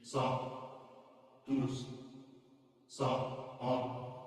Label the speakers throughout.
Speaker 1: 1, 2,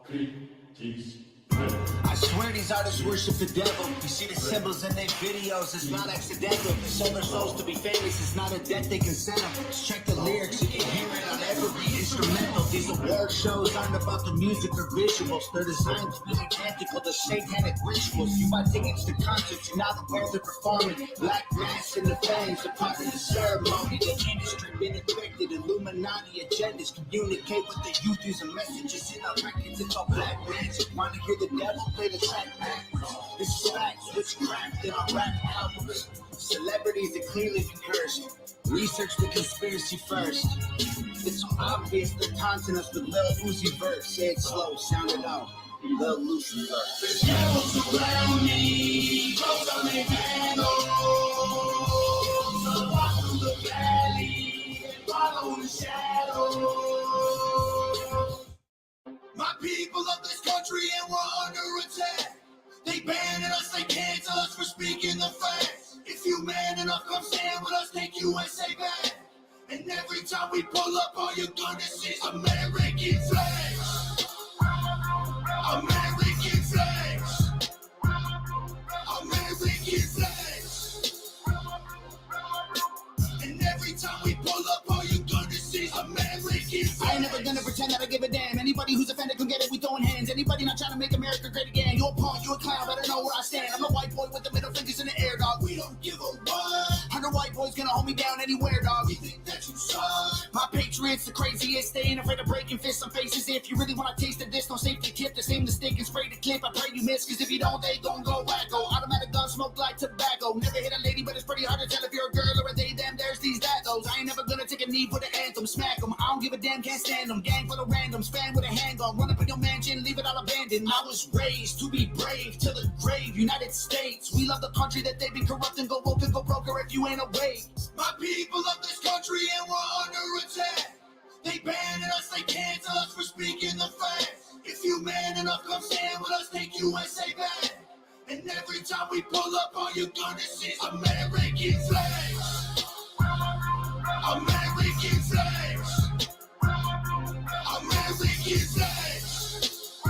Speaker 1: 3, 10.
Speaker 2: I swear these artists worship the devil. You see the symbols in their videos, it's not accidental. They sold their souls to be famous, it's not a debt they can send them. Just check the lyrics, you can hear it on every instrumental. These award shows aren't about the music or visuals. They're designed to be identical to satanic rituals. You buy tickets to concerts, you're not aware they're performing. Black mass in the fangs, a part of the ceremony. The industry been infected, Illuminati agendas. Communicate with the youth using messages in our records. It's all black magic. Wanna hear the devil play the track backwards? This is facts, witchcraft in our rap albums. Celebrities that clearly been cursed. Research the conspiracy first. It's so obvious they're taunting us with Lil Uzi verse. Say it slow, sound it out. Lil Uzi verse.
Speaker 1: The devils around me, close on their handles. So walk through the valley and follow the shadows. My people of this country and we're under attack. They banning us, they cancel us for speaking the facts. If you man enough, come stand with us, take USA back. And every time we pull up, all you're gonna see is American flags. American flags. American flags. And every time we pull up, all you're gonna see is American flags.
Speaker 2: I ain't never gonna pretend that I give a damn. Anybody who's offended can get it, we throwing hands. Anybody not trying to make America great again. You a pawn, you a clown, better know where I stand. I'm a white boy with the middle fingers in the air, dog.
Speaker 1: We don't give a what.
Speaker 2: 100 white boys gonna hold me down anywhere, dog.
Speaker 1: We think that you suck.
Speaker 2: My patriots, the craziest, they ain't afraid of breaking fists on faces. If you really wanna taste of this, no safety tip. The same mistake and spray the clip. I pray you miss, cause if you don't, they gon' go wacko. Automatic gun smoke like tobacco. Never hit a lady, but it's pretty hard to tell if you're a girl or a they, them. There's these, that, those. I ain't never gonna take a knee for the anthem. Smack them, I don't give a damn, can't stand them. Gang full of randoms, fan with a handgun. Run up in your mansion, leave it all abandoned. I was raised to be brave to the grave. United States, we love the country that they've been corrupting. Go woke and go broker if you ain't awake.
Speaker 1: My people of this country and we're under attack. They banning us, they cancel us for speaking the facts. If you man enough, come stand with us, take USA back. And every time we pull up, all you're gonna see is American flags. American flags. American flags.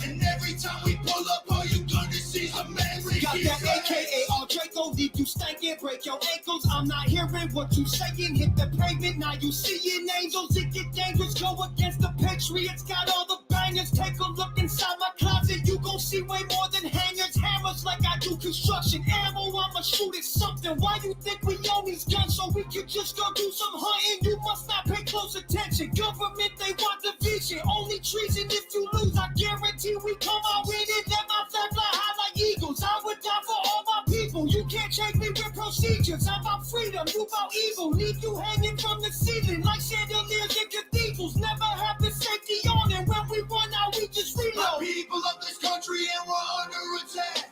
Speaker 1: And every time we pull up, all you're gonna see is American
Speaker 2: Got that
Speaker 1: flags.
Speaker 2: AKA all Draco, leave you stankin', break your ankles. I'm not hearing what you saying. Hit the pavement, now you seeing angels. It get dangerous, go against the Patriots. Got all the bangers. Take a look inside my closet. You gon' see way more than hangers, hammers like I do construction. Ammo, I'ma shoot at something. Why you think we own these guns so we can just go do some hunting? You must not pay close attention. Government, they want division. Only treason if you lose. I guarantee we come out winning. Let my flag fly high like eagles. I would die for all my people. You can't change me with procedures. I'm about freedom, you about evil. Leave you hanging from the ceiling like chandeliers in cathedrals. Never have the safety on, and when we run out, we just
Speaker 1: My
Speaker 2: reload.
Speaker 1: people of this country and we're under attack.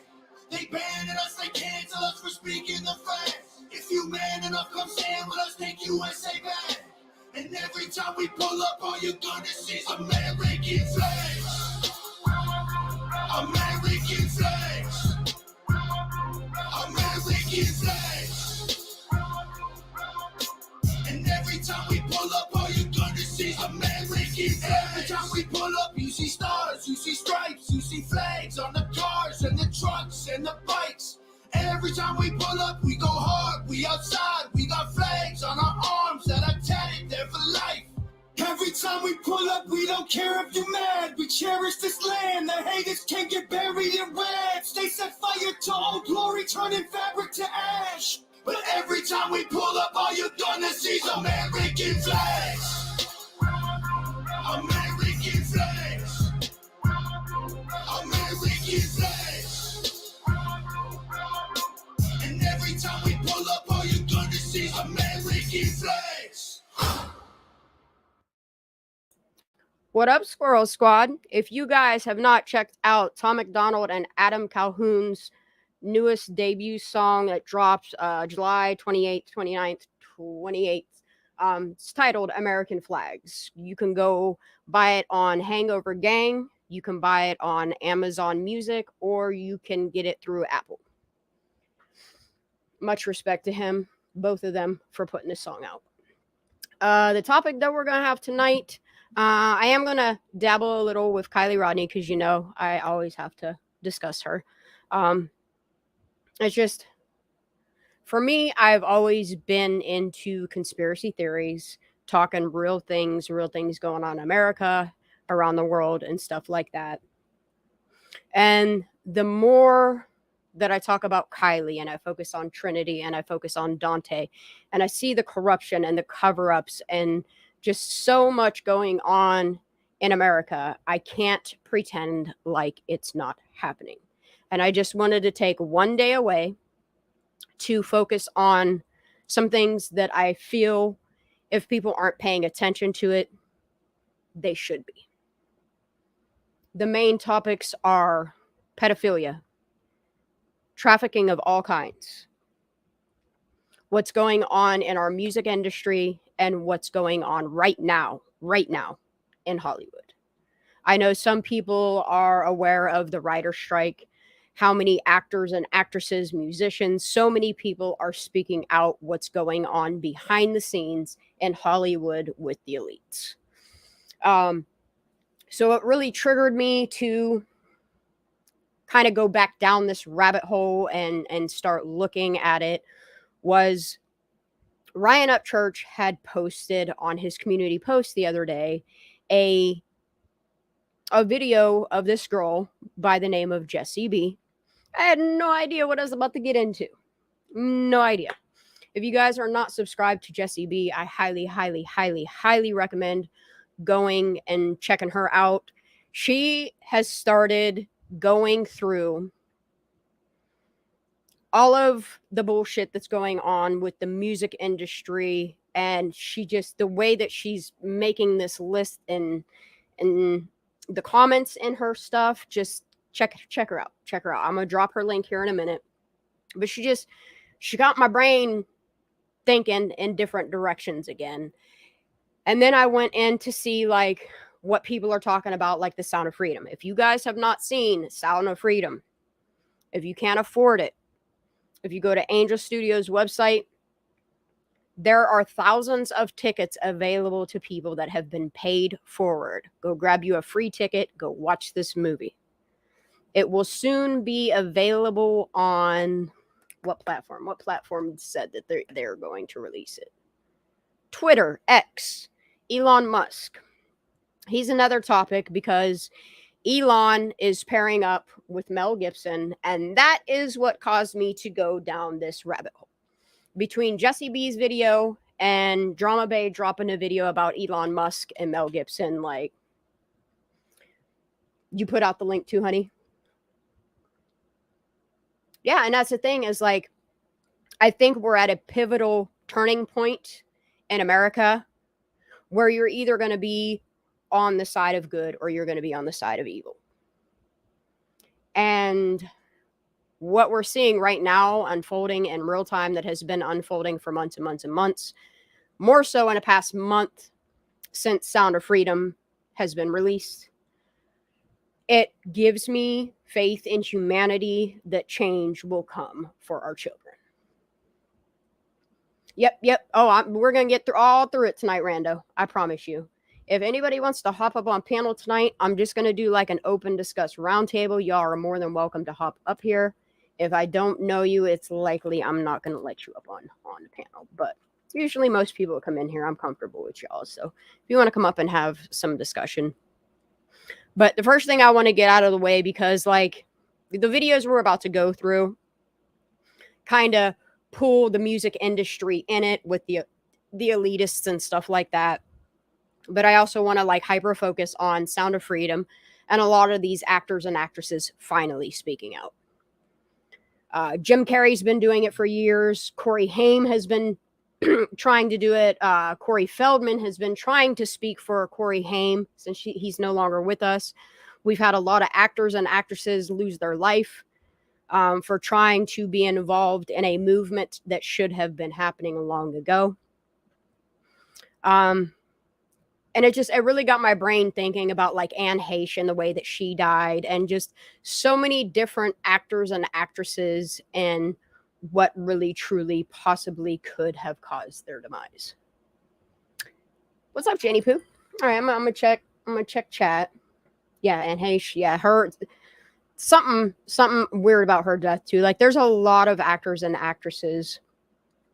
Speaker 1: They banning us, they cancel us for speaking the facts. If you man enough, come stand with us, take USA back. And every time we pull up, all you're gonna see is American flags. American flags. American flags. And every time we pull up, all you're gonna see is American flags. Every time we pull up, you see stars, you see stripes, you see flags on the cars and the trucks and the bikes. Every time we pull up, we go hard, we outside, we got flags on our arms that are tatted there for life.
Speaker 2: Every time we pull up, we don't care if you're mad. We cherish this land. The haters can't get buried in rags. They set fire to old glory, turning fabric to ash.
Speaker 1: But every time we pull up, all you're gonna see is American flags. American flags. American flags. And every time we pull up, all you're gonna see is American flags.
Speaker 3: What up, Squirrel Squad? If you guys have not checked out Tom MacDonald and Adam Calhoun's newest debut song that drops July 28th, 29th, 28th, it's titled American Flags. You can go buy it on Hangover Gang, you can buy it on Amazon Music, or you can get it through Apple. Much respect to him, both of them, for putting this song out. The topic that we're going to have tonight, I am going to dabble a little with Kylie Rodney because, I always have to discuss her. It's just, for me, I've always been into conspiracy theories, talking real things going on in America, around the world, and stuff like that. And the more that I talk about Kylie and I focus on Trinity and I focus on Dante and I see the corruption and the cover-ups and just so much going on in America, I can't pretend like it's not happening. And I just wanted to take one day away to focus on some things that I feel if people aren't paying attention to it, they should be. The main topics are pedophilia, trafficking of all kinds, what's going on in our music industry, and what's going on right now in Hollywood. I know some people are aware of the writer's strike, how many actors and actresses, musicians, so many people are speaking out what's going on behind the scenes in Hollywood with the elites. So it really triggered me to kind of go back down this rabbit hole and start looking at it. Was Ryan Upchurch had posted on his community post the other day a video of this girl by the name of Jessie B. I had no idea what I was about to get into. No idea. If you guys are not subscribed to Jessie B, I highly recommend going and checking her out. She has started going through all of the bullshit that's going on with the music industry, and she just, the way that she's making this list and the comments in her stuff, just check her out. I'm gonna drop her link here in a minute. But she got my brain thinking in different directions again. And then I went in to see like what people are talking about, like the Sound of Freedom. If you guys have not seen Sound of Freedom, if you can't afford it, if you go to Angel Studios website, there are thousands of tickets available to people that have been paid forward. Go grab you a free ticket. Go watch this movie. It will soon be available on what platform? What platform said that they're going to release it? Twitter, X, Elon Musk. He's another topic because Elon is pairing up with Mel Gibson, and that is what caused me to go down this rabbit hole. Between Jessie B's video and Drama Bay dropping a video about Elon Musk and Mel Gibson, like, you put out the link too, honey? Yeah, and that's the thing is, like, I think we're at a pivotal turning point in America where you're either going to be on the side of good or you're going to be on the side of evil. And what we're seeing right now unfolding in real time, that has been unfolding for months and months and months, more so in the past month since Sound of Freedom has been released, it gives me faith in humanity that change will come for our children. Yep. Oh, we're going to get through it tonight, Rando. I promise you. If anybody wants to hop up on panel tonight, I'm just going to do like an open discuss roundtable. Y'all are more than welcome to hop up here. If I don't know you, it's likely I'm not going to let you up on the panel. But usually most people who come in here, I'm comfortable with y'all. So if you want to come up and have some discussion. But the first thing I want to get out of the way, because like the videos we're about to go through kind of pull the music industry in it with the elitists and stuff like that. But I also want to like hyper focus on Sound of Freedom and a lot of these actors and actresses finally speaking out. Jim Carrey's been doing it for years. Corey Haim has been trying to do it. Corey Feldman has been trying to speak for Corey Haim since he's no longer with us. We've had a lot of actors and actresses lose their life for trying to be involved in a movement that should have been happening long ago. And it really got my brain thinking about like Anne Heche and the way that she died, and just so many different actors and actresses and what really truly possibly could have caused their demise. What's up, Jenny Poo? All right, I'm gonna check. I'm gonna check chat. Yeah, and hey, her something weird about her death too. Like, there's a lot of actors and actresses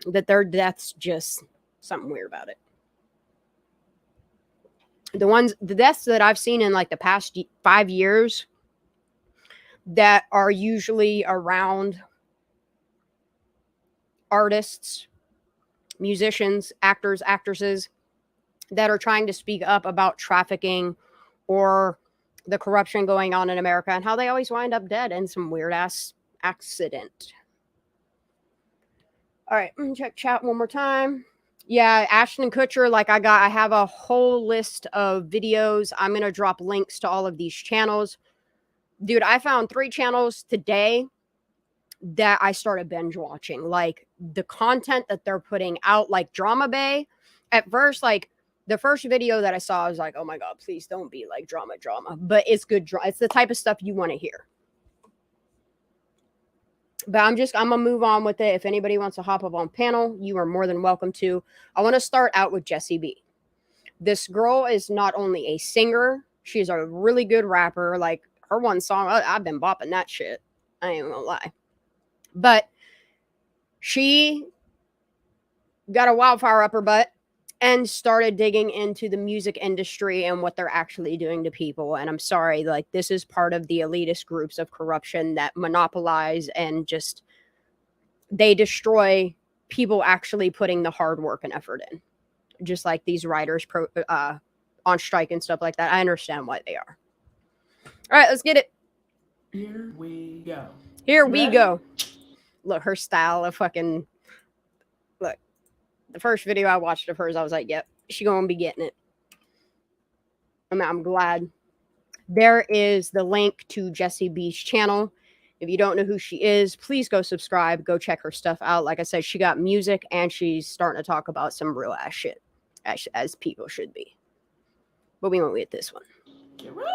Speaker 3: that their deaths just something weird about it. The deaths that I've seen in like the past 5 years that are usually around artists, musicians, actors, actresses that are trying to speak up about trafficking or the corruption going on in America, and how they always wind up dead in some weird ass accident. All right, check chat one more time. Yeah, Ashton Kutcher, like I have a whole list of videos. I'm going to drop links to all of these channels. Dude, I found 3 channels today that I started binge watching. Like, the content that they're putting out, like Drama Bay. At first, like, the first video that I saw, I was like, oh my God, please don't be like drama. But it's good. It's the type of stuff you want to hear. But I'm going to move on with it. If anybody wants to hop up on panel, you are more than welcome to. I want to start out with Jessie B. This girl is not only a singer, she's a really good rapper. Like, her one song, I've been bopping that shit. I ain't gonna lie. But she got a wildfire up her butt and started digging into the music industry and what they're actually doing to people. And I'm sorry, like, this is part of the elitist groups of corruption that monopolize and just, they destroy people actually putting the hard work and effort in. Just like these writers on strike and stuff like that. I understand why they are. All right, let's get it.
Speaker 4: Here we go.
Speaker 3: Here we go. Look, her style of fucking... Look, the first video I watched of hers, I was like, yep, she gonna be getting it. I'm glad. There is the link to Jessie B's channel. If you don't know who she is, please go subscribe. Go check her stuff out. Like I said, she got music, and she's starting to talk about some real ass shit, as people should be. But we won't get this one.
Speaker 4: Get ready.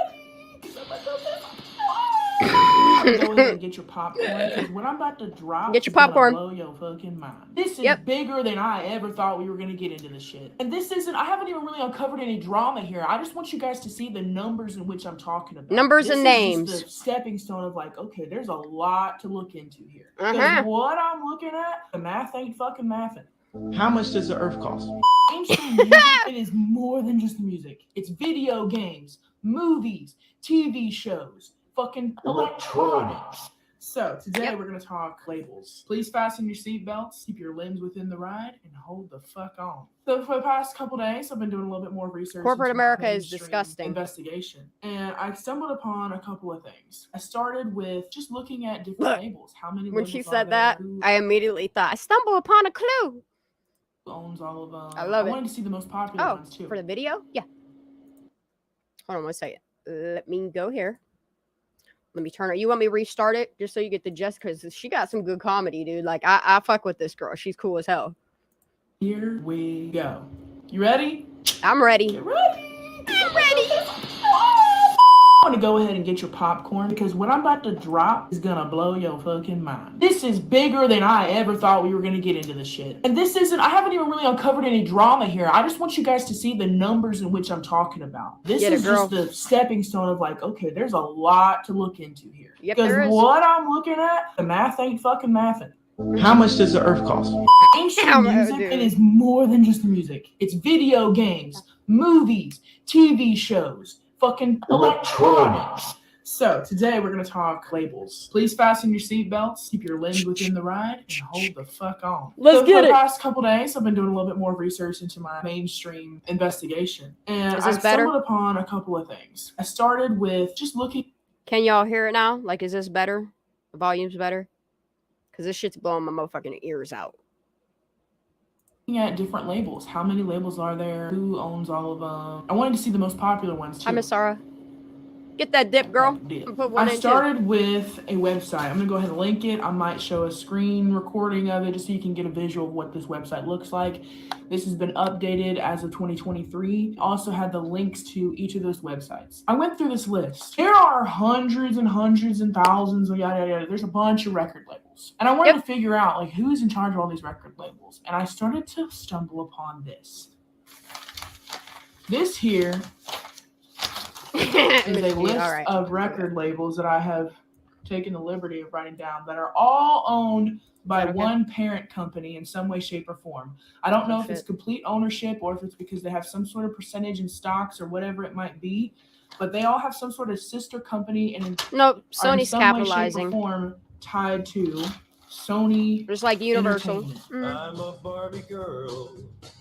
Speaker 4: Go ahead and get your popcorn, because what I'm about to drop
Speaker 3: get your popcorn.
Speaker 4: Blow your fucking mind. This is bigger than I ever thought we were going to get into this shit. And this isn't, I haven't even really uncovered any drama here. I just want you guys to see the numbers in which I'm talking about.
Speaker 3: Numbers and names.
Speaker 4: This is just the stepping stone of like, okay, there's a lot to look into here. Because what I'm looking at, the math ain't fucking mathing.
Speaker 5: How much does the earth cost?
Speaker 4: Mainstream music, it is more than just music. It's video games, movies, TV shows, fucking electronics. So today we're going to talk labels. Please fasten your seatbelts, keep your limbs within the ride, and hold the fuck on. So for the past couple days, I've been doing a little bit more research.
Speaker 3: Corporate America is disgusting.
Speaker 4: Investigation. And I stumbled upon a couple of things. I started with just looking at different labels. How many
Speaker 3: when
Speaker 4: labels
Speaker 3: she
Speaker 4: are
Speaker 3: said
Speaker 4: there?
Speaker 3: that, I immediately thought, I stumbled upon a clue.
Speaker 4: Who owns all of them?
Speaker 3: I love it.
Speaker 4: I wanted to see the most popular ones too.
Speaker 3: For the video? Yeah. Hold on 1 second. Let me go here. Let me turn it. You want me to restart it just so you get the gist? Because she got some good comedy, dude. Like, I fuck with this girl. She's cool as hell.
Speaker 4: Here we go. You ready?
Speaker 3: I'm ready.
Speaker 4: Get ready.
Speaker 3: I'm ready.
Speaker 4: I want to go ahead and get your popcorn, because what I'm about to drop is gonna blow your fucking mind. This is bigger than I ever thought we were gonna get into this shit. And this isn't, I haven't even really uncovered any drama here. I just want you guys to see the numbers in which I'm talking about. This is just the stepping stone of like, okay, there's a lot to look into here. Because what I'm looking at, the math ain't fucking mathing.
Speaker 5: How much does the earth cost?
Speaker 4: Mainstream music, it is more than just music. It's video games, movies, TV shows, fucking electronics. So today we're going to talk labels. Please fasten your seatbelts, keep your limbs within the ride, and hold the fuck on.
Speaker 3: Let's get it.
Speaker 4: For the past couple days, I've been doing a little bit more research into my mainstream investigation. And I stumbled upon a couple of things. I started with just looking.
Speaker 3: Can y'all hear it now? Like, is this better? The volume's better? Because this shit's blowing my motherfucking ears out.
Speaker 4: At different labels. How many labels are there? Who owns all of them? I wanted to see the most popular ones too.
Speaker 3: Hi, Miss Sarah. Get that dip, girl.
Speaker 4: I started with a website. I'm gonna go ahead and link it. I might show a screen recording of it just so you can get a visual of what this website looks like. This has been updated as of 2023. Also had the links to each of those websites. I went through this list. There are hundreds and thousands of yada yada. There's a bunch of record labels. And I wanted to figure out like who's in charge of all these record labels. And I started to stumble upon this. This here is a list of record labels that I have taken the liberty of writing down that are all owned by one parent company in some way, shape, or form. I don't know if it's complete ownership or if it's because they have some sort of percentage in stocks or whatever it might be, but they all have some sort of sister company and
Speaker 3: nope, Sony's
Speaker 4: in some
Speaker 3: capitalizing.
Speaker 4: Way, shape, or form tied to Sony.
Speaker 3: Just like Universal.
Speaker 1: I'm a Barbie girl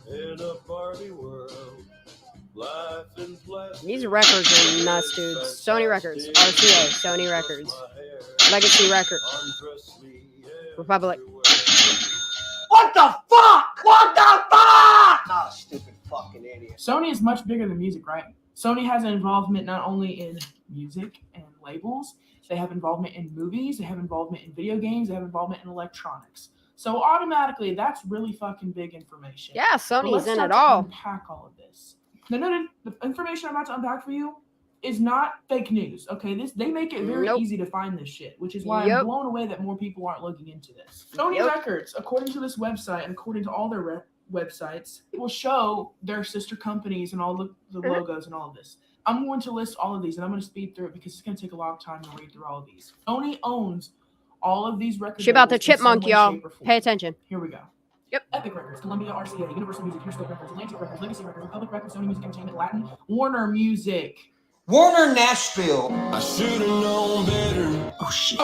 Speaker 1: in a Barbie world. Life in plastic.
Speaker 3: These records are nuts, dude. Sony Records, RCA, Sony Records, Legacy Records, Republic.
Speaker 2: What the fuck? What the fuck? Not a stupid fucking idiot.
Speaker 4: Sony is much bigger than music, right? Sony has an involvement not only in music and labels, they have involvement in movies, they have involvement in video games, they have involvement in electronics. So automatically, that's really fucking big information.
Speaker 3: Yeah, Sony's in it
Speaker 4: all.
Speaker 3: all.
Speaker 4: Unpack all of this. No. The information I'm about to unpack for you is not fake news. Okay, they make it very easy to find this shit, which is why I'm blown away that more people aren't looking into this. Sony Records, according to this website and according to all their websites, it will show their sister companies and all the logos and all of this. I'm going to list all of these, and I'm going to speed through it because it's going to take a long time to read through all of these. Sony owns all of these records.
Speaker 3: She about the chipmunk, y'all. Pay attention.
Speaker 4: Here we go.
Speaker 3: Yep.
Speaker 4: Epic Records, Columbia, RCA, Universal Music, Interscope Records, Atlantic Records, Legacy Records, Republic Records, Sony Music Entertainment, Latin, Warner Music.
Speaker 2: Warner Nashville.
Speaker 1: I should have known better.
Speaker 2: Oh shit.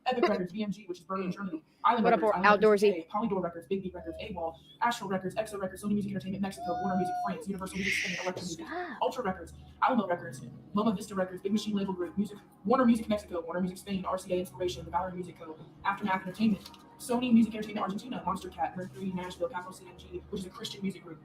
Speaker 4: Epic Records, BMG, which is Berlin, Germany. Island
Speaker 3: What
Speaker 4: Records,
Speaker 3: up,
Speaker 4: Island
Speaker 3: outdoorsy?
Speaker 4: Records, Polydor Records, Big Beat Records, AWOL, Astral Records, EXO Records, Sony Music Entertainment, Mexico, Warner Music, France, Universal Music, Spain, Electro Music, Ultra Records, Alamo Records, Loma Vista Records, Big Machine Label Group, Warner Music Mexico, Warner Music Spain, RCA Inspiration, the Ballard Music Co., Aftermath Entertainment, Sony Music Entertainment Argentina, Monster Cat, Mercury, Nashville, Capital CMG, which is a Christian music group.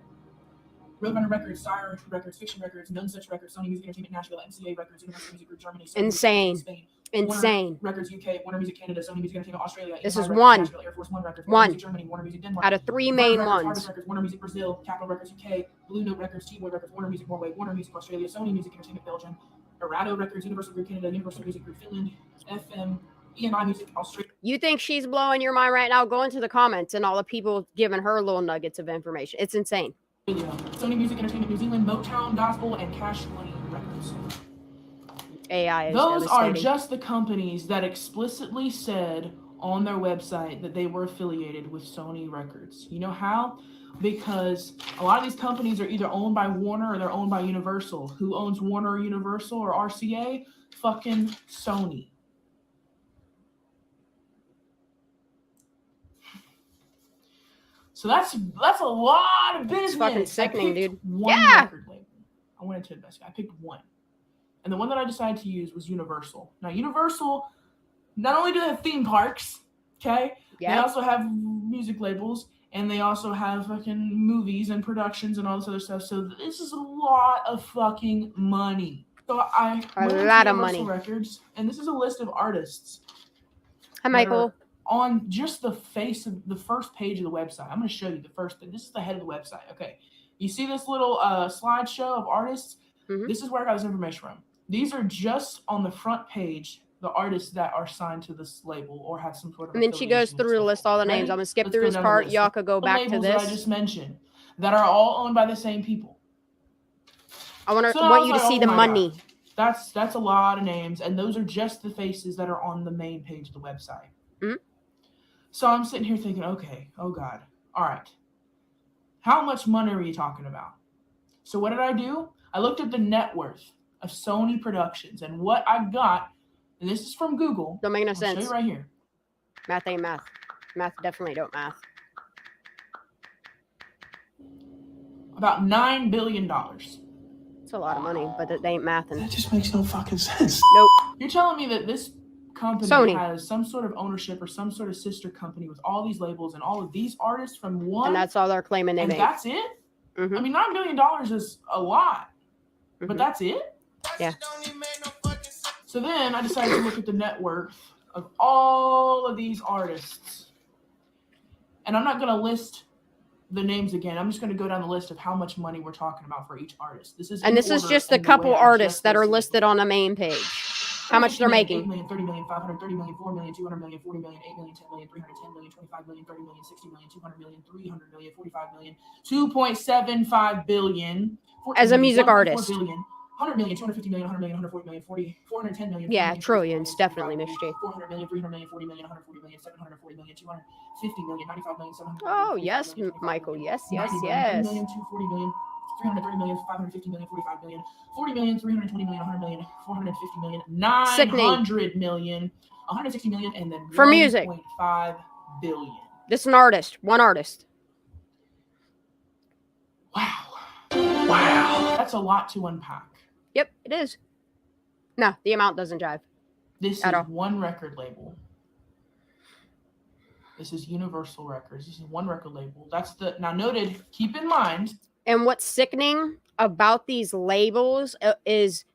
Speaker 4: Roadrunner Records, Sire Records, Fiction Records, None Such Records, Sony Music Entertainment Nashville, MCA Records, Universal Music Group Germany, Sony
Speaker 3: Insane.
Speaker 4: Music Spain,
Speaker 3: Insane.
Speaker 4: Warner Records UK, Warner Music Canada, Sony Music Entertainment Australia.
Speaker 3: This
Speaker 4: EMI
Speaker 3: is
Speaker 4: Records,
Speaker 3: one.
Speaker 4: Nashville, Air Force One Records,
Speaker 3: One.
Speaker 4: Warner Music Germany, Warner Music Denmark.
Speaker 3: Out of three
Speaker 4: Bird
Speaker 3: main
Speaker 4: Records,
Speaker 3: ones.
Speaker 4: Harvest Records, Warner Music Brazil, Capital Records UK, Blue Note Records, T-Boy Records, Warner Music Norway, Warner Music Australia, Sony Music Entertainment Belgium, Arado Records, Universal Group Canada, Universal Music Group Finland, FM, EMI Music Australia.
Speaker 3: You think she's blowing your mind right now? Go into the comments and all the people giving her little nuggets of information. It's insane.
Speaker 4: Sony Music Entertainment New Zealand, Motown, Gospel, and Cash Money Records.
Speaker 3: AI is
Speaker 4: Those are
Speaker 3: devastating.
Speaker 4: just the companies that explicitly said on their website that they were affiliated with Sony Records. You know how? Because a lot of these companies are either owned by Warner or they're owned by Universal. Who owns Warner or Universal or RCA? Fucking Sony. So that's a lot of business.
Speaker 3: It's fucking sickening, dude.
Speaker 4: One record label. I went into investigate. I picked one. And the one that I decided to use was Universal. Now, Universal, not only do they have theme parks, okay?
Speaker 3: Yeah.
Speaker 4: They also have music labels, and they also have fucking movies and productions and all this other stuff. So this is a lot of fucking money. So I went into Universal Records, and this is a list of artists.
Speaker 3: Hi, Michael.
Speaker 4: On just the face of the first page of the website. I'm going to show you the first thing. This is the head of the website. Okay. You see this little slideshow of artists?
Speaker 3: Mm-hmm.
Speaker 4: This is where I got this information from. These are just on the front page, the artists that are signed to this label or have some sort of.
Speaker 3: And then she goes through to list all the names. I'm going to skip through this part. Y'all could go back to this.
Speaker 4: That I just mentioned that are all owned by the same people.
Speaker 3: I want you to see the money.
Speaker 4: God. That's a lot of names, and those are just the faces that are on the main page of the website.
Speaker 3: Mm-hmm.
Speaker 4: So I'm sitting here thinking, okay, oh God, all right. How much money are you talking about? So what did I do? I looked at the net worth of Sony Productions, and what I got, and this is from Google.
Speaker 3: Don't make no
Speaker 4: I'll
Speaker 3: sense.
Speaker 4: show you right here.
Speaker 3: Math ain't math. Math definitely don't math.
Speaker 4: About $9 billion.
Speaker 3: It's a lot of money, but they ain't mathing.
Speaker 1: That just makes no fucking sense.
Speaker 3: Nope.
Speaker 4: You're telling me that this company
Speaker 3: Sony
Speaker 4: has some sort of ownership or some sort of sister company with all these labels and all of these artists from one,
Speaker 3: And that's all they're claiming they
Speaker 4: and
Speaker 3: made.
Speaker 4: that's it?
Speaker 3: Mm-hmm.
Speaker 4: I mean, $9 billion is a lot, but that's it?
Speaker 3: Yeah.
Speaker 4: So then I decided to look at the net worth of all of these artists. And I'm not going to list the names again. I'm just going to go down the list of how much money we're talking about for each artist. This is
Speaker 3: just a couple artists that are listed on the main page. How much they're making?
Speaker 4: 8 million, 30 million, 530 million, 4 million, 200 million, 40 million, 8 million, 10 million, 310 million, 25 million, 30 million, 60 million, 200 million, 300 million, 45 million, 2.75 billion.
Speaker 3: As a music artist.
Speaker 4: billion, 100 million, 250 million, 100 million, 140 million, 410 million.
Speaker 3: Yeah,
Speaker 4: 50 million,
Speaker 3: trillions,
Speaker 4: 45
Speaker 3: definitely,
Speaker 4: million,
Speaker 3: Miss G.
Speaker 4: 400 million, 300 million, 40 million, 140 million, 740 million, 250 million, 95 million, 700 million.
Speaker 3: Oh, yes, Michael. Yes, yes,
Speaker 4: 90
Speaker 3: yes.
Speaker 4: million, 240 million, 330 million, 550 million, 45 million, 40 million, 320 million, 100 million, 450 million, 900 million, 160 million, and then
Speaker 3: for music,
Speaker 4: 1.5 billion.
Speaker 3: This is an artist, one artist.
Speaker 4: Wow. That's a lot to unpack.
Speaker 3: Yep, it is. No, the amount doesn't jive.
Speaker 4: This
Speaker 3: at
Speaker 4: is
Speaker 3: all.
Speaker 4: one record label. This is Universal Records. This is one record label. That's the, now noted, keep in mind.
Speaker 3: And what's sickening about these labels is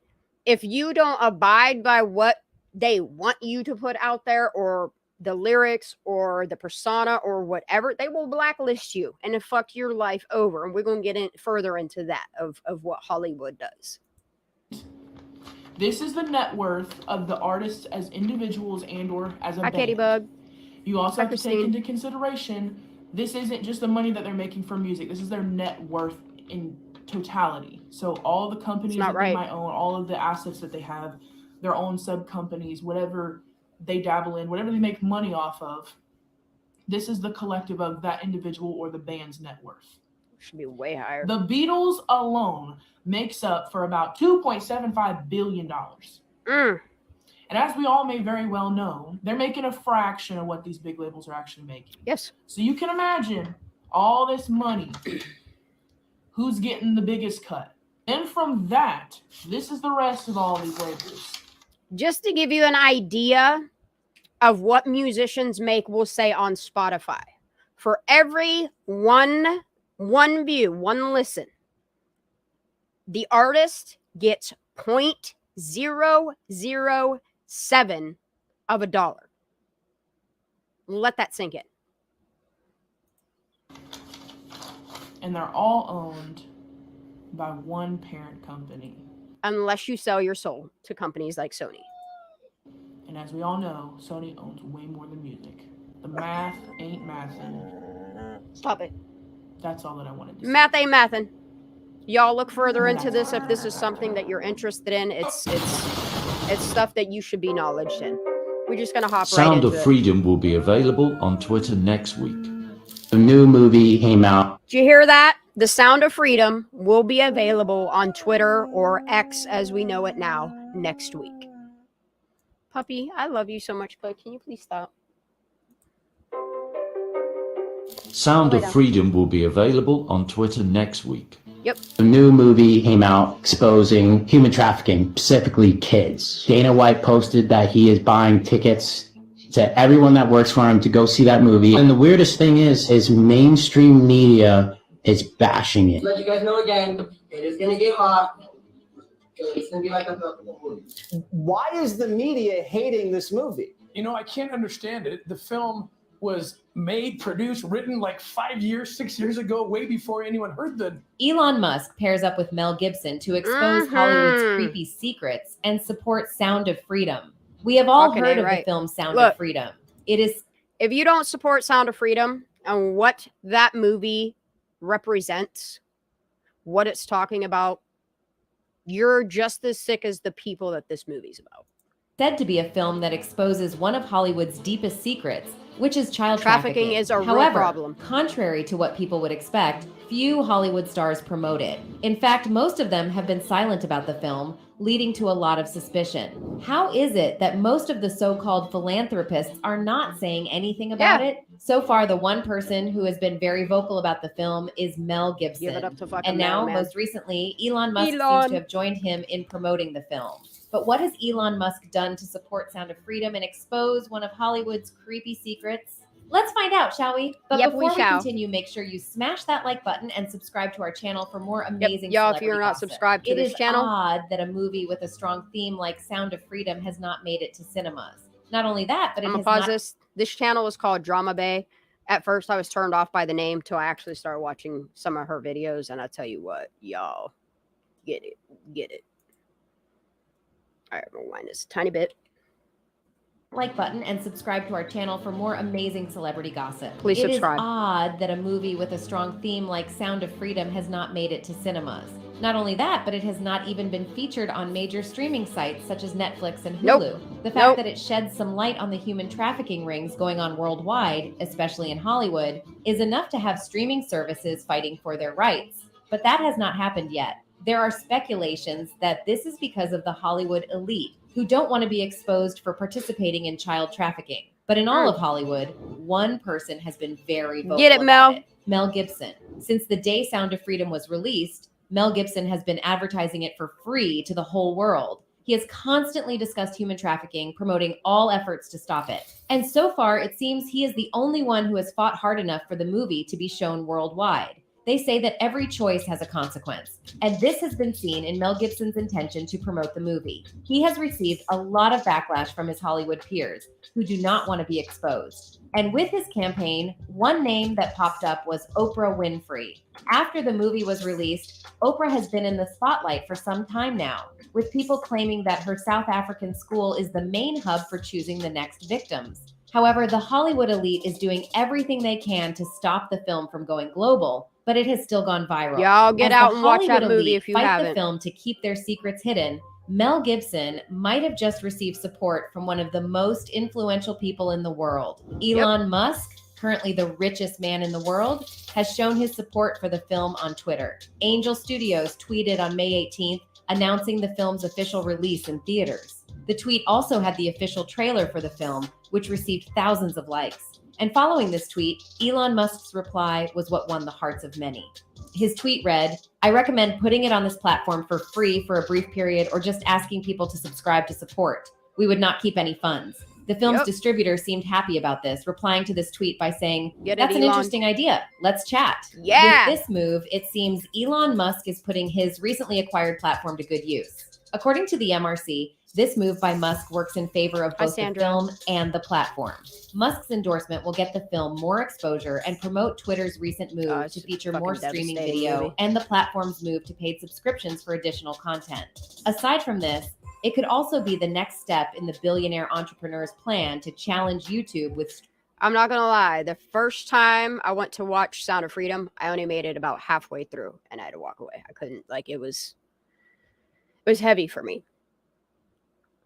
Speaker 3: if you don't abide by what they want you to put out there, or the lyrics or the persona or whatever, they will blacklist you and then fuck your life over. And we're going to get in further into that of what Hollywood does.
Speaker 4: This is the net worth of the artists as individuals and or as a
Speaker 3: Hi,
Speaker 4: band.
Speaker 3: Katie Bug.
Speaker 4: You also
Speaker 3: Hi,
Speaker 4: have to
Speaker 3: Christine.
Speaker 4: take into consideration, this isn't just the money that they're making from music. This is their net worth in totality. So all the companies that they might own, all of the assets that they have, their own sub companies, whatever they dabble in, whatever they make money off of, this is the collective of that individual or the band's net worth.
Speaker 3: Should be way higher.
Speaker 4: The Beatles alone makes up for about $2.75 billion. And as we all may very well know, they're making a fraction of what these big labels are actually making.
Speaker 3: Yes.
Speaker 4: So you can imagine all this money, who's getting the biggest cut. And from that, this is the rest of all these labels.
Speaker 3: Just to give you an idea of what musicians make, we'll say on Spotify, for every one view, one listen, the artist gets 0.007 of a dollar. Let that sink in.
Speaker 4: And they're all owned by one parent company.
Speaker 3: Unless you sell your soul to companies like Sony.
Speaker 4: And as we all know, Sony owns way more than music. The math ain't mathin'.
Speaker 3: Stop it.
Speaker 4: That's all that I wanted to say.
Speaker 3: Math ain't mathin'. Y'all look further into this if this is something that you're interested in. It's stuff that you should be knowledged in. We're just gonna hop right into it.
Speaker 6: Sound of Freedom will be available on Twitter next week.
Speaker 7: A new movie came out.
Speaker 3: Did you hear that? The Sound of Freedom will be available on Twitter, or X as we know it now, next week. Puppy, I love you so much, but can you please stop?
Speaker 6: Sound of Freedom will be available on Twitter next week.
Speaker 3: Yep.
Speaker 7: A new movie came out exposing human trafficking, specifically kids. Dana White posted that he is buying tickets to everyone that works for him to go see that movie. And the weirdest thing is mainstream media is bashing it.
Speaker 8: Let you guys know again, it is gonna get hot. It's gonna be like a movie.
Speaker 9: Why is the media hating this movie?
Speaker 10: You know, I can't understand it. The film was made, produced, written like 6 years ago, way before anyone heard the...
Speaker 11: Elon Musk pairs up with Mel Gibson to expose Hollywood's creepy secrets and support Sound of Freedom. We have all heard of the film Sound of Freedom. It is...
Speaker 3: If you don't support Sound of Freedom and what that movie represents, what it's talking about, you're just as sick as the people that this movie's about.
Speaker 11: Said to be a film that exposes one of Hollywood's deepest secrets, which is child
Speaker 3: trafficking. Is a real problem.
Speaker 11: Contrary to what people would expect, few Hollywood stars promote it. In fact, most of them have been silent about the film, leading to a lot of suspicion. How is it that most of the so-called philanthropists are not saying anything about it? So far, the one person who has been very vocal about the film is Mel Gibson.
Speaker 3: Give it up to fucking
Speaker 11: and now,
Speaker 3: Mel, man.
Speaker 11: most recently, Elon Musk seems to have joined him in promoting the film. But what has Elon Musk done to support Sound of Freedom and expose one of Hollywood's creepy secrets? Let's find out, shall we? But before we continue, make sure you smash that like button and subscribe to our channel for more amazing
Speaker 3: y'all, if you're not subscribed to this channel.
Speaker 11: It is odd that a movie with a strong theme like Sound of Freedom has not made it to cinemas. Not only that, but
Speaker 3: I'm gonna pause this. This channel is called Drama Bay. At first, I was turned off by the name till I actually started watching some of her videos, and I tell you what, y'all, get it. All right, we'll wind this a tiny bit.
Speaker 11: Like button and subscribe to our channel for more amazing celebrity gossip.
Speaker 3: Please subscribe.
Speaker 11: It is odd that a movie with a strong theme like Sound of Freedom has not made it to cinemas. Not only that, but it has not even been featured on major streaming sites such as Netflix and Hulu. The fact that it sheds some light on the human trafficking rings going on worldwide, especially in Hollywood, is enough to have streaming services fighting for their rights. But that has not happened yet. There are speculations that this is because of the Hollywood elite, who don't want to be exposed for participating in child trafficking. But in all of Hollywood, one person has been very vocal
Speaker 3: Get it, Mel?
Speaker 11: about it. Mel Gibson. Since the day Sound of Freedom was released, Mel Gibson has been advertising it for free to the whole world. He has constantly discussed human trafficking, promoting all efforts to stop it. And so far, it seems he is the only one who has fought hard enough for the movie to be shown worldwide. They say that every choice has a consequence, and this has been seen in Mel Gibson's intention to promote the movie. He has received a lot of backlash from his Hollywood peers, who do not want to be exposed. And with his campaign, one name that popped up was Oprah Winfrey. After the movie was released, Oprah has been in the spotlight for some time now, with people claiming that her South African school is the main hub for choosing the next victims. However, the Hollywood elite is doing everything they can to stop the film from going global, but it has still gone viral.
Speaker 3: Y'all get out and watch that movie if you
Speaker 11: fight
Speaker 3: haven't.
Speaker 11: the film to keep their secrets hidden. Mel Gibson might have just received support from one of the most influential people in the world. Elon Musk, currently the richest man in the world, has shown his support for the film on Twitter. Angel Studios tweeted on May 18th, announcing the film's official release in theaters. The tweet also had the official trailer for the film, which received thousands of likes. And following this tweet, Elon Musk's reply was what won the hearts of many. His tweet read, "I recommend putting it on this platform for free for a brief period or just asking people to subscribe to support. We would not keep any funds." The film's distributor seemed happy about this, replying to this tweet by saying, "That's an interesting idea. Let's chat."
Speaker 3: Yeah.
Speaker 11: With this move, it seems Elon Musk is putting his recently acquired platform to good use. According to the MRC, this move by Musk works in favor of both the film and the platform. Musk's endorsement will get the film more exposure and promote Twitter's recent move to feature more streaming video and the platform's move to paid subscriptions for additional content. Aside from this, it could also be the next step in the billionaire entrepreneur's plan to challenge YouTube with...
Speaker 3: I'm not gonna lie, the first time I went to watch Sound of Freedom, I only made it about halfway through and I had to walk away. I couldn't, like, it was heavy for me.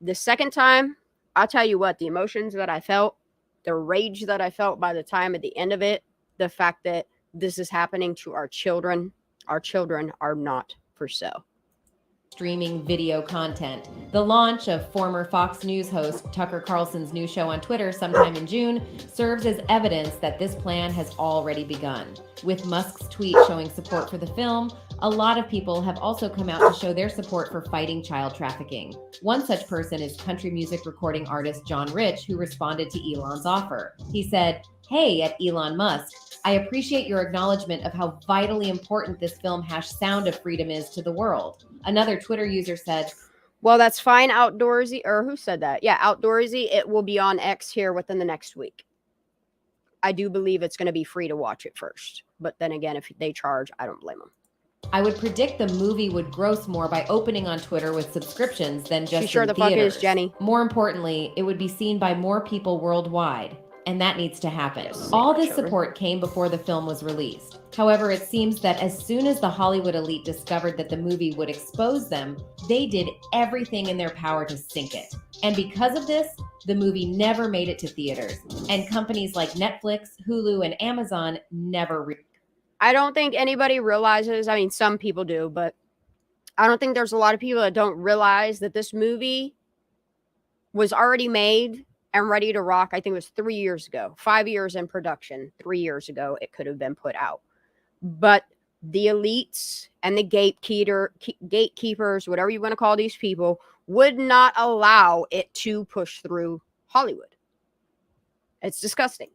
Speaker 3: The second time, I'll tell you what, the emotions that I felt, the rage that I felt by the time at the end of it, the fact that this is happening to our children are not for sale.
Speaker 11: Streaming video content. The launch of former Fox News host Tucker Carlson's new show on Twitter sometime in June serves as evidence that this plan has already begun. With Musk's tweet showing support for the film, a lot of people have also come out to show their support for fighting child trafficking. One such person is country music recording artist John Rich, who responded to Elon's offer. He said, "Hey, at Elon Musk, I appreciate your acknowledgement of how vitally important this film #Sound of Freedom is to the world." Another Twitter user said,
Speaker 3: "Well, that's fine, Outdoorsy," or who said that? Yeah, Outdoorsy. It will be on X here within the next week. I do believe it's going to be free to watch it first. But then again, if they charge, I don't blame them.
Speaker 11: "I would predict the movie would gross more by opening on Twitter with subscriptions than just
Speaker 3: She sure
Speaker 11: in
Speaker 3: the
Speaker 11: theaters.
Speaker 3: fuck is, Jenny.
Speaker 11: More importantly, it would be seen by more people worldwide, and that needs to happen." All this support came before the film was released. However, it seems that as soon as the Hollywood elite discovered that the movie would expose them, they did everything in their power to sink it. And because of this, the movie never made it to theaters, and companies like Netflix, Hulu, and Amazon never
Speaker 3: I don't think anybody realizes, I mean, some people do, but I don't think there's a lot of people that don't realize that this movie was already made and ready to rock. I think it was 3 years ago, 5 years in production. 3 years ago, it could have been put out. But the elites and the gatekeepers, whatever you want to call these people, would not allow it to push through Hollywood. It's disgusting.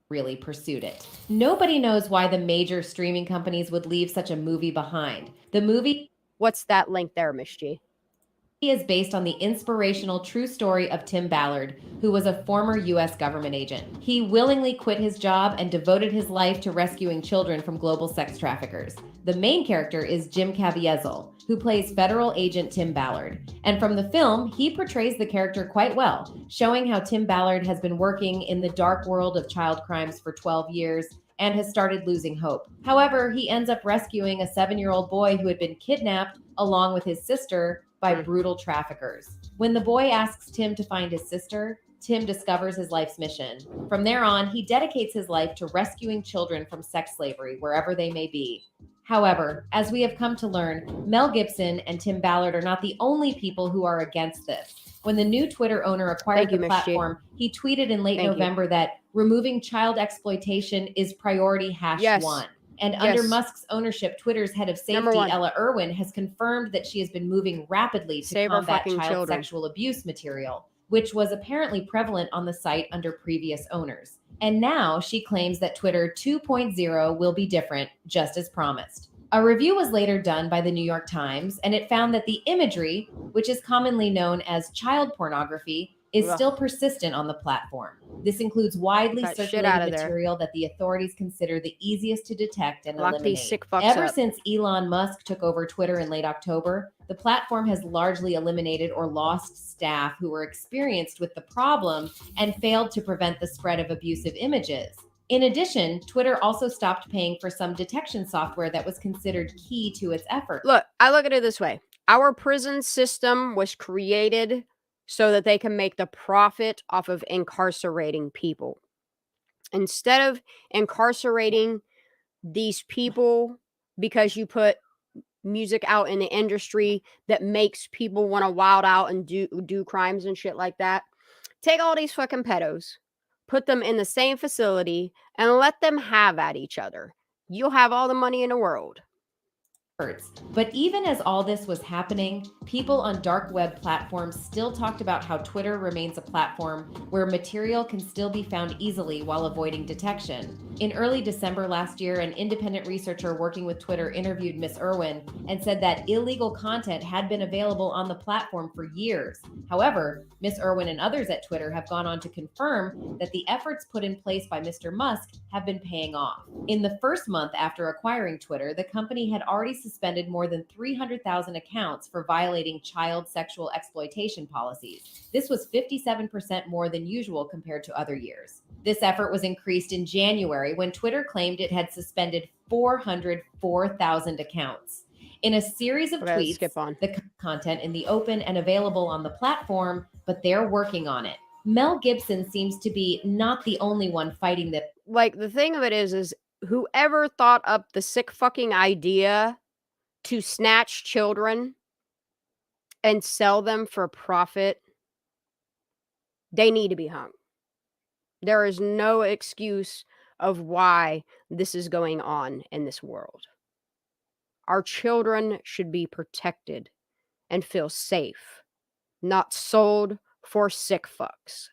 Speaker 11: Really pursued it. Nobody knows why the major streaming companies would leave such a movie behind. The movie...
Speaker 3: What's that link there, Miss G?
Speaker 11: He is based on the inspirational true story of Tim Ballard, who was a former U.S. government agent. He willingly quit his job and devoted his life to rescuing children from global sex traffickers. The main character is Jim Caviezel, who plays federal agent Tim Ballard. And from the film, he portrays the character quite well, showing how Tim Ballard has been working in the dark world of child crimes for 12 years and has started losing hope. However, he ends up rescuing a 7-year-old boy who had been kidnapped along with his sister by brutal traffickers. When the boy asks Tim to find his sister, Tim discovers his life's mission. From there on, he dedicates his life to rescuing children from sex slavery, wherever they may be. However, as we have come to learn, Mel Gibson and Tim Ballard are not the only people who are against this. When the new Twitter owner acquired the platform, he tweeted in late November that removing child exploitation is priority #1. And under Musk's ownership, Twitter's head of safety, Ella Irwin, has confirmed that she has been moving rapidly to combat child sexual abuse material, which was apparently prevalent on the site under previous owners. And now she claims that Twitter 2.0 will be different, just as promised. A review was later done by the New York Times, and it found that the imagery, which is commonly known as child pornography, is still persistent on the platform. This includes widely circulated material that the authorities consider the easiest to detect and eliminate. Ever since Elon Musk took over Twitter in late October, the platform has largely eliminated or lost staff who were experienced with the problem and failed to prevent the spread of abusive images. In addition, Twitter also stopped paying for some detection software that was considered key to its effort.
Speaker 3: Look, I look at it this way. Our prison system was created so that they can make the profit off of incarcerating people. Instead of incarcerating these people because you put music out in the industry that makes people want to wild out and do crimes and shit like that, take all these fucking pedos, put them in the same facility, and let them have at each other. You'll have all the money in the world.
Speaker 11: But even as all this was happening, people on dark web platforms still talked about how Twitter remains a platform where material can still be found easily while avoiding detection. In early December last year, an independent researcher working with Twitter interviewed Ms. Irwin and said that illegal content had been available on the platform for years. However, Ms. Irwin and others at Twitter have gone on to confirm that the efforts put in place by Mr. Musk have been paying off. In the first month after acquiring Twitter, the company had already suspended more than 300,000 accounts for violating child sexual exploitation policies. This was 57% more than usual compared to other years. This effort was increased in January when Twitter claimed it had suspended 404,000 accounts. In a series of tweets, the content in the open and available on the platform, but they're working on it. Mel Gibson seems to be not the only one fighting that.
Speaker 3: Like, the thing of it is whoever thought up the sick fucking idea to snatch children and sell them for profit, they need to be hung. There is no excuse of why this is going on in this world. Our children should be protected and feel safe, not sold for sick fucks.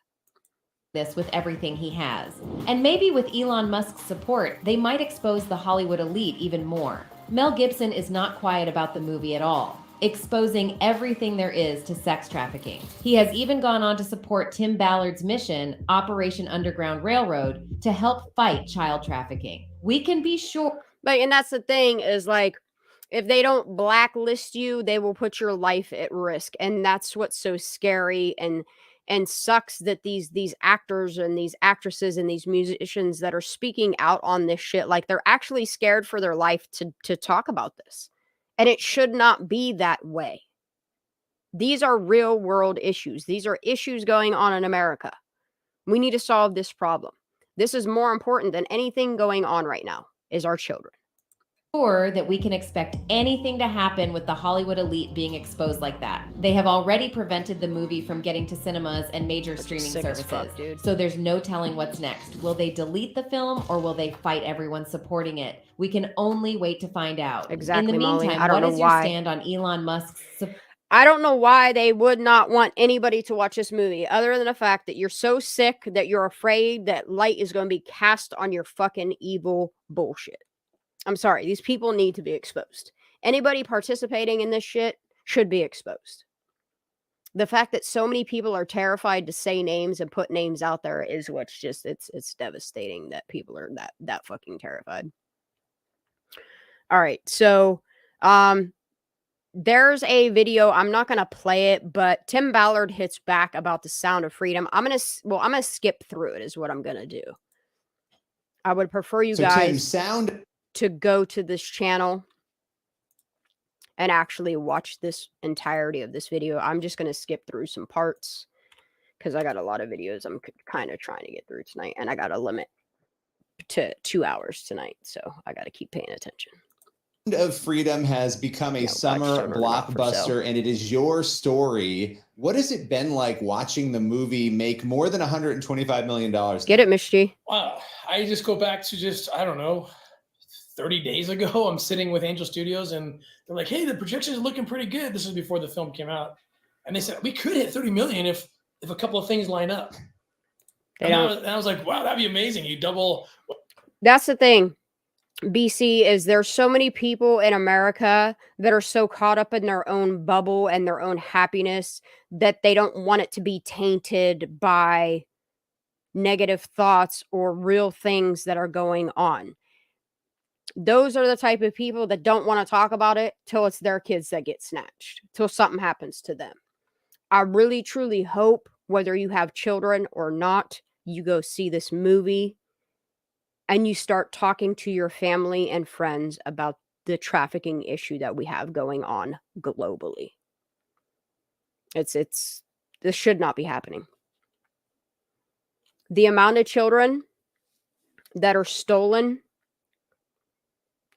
Speaker 11: This with everything he has. And maybe with Elon Musk's support, they might expose the Hollywood elite even more. Mel Gibson is not quiet about the movie at all, exposing everything there is to sex trafficking. He has even gone on to support Tim Ballard's mission, Operation Underground Railroad, to help fight child trafficking. We can be sure.
Speaker 3: Like, and that's the thing is, like, if they don't blacklist you, they will put your life at risk. And that's what's so scary and sucks, that these actors and these actresses and these musicians that are speaking out on this shit, like, they're actually scared for their life to talk about this. And it should not be that way. These are real world issues. These are issues going on in America. We need to solve this problem. This is more important than anything going on right now, is our children.
Speaker 11: Sure that we can expect anything to happen with the Hollywood elite being exposed like that. They have already prevented the movie from getting to cinemas and major streaming services. So there's no telling what's next. Will they delete the film or will they fight everyone supporting it? We can only wait to find out.
Speaker 3: Exactly,
Speaker 11: In the
Speaker 3: Molly.
Speaker 11: meantime, what is your stand on Elon Musk's
Speaker 3: I don't know why they would not want anybody to watch this movie, other than the fact that you're so sick that you're afraid that light is going to be cast on your fucking evil bullshit. I'm sorry. These people need to be exposed. Anybody participating in this shit should be exposed. The fact that so many people are terrified to say names and put names out there is what's just it's devastating that people are that fucking terrified. All right, so there's a video. I'm not gonna play it, but Tim Ballard hits back about the sound of freedom. I'm gonna skip through it. Is what I'm gonna do. I would prefer you guys to go to this channel and actually watch this entirety of this video. I'm just going to skip through some parts because I got a lot of videos I'm kind of trying to get through tonight, and I got a limit to 2 hours tonight, so I got to keep paying attention.
Speaker 1: Of Freedom has become a summer blockbuster, and it is your story. What has it been like watching the movie make more than $125 million?
Speaker 3: Get it, Miss G?
Speaker 10: I just go back to just, I don't know, 30 days ago. I'm sitting with Angel Studios, and they're like, hey, the projections are looking pretty good. This is before the film came out. And they said, we could hit 30 million if a couple of things line up. And I was like, wow, that'd be amazing. You double.
Speaker 3: That's the thing. BC is there's so many people in America that are so caught up in their own bubble and their own happiness that they don't want it to be tainted by negative thoughts or real things that are going on. Those are the type of people that don't want to talk about it till it's their kids that get snatched, till something happens to them. I really, truly hope, whether you have children or not, you go see this movie and you start talking to your family and friends about the trafficking issue that we have going on globally. This should not be happening. The amount of children that are stolen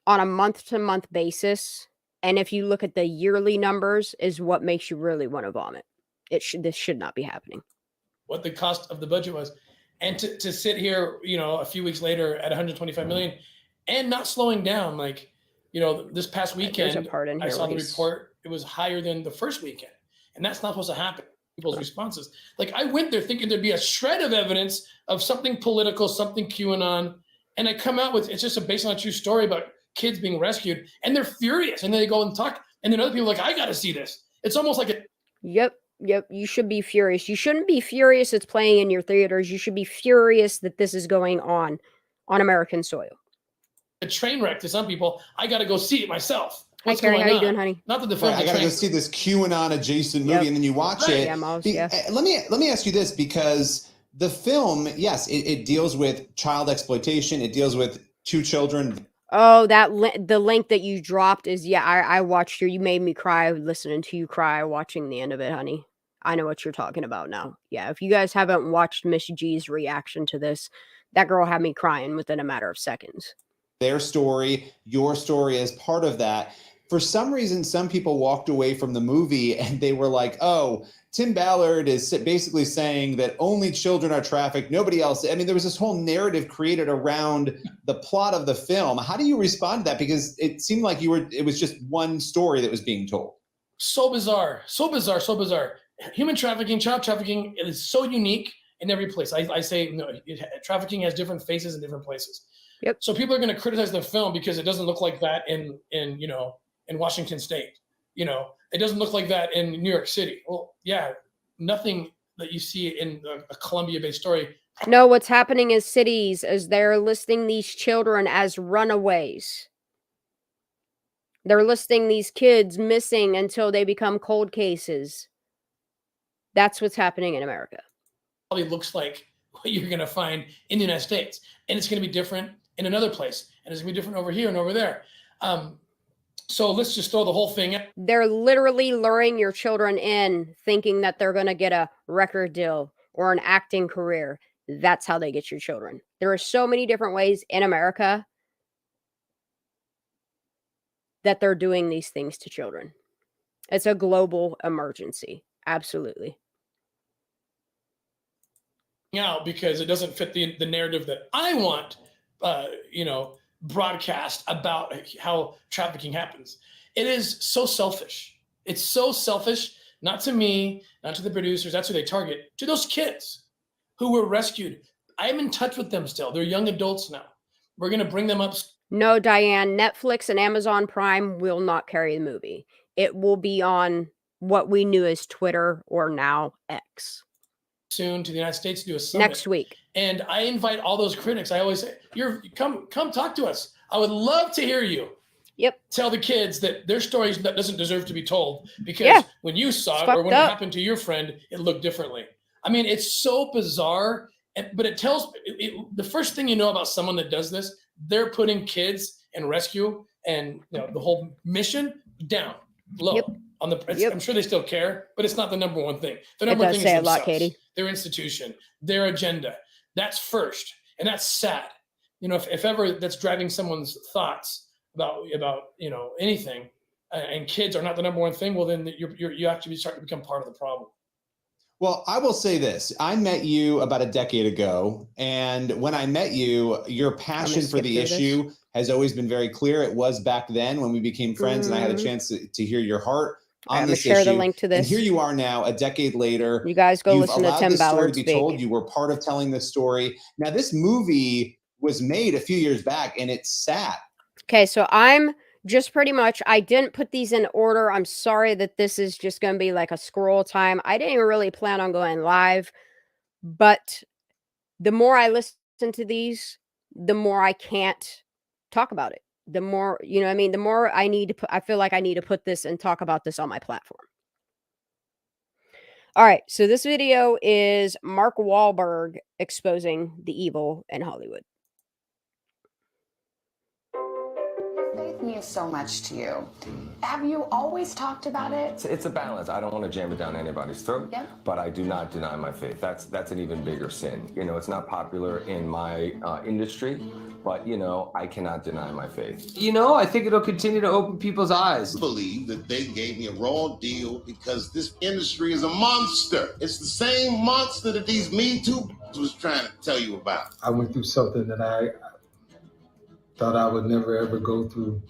Speaker 3: on a month-to-month basis, and if you look at the yearly numbers, is what makes you really want to vomit. This should not be happening.
Speaker 10: What the cost of the budget was. And to sit here, a few weeks later at 125 million and not slowing down, like, this past weekend, I saw the report, it was higher than the first weekend. And that's not supposed to happen. People's responses. Like, I went there thinking there'd be a shred of evidence of something political, something QAnon. And I come out with, it's just based on a true story about kids being rescued, and they're furious. And then they go and talk. And then other people are like, I got to see this. It's almost like
Speaker 3: Yep. You should be furious. You shouldn't be furious it's playing in your theaters. You should be furious that this is going on American soil.
Speaker 10: A train wreck to some people. I got to go see it myself.
Speaker 3: Hi, Carrie. How you doing, honey?
Speaker 10: Not that the film.
Speaker 1: I got to go see this QAnon adjacent movie, and then you watch it.
Speaker 3: Yeah,
Speaker 1: Let me ask you this, because the film, yes, it deals with child exploitation. It deals with two children.
Speaker 3: Oh, the link that you dropped is, I watched you. You made me cry listening to you cry watching the end of it, honey. I know what you're talking about now. Yeah, if you guys haven't watched Miss G's reaction to this, that girl had me crying within a matter of seconds.
Speaker 1: Their story, your story as part of that. For some reason, some people walked away from the movie and they were like, oh, Tim Ballard is basically saying that only children are trafficked, nobody else. I mean, there was this whole narrative created around the plot of the film. How do you respond to that? Because it seemed like it was just one story that was being told.
Speaker 10: So bizarre. Human trafficking, child trafficking, it is so unique in every place. I say, no, trafficking has different faces in different places.
Speaker 3: Yep.
Speaker 10: So people are going to criticize the film because it doesn't look like that in Washington State. It doesn't look like that in New York City. Well, yeah, nothing that you see in a Columbia-based story.
Speaker 3: No, what's happening in cities is they're listing these children as runaways. They're listing these kids missing until they become cold cases. That's what's happening in America.
Speaker 10: Probably looks like what you're going to find in the United States. And it's going to be different in another place. And it's going to be different over here and over there. So let's just throw the whole thing out.
Speaker 3: They're literally luring your children in thinking that they're going to get a record deal or an acting career. That's how they get your children. There are so many different ways in America that they're doing these things to children. It's a global emergency. Absolutely.
Speaker 10: Now, because it doesn't fit the narrative that I want, broadcast about how trafficking happens. It is so selfish. It's so selfish, not to me, not to the producers. That's who they target, to those kids who were rescued. I am in touch with them still. They're young adults now. We're going to bring them up.
Speaker 3: No, Diane, Netflix and Amazon Prime will not carry the movie. It will be on what we knew as Twitter, or now X.
Speaker 10: Soon to the United States to do a summit
Speaker 3: next week.
Speaker 10: And I invite all those critics. I always say, come talk to us. I would love to hear you.
Speaker 3: Yep.
Speaker 10: Tell the kids that their story doesn't deserve to be told, because when you saw it or when it happened to your friend, it looked differently. I mean, it's so bizarre, but it tells the first thing you know about someone that does this, they're putting kids and rescue and the whole mission down low.
Speaker 3: Yep.
Speaker 10: On the, I'm sure they still care, but it's not the number one thing. The number one thing is themselves,
Speaker 3: a lot, Katie.
Speaker 10: Their institution, their agenda. That's first, and that's sad. If ever that's driving someone's thoughts about anything, and kids are not the number one thing, well then you actually start to become part of the problem.
Speaker 12: Well, I will say this. I met you about a decade ago, and when I met you, your passion for the issue has always been very clear. It was back then when we became friends, and I had a chance to hear your heart on this issue.
Speaker 3: I'm gonna share the link to this.
Speaker 12: And here you are now, a decade later.
Speaker 3: You guys go listen to Tim Ballard
Speaker 12: speak. Told. You were part of telling this story. Now, this movie was made a few years back, and it's sad.
Speaker 3: Okay, so I'm just pretty much, I didn't put these in order. I'm sorry that this is just going to be like a scroll time. I didn't even really plan on going live, but the more I listen to these, the more I can't talk about it. The more, the more I need to put, I feel like I need to put this and talk about this on my platform. All right, so this video is Mark Wahlberg exposing the evil in Hollywood.
Speaker 13: Faith means so much to you. Have you always talked about it?
Speaker 14: It's a balance. I don't want to jam it down anybody's throat, but I do not deny my faith. That's an even bigger sin. It's not popular in my industry, but I cannot deny my faith.
Speaker 15: I think it'll continue to open people's eyes.
Speaker 16: I believe that they gave me a raw deal because this industry is a monster. It's the same monster that these Me Too was trying to tell you about.
Speaker 17: I went through something that I thought I would never ever go through.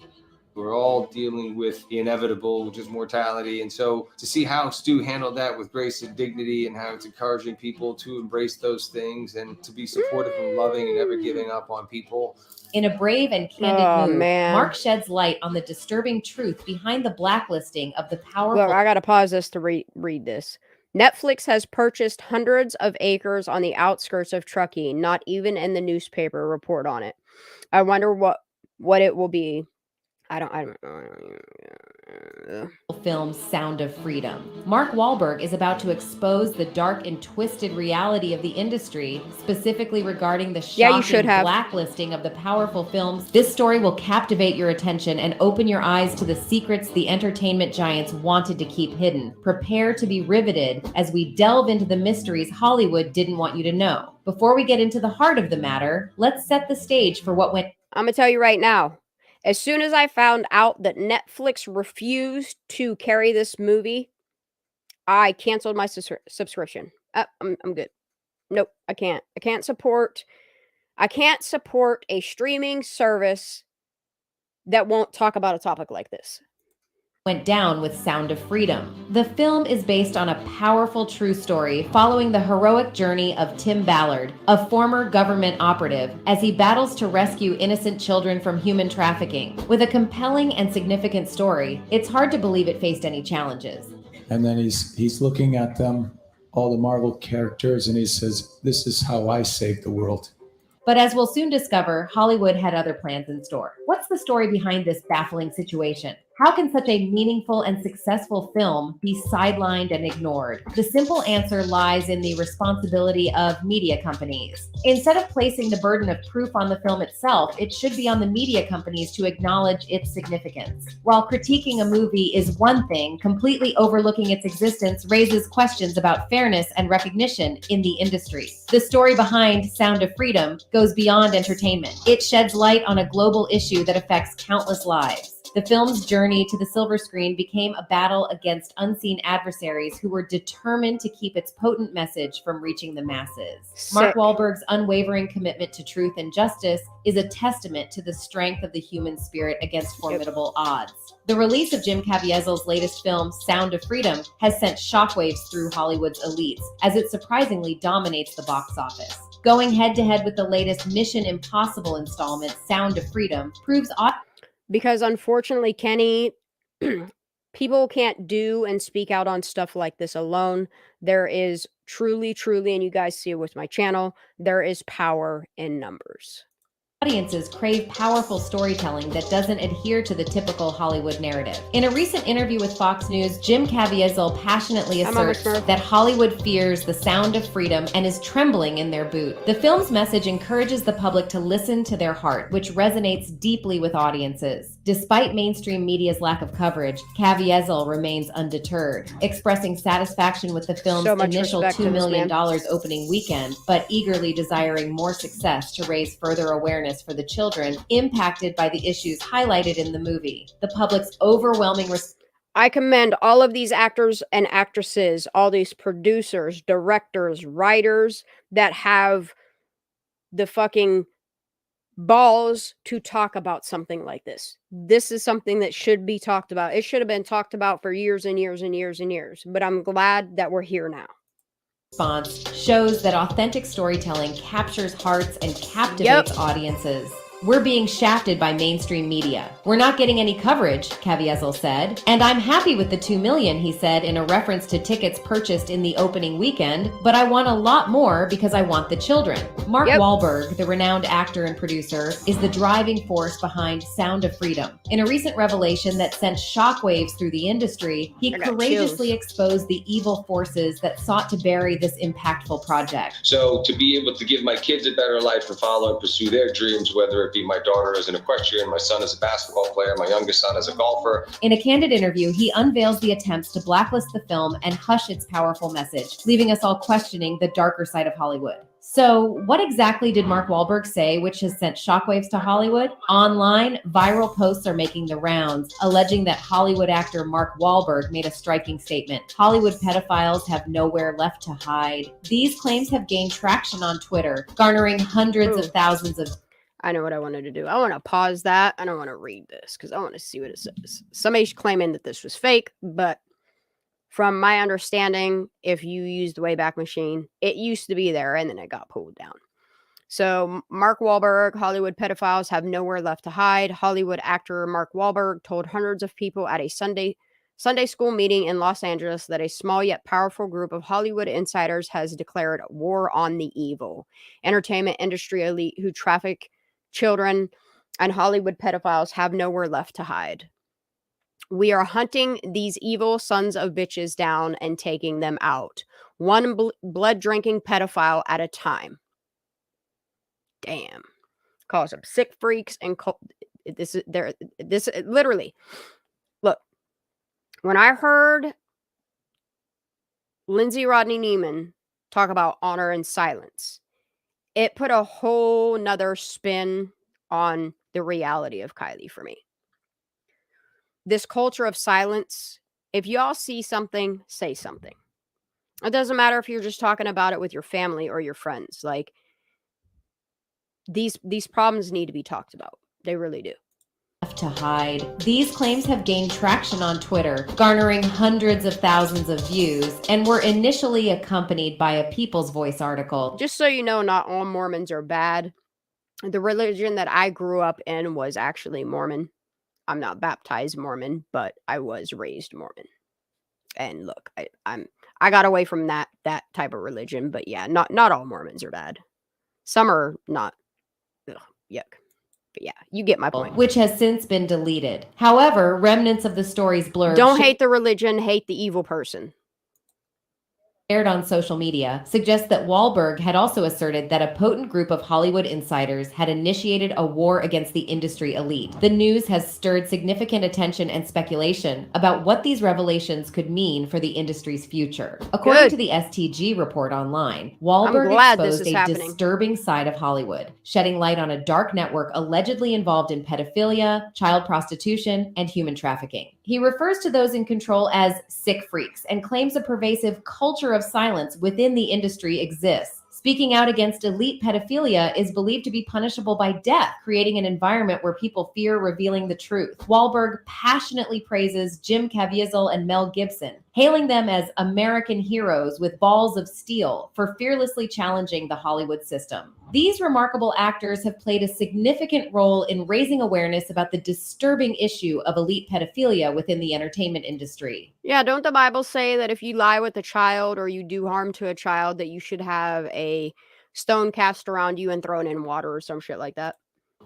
Speaker 15: We're all dealing with the inevitable, which is mortality. And so to see how Stu handled that with grace and dignity, and how it's encouraging people to embrace those things and to be supportive and loving and never giving up on people.
Speaker 11: In a brave and candid move, Mark sheds light on the disturbing truth behind the blacklisting of the powerful...
Speaker 3: Look, I got to pause this to read this. Netflix has purchased hundreds of acres on the outskirts of Truckee. Not even in the newspaper report on it. I wonder what it will be. I don't know.
Speaker 11: Film Sound of Freedom. Mark Wahlberg is about to expose the dark and twisted reality of the industry, specifically regarding the shocking blacklisting of the powerful films. This story will captivate your attention and open your eyes to the secrets the entertainment giants wanted to keep hidden. Prepare to be riveted as we delve into the mysteries Hollywood didn't want you to know. Before we get into the heart of the matter, let's set the stage for what went...
Speaker 3: I'm going to tell you right now. As soon as I found out that Netflix refused to carry this movie, I canceled my subscription. I'm good. Nope, I can't. I can't support a streaming service that won't talk about a topic like this.
Speaker 11: Went down with Sound of Freedom. The film is based on a powerful true story following the heroic journey of Tim Ballard, a former government operative, as he battles to rescue innocent children from human trafficking. With a compelling and significant story, it's hard to believe it faced any challenges.
Speaker 17: And then he's looking at them, all the Marvel characters, and he says, "This is how I saved the world."
Speaker 11: But as we'll soon discover, Hollywood had other plans in store. What's the story behind this baffling situation? How can such a meaningful and successful film be sidelined and ignored? The simple answer lies in the responsibility of media companies. Instead of placing the burden of proof on the film itself, it should be on the media companies to acknowledge its significance. While critiquing a movie is one thing, completely overlooking its existence raises questions about fairness and recognition in the industry. The story behind Sound of Freedom goes beyond entertainment. It sheds light on a global issue that affects countless lives. The film's journey to the silver screen became a battle against unseen adversaries who were determined to keep its potent message from reaching the masses. Mark Wahlberg's unwavering commitment to truth and justice is a testament to the strength of the human spirit against formidable odds. The release of Jim Caviezel's latest film, Sound of Freedom, has sent shockwaves through Hollywood's elites, as it surprisingly dominates the box office. Going head-to-head with the latest Mission Impossible installment, Sound of Freedom, proves...
Speaker 3: Because unfortunately, Kenny, People can't do and speak out on stuff like this alone. There is truly, and you guys see it with my channel, there is power in numbers.
Speaker 11: Audiences crave powerful storytelling that doesn't adhere to the typical Hollywood narrative. In a recent interview with Fox News, Jim Caviezel passionately asserts that Hollywood fears the sound of freedom and is trembling in their boot. The film's message encourages the public to listen to their heart, which resonates deeply with audiences. Despite mainstream media's lack of coverage, Caviezel remains undeterred, expressing satisfaction with the film's initial $2 million opening weekend, but eagerly desiring more success to raise further awareness for the children impacted by the issues highlighted in the movie. The public's overwhelming
Speaker 3: I commend all of these actors and actresses, all these producers, directors, writers that have the fucking balls to talk about something like this. This is something that should be talked about. It should have been talked about for years and years and years and years, but I'm glad that we're here now.
Speaker 11: Response shows that authentic storytelling captures hearts and captivates audiences. We're being shafted by mainstream media. We're not getting any coverage, Caviezel said. And I'm happy with the $2 million, he said, in a reference to tickets purchased in the opening weekend, but I want a lot more because I want the children. Mark Wahlberg, the renowned actor and producer, is the driving force behind Sound of Freedom. In a recent revelation that sent shockwaves through the industry, he courageously exposed the evil forces that sought to bury this impactful project.
Speaker 15: So to be able to give my kids a better life and follow and pursue their dreams, whether it be my daughter as an equestrian, my son as a basketball player, my youngest son as a golfer.
Speaker 11: In a candid interview, he unveils the attempts to blacklist the film and hush its powerful message, leaving us all questioning the darker side of Hollywood. So what exactly did Mark Wahlberg say, which has sent shockwaves to Hollywood? Online, viral posts are making the rounds, alleging that Hollywood actor Mark Wahlberg made a striking statement. Hollywood pedophiles have nowhere left to hide. These claims have gained traction on Twitter, garnering hundreds of thousands of...
Speaker 3: I know what I wanted to do. I want to pause that. I don't want to read this because I want to see what it says. Somebody's claiming that this was fake, but from my understanding, if you use the Wayback Machine, it used to be there and then it got pulled down. So Mark Wahlberg, Hollywood pedophiles have nowhere left to hide. Hollywood actor Mark Wahlberg told hundreds of people at a Sunday school meeting in Los Angeles that a small yet powerful group of Hollywood insiders has declared war on the evil entertainment industry elite who traffic children and Hollywood pedophiles have nowhere left to hide. We are hunting these evil sons of bitches down and taking them out, one blood-drinking pedophile at a time. Damn. Calls them sick freaks and this literally. Look, when I heard Lindsay Rodney Neiman talk about honor and silence, it put a whole nother spin on the reality of Kylie for me. This culture of silence, if y'all see something, say something. It doesn't matter if you're just talking about it with your family or your friends. Like, these problems need to be talked about. They really do.
Speaker 11: To hide. These claims have gained traction on Twitter, garnering hundreds of thousands of views, and were initially accompanied by a People's Voice article.
Speaker 3: Just so you know, not all Mormons are bad. The religion that I grew up in was actually Mormon. I'm not baptized Mormon, but I was raised Mormon. And look, I got away from that type of religion, but yeah, not all Mormons are bad. Some are not. Ugh, yuck. But yeah, you get my point.
Speaker 11: Which has since been deleted. However, remnants of the story's blurb...
Speaker 3: Don't hate the religion, hate the evil person.
Speaker 11: Aired on social media suggests that Wahlberg had also asserted that a potent group of Hollywood insiders had initiated a war against the industry elite. The news has stirred significant attention and speculation about what these revelations could mean for the industry's future. According to the STG report online, Wahlberg exposed a disturbing side of Hollywood, shedding light on a dark network allegedly involved in pedophilia, child prostitution, and human trafficking. He refers to those in control as sick freaks and claims a pervasive culture of silence within the industry exists. Speaking out against elite pedophilia is believed to be punishable by death, creating an environment where people fear revealing the truth. Wahlberg passionately praises Jim Caviezel and Mel Gibson, hailing them as American heroes with balls of steel for fearlessly challenging the Hollywood system. These remarkable actors have played a significant role in raising awareness about the disturbing issue of elite pedophilia within the entertainment industry.
Speaker 3: Yeah, don't the Bible say that if you lie with a child or you do harm to a child that you should have a stone cast around you and thrown in water or some shit like that?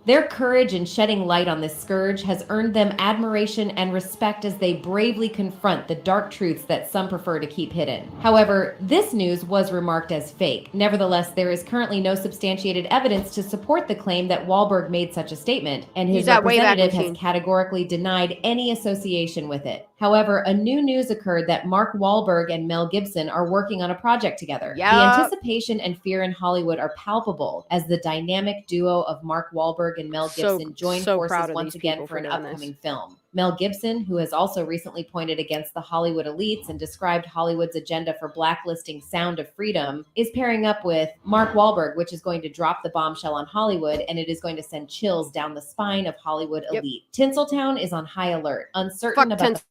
Speaker 11: Their courage in shedding light on this scourge has earned them admiration and respect as they bravely confront the dark truths that some prefer to keep hidden. However, this news was remarked as fake. Nevertheless, there is currently no substantiated evidence to support the claim that Wahlberg made such a statement, and his representative has categorically denied any association with it. However, a new news occurred that Mark Wahlberg and Mel Gibson are working on a project together. The anticipation and fear in Hollywood are palpable as the dynamic duo of Mark Wahlberg and Mel Gibson join forces once again for an upcoming film. Mel Gibson, who has also recently pointed against the Hollywood elites and described Hollywood's agenda for blacklisting Sound of Freedom, is pairing up with Mark Wahlberg, which is going to drop the bombshell on Hollywood, and it is going to send chills down the spine of Hollywood elite. Tinseltown is on high alert, uncertain about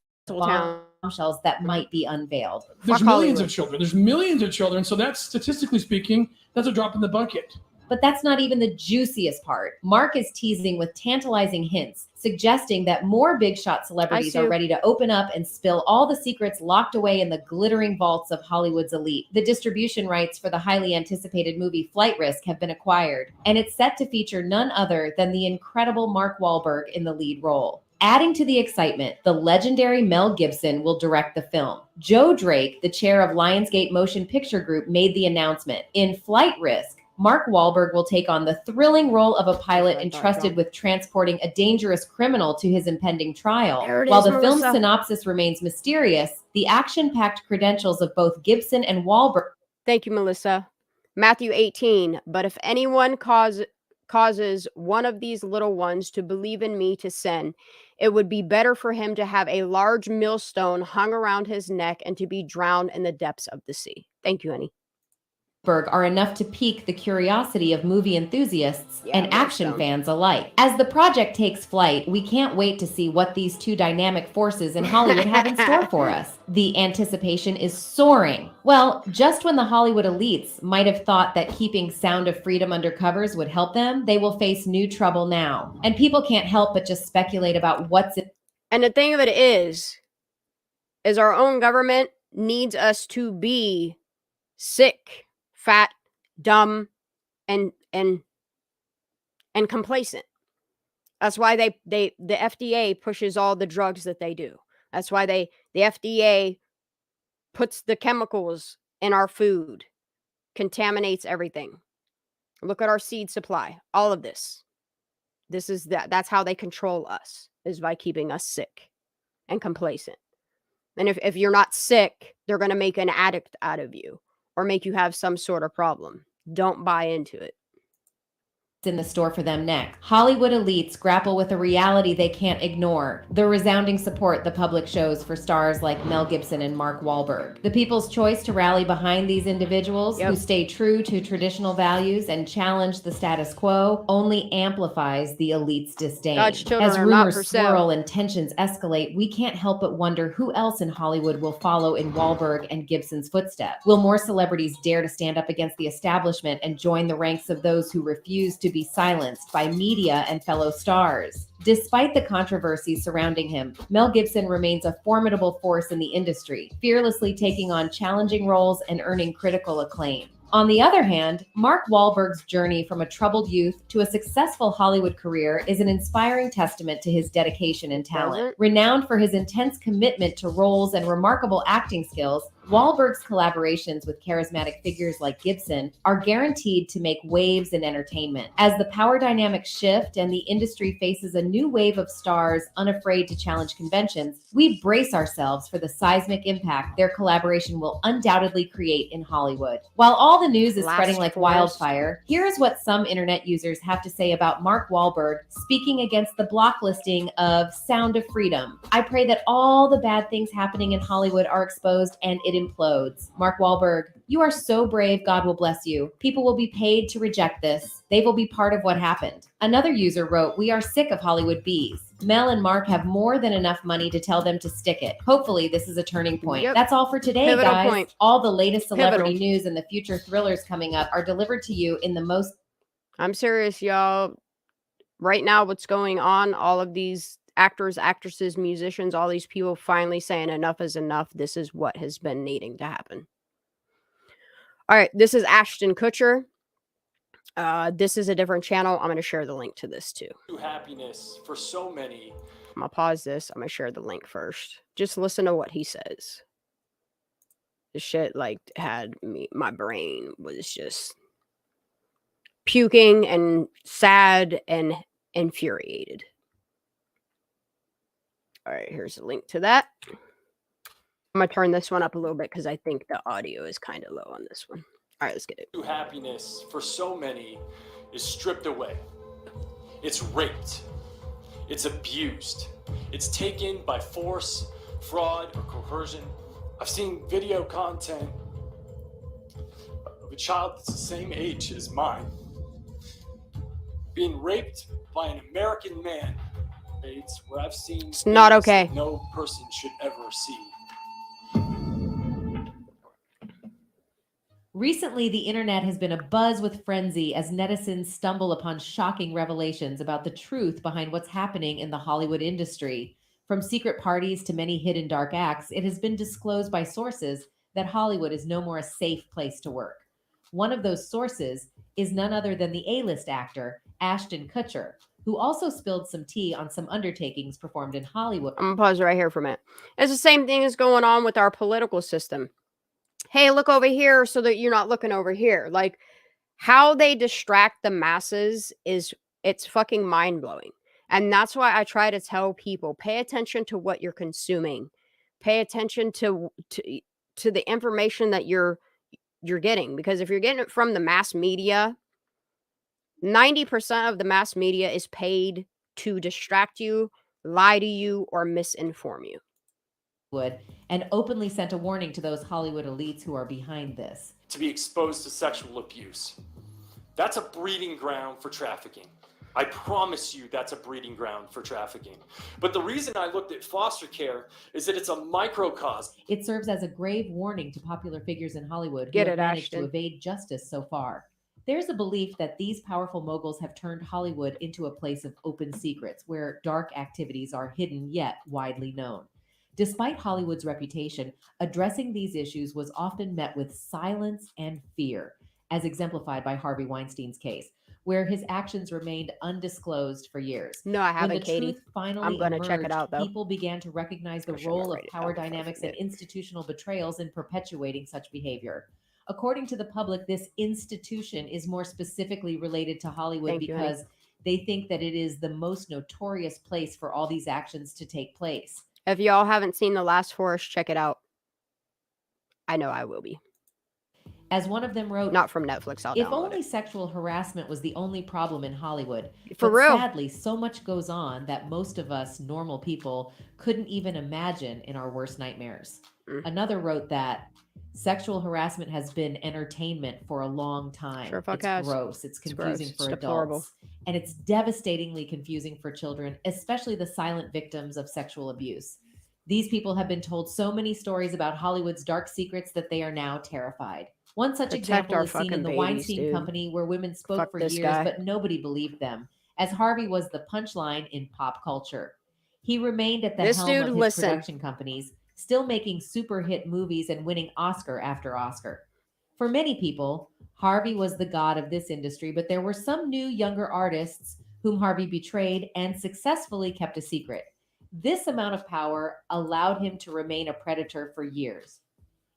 Speaker 11: bombshells that might be unveiled.
Speaker 10: There's millions of children. There's millions of children. So that's, statistically speaking, that's a drop in the bucket.
Speaker 11: But that's not even the juiciest part. Mark is teasing with tantalizing hints, suggesting that more big shot celebrities are ready to open up and spill all the secrets locked away in the glittering vaults of Hollywood's elite. The distribution rights for the highly anticipated movie Flight Risk have been acquired, and it's set to feature none other than the incredible Mark Wahlberg in the lead role. Adding to the excitement, the legendary Mel Gibson will direct the film. Joe Drake, the chair of Lionsgate Motion Picture Group, made the announcement. In Flight Risk, Mark Wahlberg will take on the thrilling role of a pilot entrusted with transporting a dangerous criminal to his impending trial. While the film's synopsis remains mysterious, the action-packed credentials of both Gibson and Wahlberg.
Speaker 3: Thank you, Melissa. Matthew 18, but if anyone causes one of these little ones to believe in me to sin, it would be better for him to have a large millstone hung around his neck and to be drowned in the depths of the sea. Thank you, Annie.
Speaker 11: Are enough to pique the curiosity of movie enthusiasts and action fans alike. As the project takes flight, we can't wait to see what these two dynamic forces in Hollywood have in store for us. The anticipation is soaring. Well, just when the Hollywood elites might have thought that keeping Sound of Freedom under covers would help them, they will face new trouble now. And people can't help but just speculate about what's in.
Speaker 3: And the thing of it is our own government needs us to be sick, fat, dumb, and complacent. That's why the FDA pushes all the drugs that they do. That's why the FDA puts the chemicals in our food, contaminates everything. Look at our seed supply. All of this. That's how they control us, is by keeping us sick and complacent. And if you're not sick, they're going to make an addict out of you, or make you have some sort of problem. Don't buy into it.
Speaker 11: In the store for them next. Hollywood elites grapple with a reality they can't ignore. The resounding support the public shows for stars like Mel Gibson and Mark Wahlberg. The people's choice to rally behind these individuals who stay true to traditional values and challenge the status quo only amplifies the elites' disdain. As rumors swirl and tensions escalate, we can't help but wonder who else in Hollywood will follow in Wahlberg and Gibson's footsteps. Will more celebrities dare to stand up against the establishment and join the ranks of those who refuse to be silenced by media and fellow stars? Despite the controversy surrounding him, Mel Gibson remains a formidable force in the industry, fearlessly taking on challenging roles and earning critical acclaim. On the other hand, Mark Wahlberg's journey from a troubled youth to a successful Hollywood career is an inspiring testament to his dedication and talent. Renowned for his intense commitment to roles and remarkable acting skills, Wahlberg's collaborations with charismatic figures like Gibson are guaranteed to make waves in entertainment. As the power dynamics shift and the industry faces a new wave of stars unafraid to challenge conventions, we brace ourselves for the seismic impact their collaboration will undoubtedly create in Hollywood. While all the news is spreading like wildfire, here's what some internet users have to say about Mark Wahlberg speaking against the blocklisting of Sound of Freedom. I pray that all the bad things happening in Hollywood are exposed and it implodes. Mark Wahlberg, you are so brave. God will bless you. People will be paid to reject this. They will be part of what happened. Another user wrote, "We are sick of Hollywood bees. Mel and Mark have more than enough money to tell them to stick it. Hopefully, this is a turning point.
Speaker 3: Yep.
Speaker 11: That's all for today,
Speaker 3: Pivotal
Speaker 11: guys.
Speaker 3: point.
Speaker 11: All the latest celebrity
Speaker 3: Pivotal.
Speaker 11: news and the future thrillers coming up are delivered to you in the most...
Speaker 3: I'm serious, y'all. Right now, what's going on, all of these actors, actresses, musicians, all these people finally saying enough is enough. This is what has been needing to happen. All right, this is Ashton Kutcher. This is a different channel. I'm going to share the link to this too.
Speaker 18: Happiness for so many.
Speaker 3: I'm going to pause this. I'm going to share the link first. Just listen to what he says. The shit like had me, my brain was just puking and sad and infuriated. All right, here's a link to that. I'm going to turn this one up a little bit because I think the audio is kind of low on this one. All right, let's get it.
Speaker 18: Happiness for so many is stripped away. It's raped. It's abused. It's taken by force, fraud, or coercion. I've seen video content of a child that's the same age as mine being raped by an American man. It's where I've seen
Speaker 3: it's not okay.
Speaker 18: No person should ever see.
Speaker 11: Recently, the internet has been abuzz with frenzy as netizens stumble upon shocking revelations about the truth behind what's happening in the Hollywood industry. From secret parties to many hidden dark acts, it has been disclosed by sources that Hollywood is no more a safe place to work. One of those sources is none other than the A-list actor, Ashton Kutcher, who also spilled some tea on some undertakings performed in Hollywood.
Speaker 3: I'm going to pause right here for a minute. It's the same thing as going on with our political system. Hey, look over here so that you're not looking over here. Like, how they distract the masses it's fucking mind-blowing. And that's why I try to tell people, pay attention to what you're consuming. Pay attention to the information that you're getting. Because if you're getting it from the mass media, 90% of the mass media is paid to distract you, lie to you, or misinform you.
Speaker 11: And openly sent a warning to those Hollywood elites who are behind this.
Speaker 18: To be exposed to sexual abuse. That's a breeding ground for trafficking. I promise you that's a breeding ground for trafficking. But the reason I looked at foster care is that it's a microcosm.
Speaker 11: It serves as a grave warning to popular figures in Hollywood who
Speaker 3: Get
Speaker 11: have
Speaker 3: it,
Speaker 11: managed
Speaker 3: Ashton.
Speaker 11: to evade justice so far. There's a belief that these powerful moguls have turned Hollywood into a place of open secrets where dark activities are hidden yet widely known. Despite Hollywood's reputation, addressing these issues was often met with silence and fear, as exemplified by Harvey Weinstein's case, where his actions remained undisclosed for years.
Speaker 3: No, I haven't,
Speaker 11: when the
Speaker 3: Katie.
Speaker 11: Truth finally
Speaker 3: I'm going to check it
Speaker 11: emerged,
Speaker 3: out, though.
Speaker 11: People began to recognize the role of power dynamics and institutional betrayals in perpetuating such behavior. According to the public, this institution is more specifically related to Hollywood
Speaker 3: Thank you,
Speaker 11: because
Speaker 3: honey.
Speaker 11: they think that it is the most notorious place for all these actions to take place.
Speaker 3: If y'all haven't seen The Last Forest, check it out. I know I will be.
Speaker 11: As one of them wrote,
Speaker 3: Not from Netflix, I'll
Speaker 11: if
Speaker 3: download
Speaker 11: only
Speaker 3: it.
Speaker 11: sexual harassment was the only problem in Hollywood.
Speaker 3: For
Speaker 11: but
Speaker 3: real.
Speaker 11: Sadly, so much goes on that most of us normal people couldn't even imagine in our worst nightmares. Another wrote that sexual harassment has been entertainment for a long time.
Speaker 3: Sure fuck
Speaker 11: it's
Speaker 3: has.
Speaker 11: gross. It's confusing
Speaker 3: gross.
Speaker 11: for
Speaker 3: It's
Speaker 11: adults.
Speaker 3: deplorable.
Speaker 11: And it's devastatingly confusing for children, especially the silent victims of sexual abuse. These people have been told so many stories about Hollywood's dark secrets that they are now terrified. One such
Speaker 3: Protect
Speaker 11: example
Speaker 3: our
Speaker 11: is seen in
Speaker 3: fucking
Speaker 11: the
Speaker 3: babies,
Speaker 11: Weinstein
Speaker 3: dude.
Speaker 11: Company, where women spoke
Speaker 3: Fuck
Speaker 11: for
Speaker 3: this
Speaker 11: years,
Speaker 3: guy.
Speaker 11: but nobody believed them, as Harvey was the punchline in pop culture. He remained at the
Speaker 3: This
Speaker 11: helm
Speaker 3: dude,
Speaker 11: of his
Speaker 3: listen.
Speaker 11: production companies, still making super hit movies and winning Oscar after Oscar. For many people, Harvey was the god of this industry, but there were some new, younger artists whom Harvey betrayed and successfully kept a secret. This amount of power allowed him to remain a predator for years.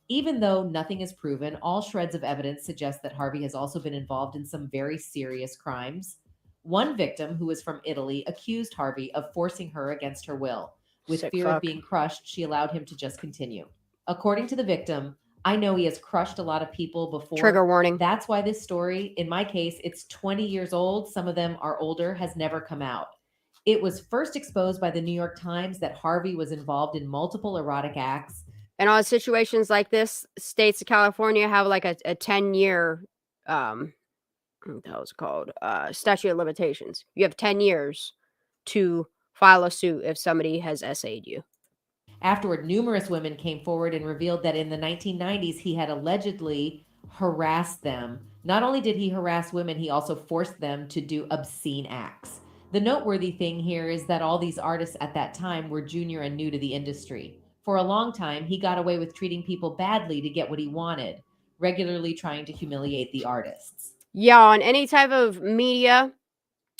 Speaker 11: Even though nothing is proven, all shreds of evidence suggest that Harvey has also been involved in some very serious crimes. One victim, who is from Italy, accused Harvey of forcing her against her will. With
Speaker 3: Sick
Speaker 11: fear
Speaker 3: fuck.
Speaker 11: of being crushed, she allowed him to just continue. According to the victim, I know he has crushed a lot of people before.
Speaker 3: Trigger warning.
Speaker 11: That's why this story, in my case, it's 20 years old. Some of them are older, has never come out. It was first exposed by the New York Times that Harvey was involved in multiple erotic acts.
Speaker 3: And on situations like this, states of California have like a 10-year, what the hell is it called? Statute of limitations. You have 10 years to file a suit if somebody has essayed you.
Speaker 11: Afterward, numerous women came forward and revealed that in the 1990s, he had allegedly harassed them. Not only did he harass women, he also forced them to do obscene acts. The noteworthy thing here is that all these artists at that time were junior and new to the industry. For a long time, he got away with treating people badly to get what he wanted, regularly trying to humiliate the artists.
Speaker 3: Yeah, on any type of media,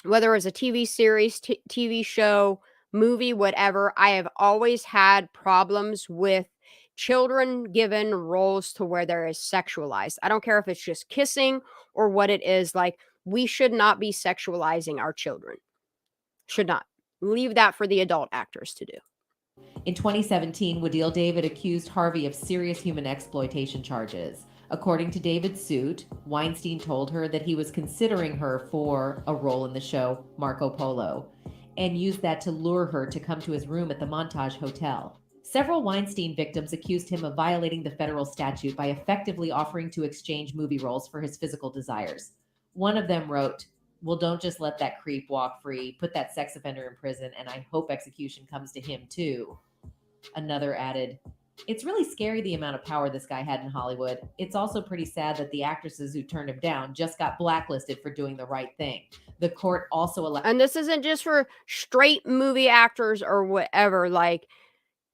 Speaker 3: whether it's a TV series, TV show, movie, whatever, I have always had problems with children given roles to where they're sexualized. I don't care if it's just kissing or what it is. Like, we should not be sexualizing our children. Should not. Leave that for the adult actors to do.
Speaker 11: In 2017, Wadil David accused Harvey of serious human exploitation charges. According to David's suit, Weinstein told her that he was considering her for a role in the show Marco Polo, and used that to lure her to come to his room at the Montage Hotel. Several Weinstein victims accused him of violating the federal statute by effectively offering to exchange movie roles for his physical desires. One of them wrote, "Well, don't just let that creep walk free. Put that sex offender in prison, and I hope execution comes to him too." Another added, "It's really scary the amount of power this guy had in Hollywood. It's also pretty sad that the actresses who turned him down just got blacklisted for doing the right thing. The court also allowed..."
Speaker 3: And this isn't just for straight movie actors or whatever, like,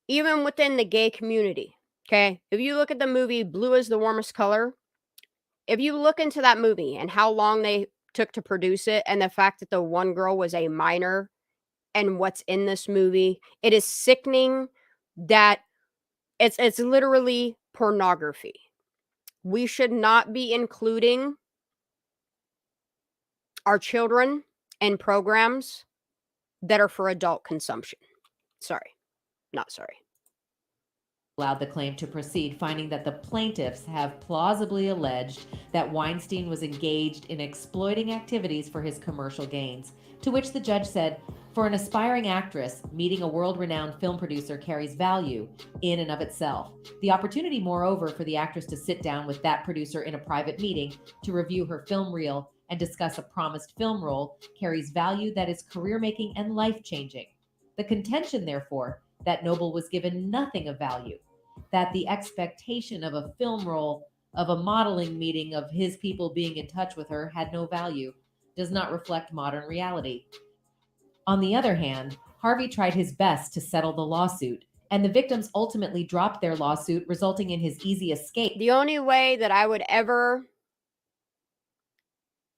Speaker 3: even within the gay community, okay? If you look at the movie Blue is the Warmest Color, if you look into that movie and how long they took to produce it, and the fact that the one girl was a minor and what's in this movie, it is sickening that it's literally pornography. We should not be including our children in programs that are for adult consumption. Sorry. Not sorry.
Speaker 11: Allowed the claim to proceed, finding that the plaintiffs have plausibly alleged that Weinstein was engaged in exploiting activities for his commercial gains, to which the judge said, "For an aspiring actress, meeting a world-renowned film producer carries value in and of itself. The opportunity, moreover, for the actress to sit down with that producer in a private meeting to review her film reel and discuss a promised film role carries value that is career-making and life-changing. The contention, therefore, that Noble was given nothing of value, that the expectation of a film role, of a modeling meeting, of his people being in touch with her had no value, does not reflect modern reality." On the other hand, Harvey tried his best to settle the lawsuit, and the victims ultimately dropped their lawsuit, resulting in his easy escape.
Speaker 3: The only way that I would ever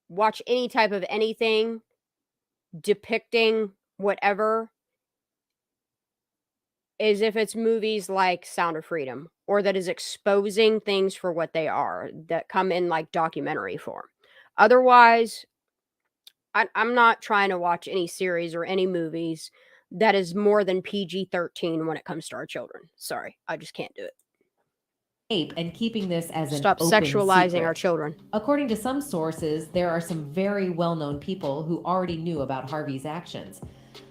Speaker 3: watch any type of anything depicting whatever is if it's movies like Sound of Freedom, or that is exposing things for what they are, that come in like documentary form. Otherwise, I'm not trying to watch any series or any movies that is more than PG-13 when it comes to our children. Sorry, I just can't do it.
Speaker 11: And keeping this as an
Speaker 3: Stop
Speaker 11: open
Speaker 3: sexualizing
Speaker 11: secret.
Speaker 3: our children.
Speaker 11: According to some sources, there are some very well-known people who already knew about Harvey's actions.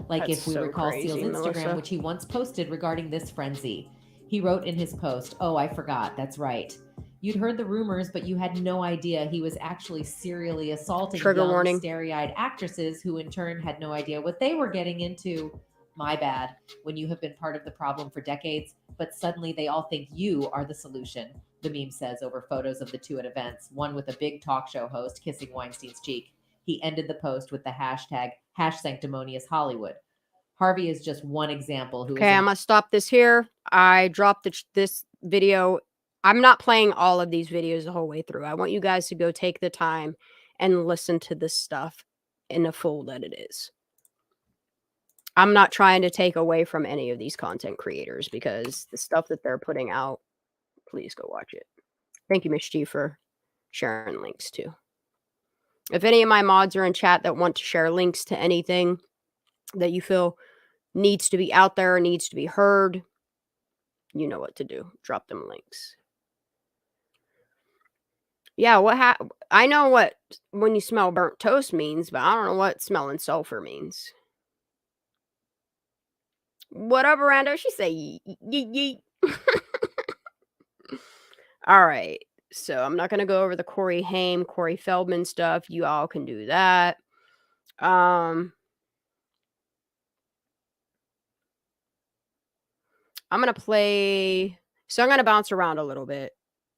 Speaker 11: Like,
Speaker 3: That's
Speaker 11: if we
Speaker 3: so
Speaker 11: recall
Speaker 3: crazy,
Speaker 11: Seal's Instagram,
Speaker 3: Melissa.
Speaker 11: which he once posted regarding this frenzy. He wrote in his post, "Oh, I forgot. That's right. You'd heard the rumors, but you had no idea he was actually serially assaulting
Speaker 3: Trigger
Speaker 11: young,
Speaker 3: warning.
Speaker 11: starry-eyed actresses who in turn had no idea what they were getting into. My bad, when you have been part of the problem for decades, but suddenly they all think you are the solution," the meme says over photos of the two at events, one with a big talk show host kissing Weinstein's cheek. He ended the post with the hashtag #sanctimonious_Hollywood. Harvey is just one example who
Speaker 3: Okay, I'm going to stop this here. I dropped this video. I'm not playing all of these videos the whole way through. I want you guys to go take the time and listen to this stuff in the full that it is. I'm not trying to take away from any of these content creators, because the stuff that they're putting out, please go watch it. Thank you, Miss G, for sharing links too. If any of my mods are in chat that want to share links to anything that you feel needs to be out there, needs to be heard, you know what to do. Drop them links. Yeah, I know what when you smell burnt toast means, but I don't know what smelling sulfur means. What up, Rando? She say yeet, yeet, yeet. All right. So I'm not going to go over the Corey Haim, Corey Feldman stuff. You all can do that. I'm going to play. So I'm going to bounce around a little bit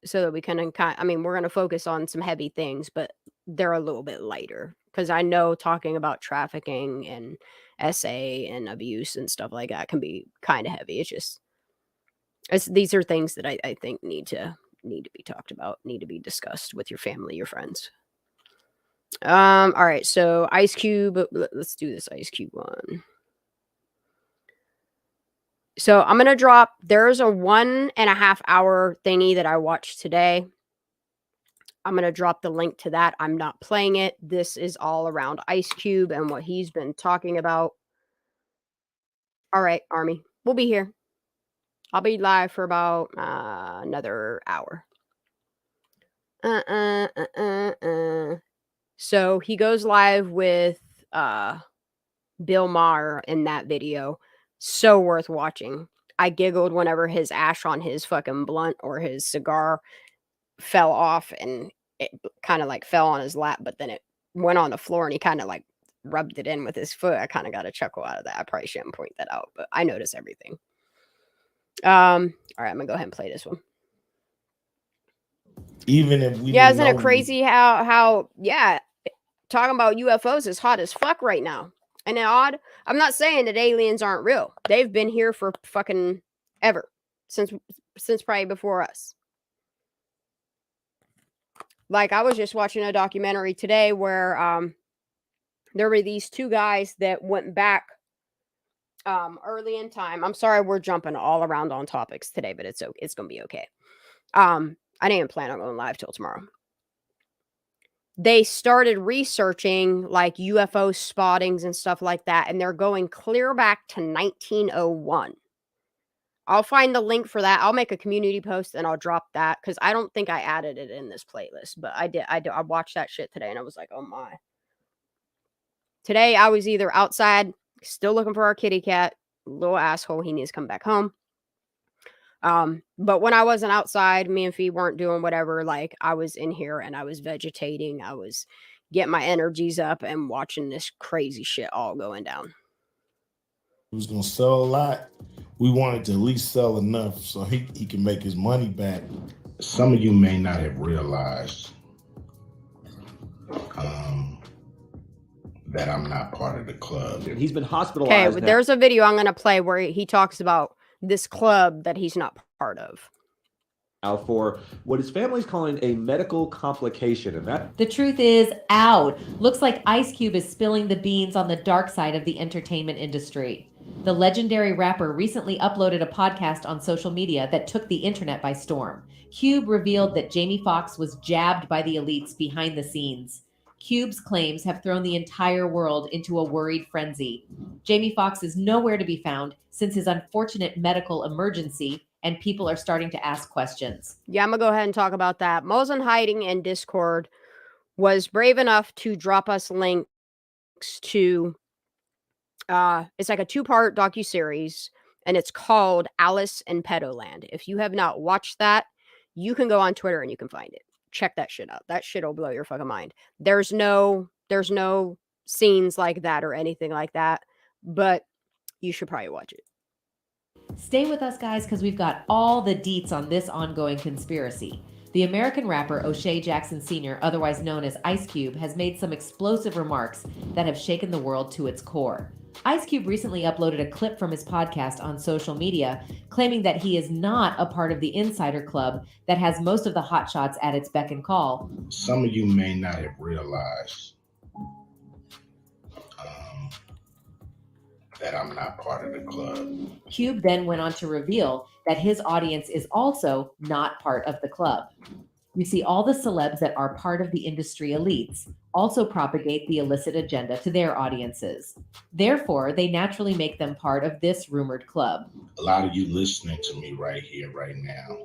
Speaker 3: so that we can kind. I mean, we're going to focus on some heavy things, but they're a little bit lighter because I know talking about trafficking and SA and abuse and stuff like that can be kind of heavy. These are things that I think need to be talked about, need to be discussed with your family, your friends. All right, so Ice Cube. Let's do this Ice Cube one. So I'm gonna drop. There's a 1.5 hour thingy that I watched today. I'm gonna drop the link to that. I'm not playing it. This is all around Ice Cube and what he's been talking about. All right, Army, we'll be here. I'll be live for about another hour. So he goes live with Bill Maher in that video. So worth watching. I giggled whenever his ash on his fucking blunt or his cigar fell off and it kind of like fell on his lap, but then it went on the floor and he kind of like rubbed it in with his foot. I kind of got a chuckle out of that. I probably shouldn't point that out, but I notice everything. All right, I'm gonna go ahead and play this one.
Speaker 19: Even if we
Speaker 3: isn't it crazy how talking about UFOs is hot as fuck right now. And odd, I'm not saying that aliens aren't real. They've been here for fucking ever. Since probably before us. Like, I was just watching a documentary today where there were these two guys that went back early in time. I'm sorry we're jumping all around on topics today, but it's gonna be okay. I didn't even plan on going live till tomorrow. They started researching like UFO spottings and stuff like that, and they're going clear back to 1901. I'll find the link for that. I'll make a community post and I'll drop that because I don't think I added it in this playlist, but I did. I watched that shit today and I was like, oh my. Today I was either outside, still looking for our kitty cat, little asshole. He needs to come back home. But when I wasn't outside, me and Fee weren't doing whatever. Like, I was in here and I was vegetating. I was getting my energies up and watching this crazy shit all going down.
Speaker 19: He was gonna sell a lot. We wanted to at least sell enough so he can make his money back. Some of you may not have realized that I'm not part of the club.
Speaker 20: He's been hospitalized.
Speaker 3: Okay, there's a video I'm gonna play where he talks about this club that he's not part of.
Speaker 20: Now for what his family's calling a medical complication, and that
Speaker 11: the truth is out. Looks like Ice Cube is spilling the beans on the dark side of the entertainment industry. The legendary rapper recently uploaded a podcast on social media that took the internet by storm. Cube revealed that Jamie Foxx was jabbed by the elites behind the scenes. Cube's claims have thrown the entire world into a worried frenzy. Jamie Foxx is nowhere to be found since his unfortunate medical emergency, and people are starting to ask questions.
Speaker 3: Yeah, I'm going to go ahead and talk about that. Mosin Hiding in Discord was brave enough to drop us links to, it's like a 2-part docuseries, and it's called Alice in Pedoland. If you have not watched that, you can go on Twitter and you can find it. Check that shit out. That shit will blow your fucking mind. There's no scenes like that or anything like that, but you should probably watch it.
Speaker 11: Stay with us, guys, because we've got all the deets on this ongoing conspiracy. The American rapper O'Shea Jackson Sr., otherwise known as Ice Cube, has made some explosive remarks that have shaken the world to its core. Ice Cube recently uploaded a clip from his podcast on social media, claiming that he is not a part of the insider club that has most of the hotshots at its beck and call.
Speaker 19: Some of you may not have realized that I'm not part of the club.
Speaker 11: Cube then went on to reveal that his audience is also not part of the club. You see, all the celebs that are part of the industry elites also propagate the illicit agenda to their audiences. Therefore, they naturally make them part of this rumored club.
Speaker 19: A lot of you listening to me right here, right now,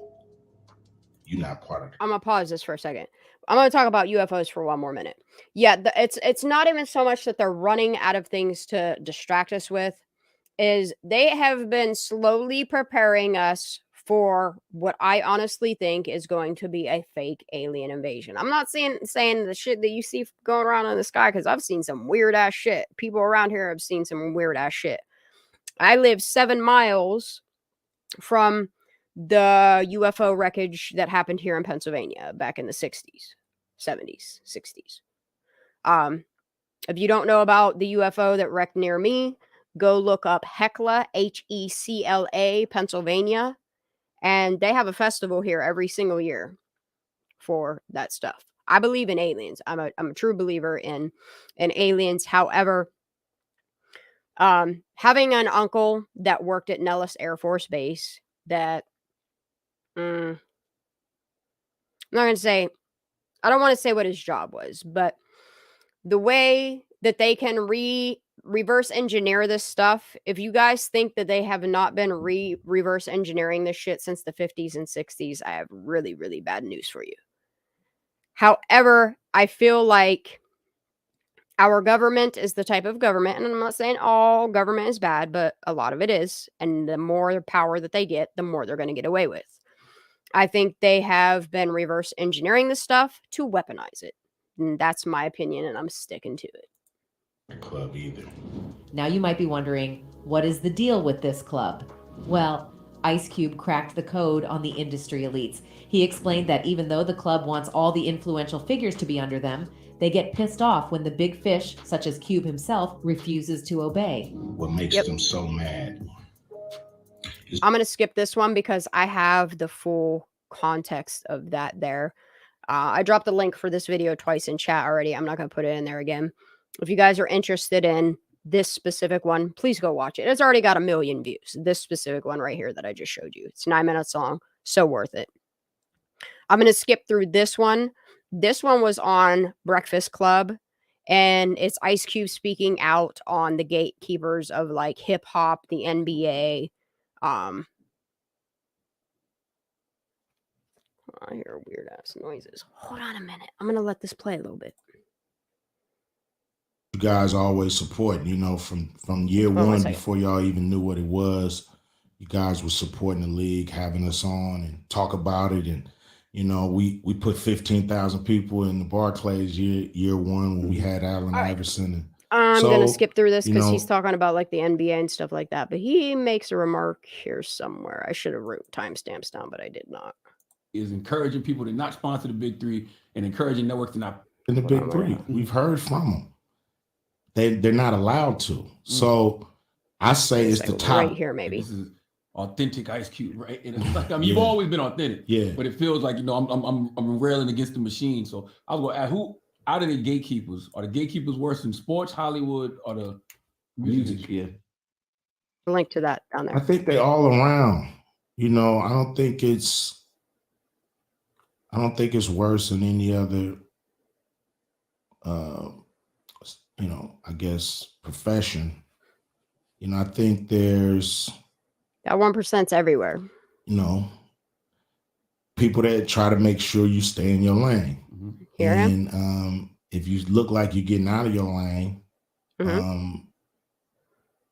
Speaker 19: you're not part of it.
Speaker 3: I'm going to pause this for a second. I'm going to talk about UFOs for one more minute. Yeah, it's not even so much that they're running out of things to distract us with, is they have been slowly preparing us for what I honestly think is going to be a fake alien invasion. I'm not saying the shit that you see going around in the sky, because I've seen some weird ass shit. People around here have seen some weird ass shit. I live 7 miles from the UFO wreckage that happened here in Pennsylvania back in the 60s, 70s, 60s. If you don't know about the UFO that wrecked near me, go look up Hecla, Hecla, Pennsylvania. And they have a festival here every single year for that stuff. I believe in aliens. I'm a true believer in aliens. However, having an uncle that worked at Nellis Air Force Base that I'm not going to say, I don't want to say what his job was, but the way that they can reverse engineer this stuff, if you guys think that they have not been reverse engineering this shit since the 50s and 60s, I have really, really bad news for you. However, I feel like our government is the type of government, and I'm not saying all government is bad, but a lot of it is. And the more power that they get, the more they're going to get away with. I think they have been reverse engineering this stuff to weaponize it. And that's my opinion, and I'm sticking to it.
Speaker 19: Club either.
Speaker 11: Now you might be wondering, what is the deal with this club? Well, Ice Cube cracked the code on the industry elites. He explained that even though the club wants all the influential figures to be under them, they get pissed off when the big fish, such as Cube himself, refuses to obey.
Speaker 19: What makes them so mad?
Speaker 3: I'm going to skip this one because I have the full context of that there. I dropped the link for this video twice in chat already. I'm not going to put it in there again. If you guys are interested in this specific one, please go watch it. It's already got 1 million views. This specific one right here that I just showed you. It's 9 minutes long. So worth it. I'm going to skip through this one. This one was on Breakfast Club, and it's Ice Cube speaking out on the gatekeepers of like hip hop, the NBA. I hear weird ass noises. Hold on a minute. I'm going to let this play a little bit.
Speaker 19: You guys always support, you know, from year one, before y'all even knew what it was, you guys were supporting the league, having us on and talk about it. And, you know, we put 15,000 people in the Barclays year one when we had Allen Iverson. And
Speaker 3: I'm going to skip through this because he's talking about like the NBA and stuff like that. But he makes a remark here somewhere. I should have wrote timestamps down, but I did not.
Speaker 21: Is encouraging people to not sponsor the big three and encouraging networks to not.
Speaker 19: In the big three, we've heard from them. They're not allowed to. So I say it's the top.
Speaker 3: Right here, maybe.
Speaker 21: This is authentic Ice Cube, right? And it's like, I mean, you've always been authentic.
Speaker 19: Yeah.
Speaker 21: But it feels like, you know, I'm railing against the machine. So I was going to ask, who out of the gatekeepers, are the gatekeepers worse in sports, Hollywood, or the music?
Speaker 19: Yeah.
Speaker 3: Link to that down there.
Speaker 19: I think they all around. You know, I don't think it's worse than any other you know, I guess profession. You know, I think there's
Speaker 3: that 1%'s everywhere.
Speaker 19: You know, people that try to make sure you stay in your lane.
Speaker 3: Here
Speaker 19: And if you look like you're getting out of your lane, you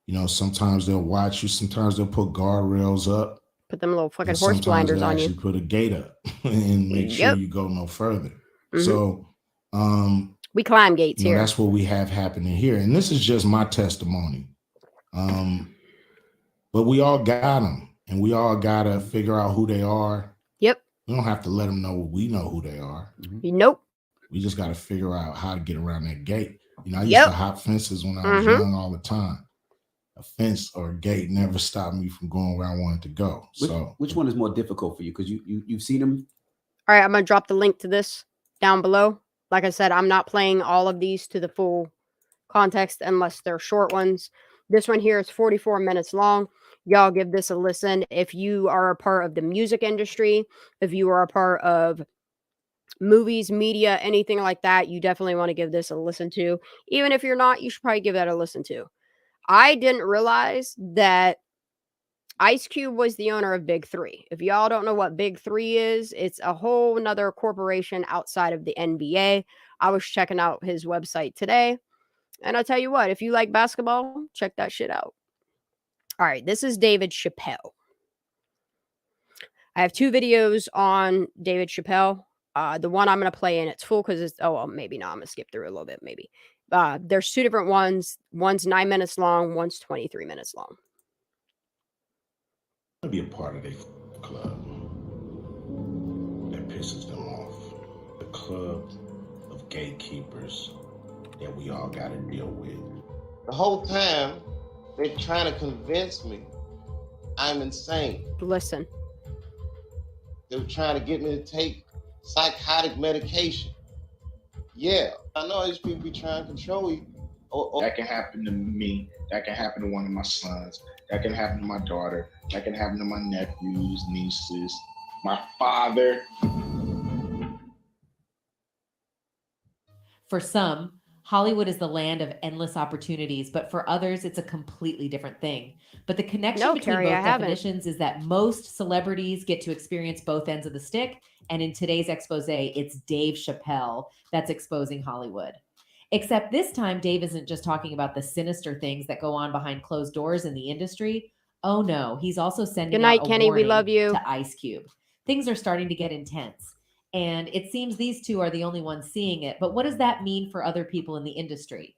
Speaker 19: know, sometimes they'll watch you, sometimes they'll put guardrails up.
Speaker 3: Put them little fucking horse blinders on you.
Speaker 19: Put a gate up and make sure you go no further. So
Speaker 3: we climb gates
Speaker 19: you know,
Speaker 3: here.
Speaker 19: that's what we have happening here. And this is just my testimony. But we all got them, and we all got to figure out who they are.
Speaker 3: Yep.
Speaker 19: We don't have to let them know we know who they are.
Speaker 3: Nope.
Speaker 19: We just got to figure out how to get around that gate. You know, I used to hop fences when I was young all the time. A fence or a gate never stopped me from going where I wanted to go.
Speaker 20: Which one is more difficult for you? Because you've seen them.
Speaker 3: All right, I'm going to drop the link to this down below. Like I said, I'm not playing all of these to the full context unless they're short ones. This one here is 44 minutes long. Y'all give this a listen. If you are a part of the music industry, if you are a part of movies, media, anything like that, you definitely want to give this a listen to. Even if you're not, you should probably give that a listen to. I didn't realize that Ice Cube was the owner of Big Three. If y'all don't know what Big Three is, it's a whole nother corporation outside of the NBA. I was checking out his website today, and I'll tell you what, if you like basketball, check that shit out. All right, this is David Chappelle. I have 2 videos on David Chappelle. The one I'm going to play in its full because it's, oh, well, maybe not. I'm going to skip through a little bit, maybe. There's 2 different ones. One's 9 minutes long. One's 23 minutes long.
Speaker 19: to be a part of their club that pisses them off. The club of gatekeepers that we all got to deal with.
Speaker 16: The whole time, they're trying to convince me I'm insane.
Speaker 3: Listen.
Speaker 16: They were trying to get me to take psychotic medication. Yeah, I know these people be trying to control you.
Speaker 5: That can happen to me. That can happen to one of my sons. That can happen to my daughter. That can happen to my nephews, nieces, my father.
Speaker 11: For some, Hollywood is the land of endless opportunities, but for others, it's a completely different thing. But the connection between both definitions is that most celebrities get to experience both ends of the stick. And in today's expose, it's Dave Chappelle that's exposing Hollywood. Except this time, Dave isn't just talking about the sinister things that go on behind closed doors in the industry. Oh no, he's also sending out a
Speaker 3: Kenny, we
Speaker 11: warning
Speaker 3: love you.
Speaker 11: to Ice Cube. Things are starting to get intense. And it seems these two are the only ones seeing it. But what does that mean for other people in the industry?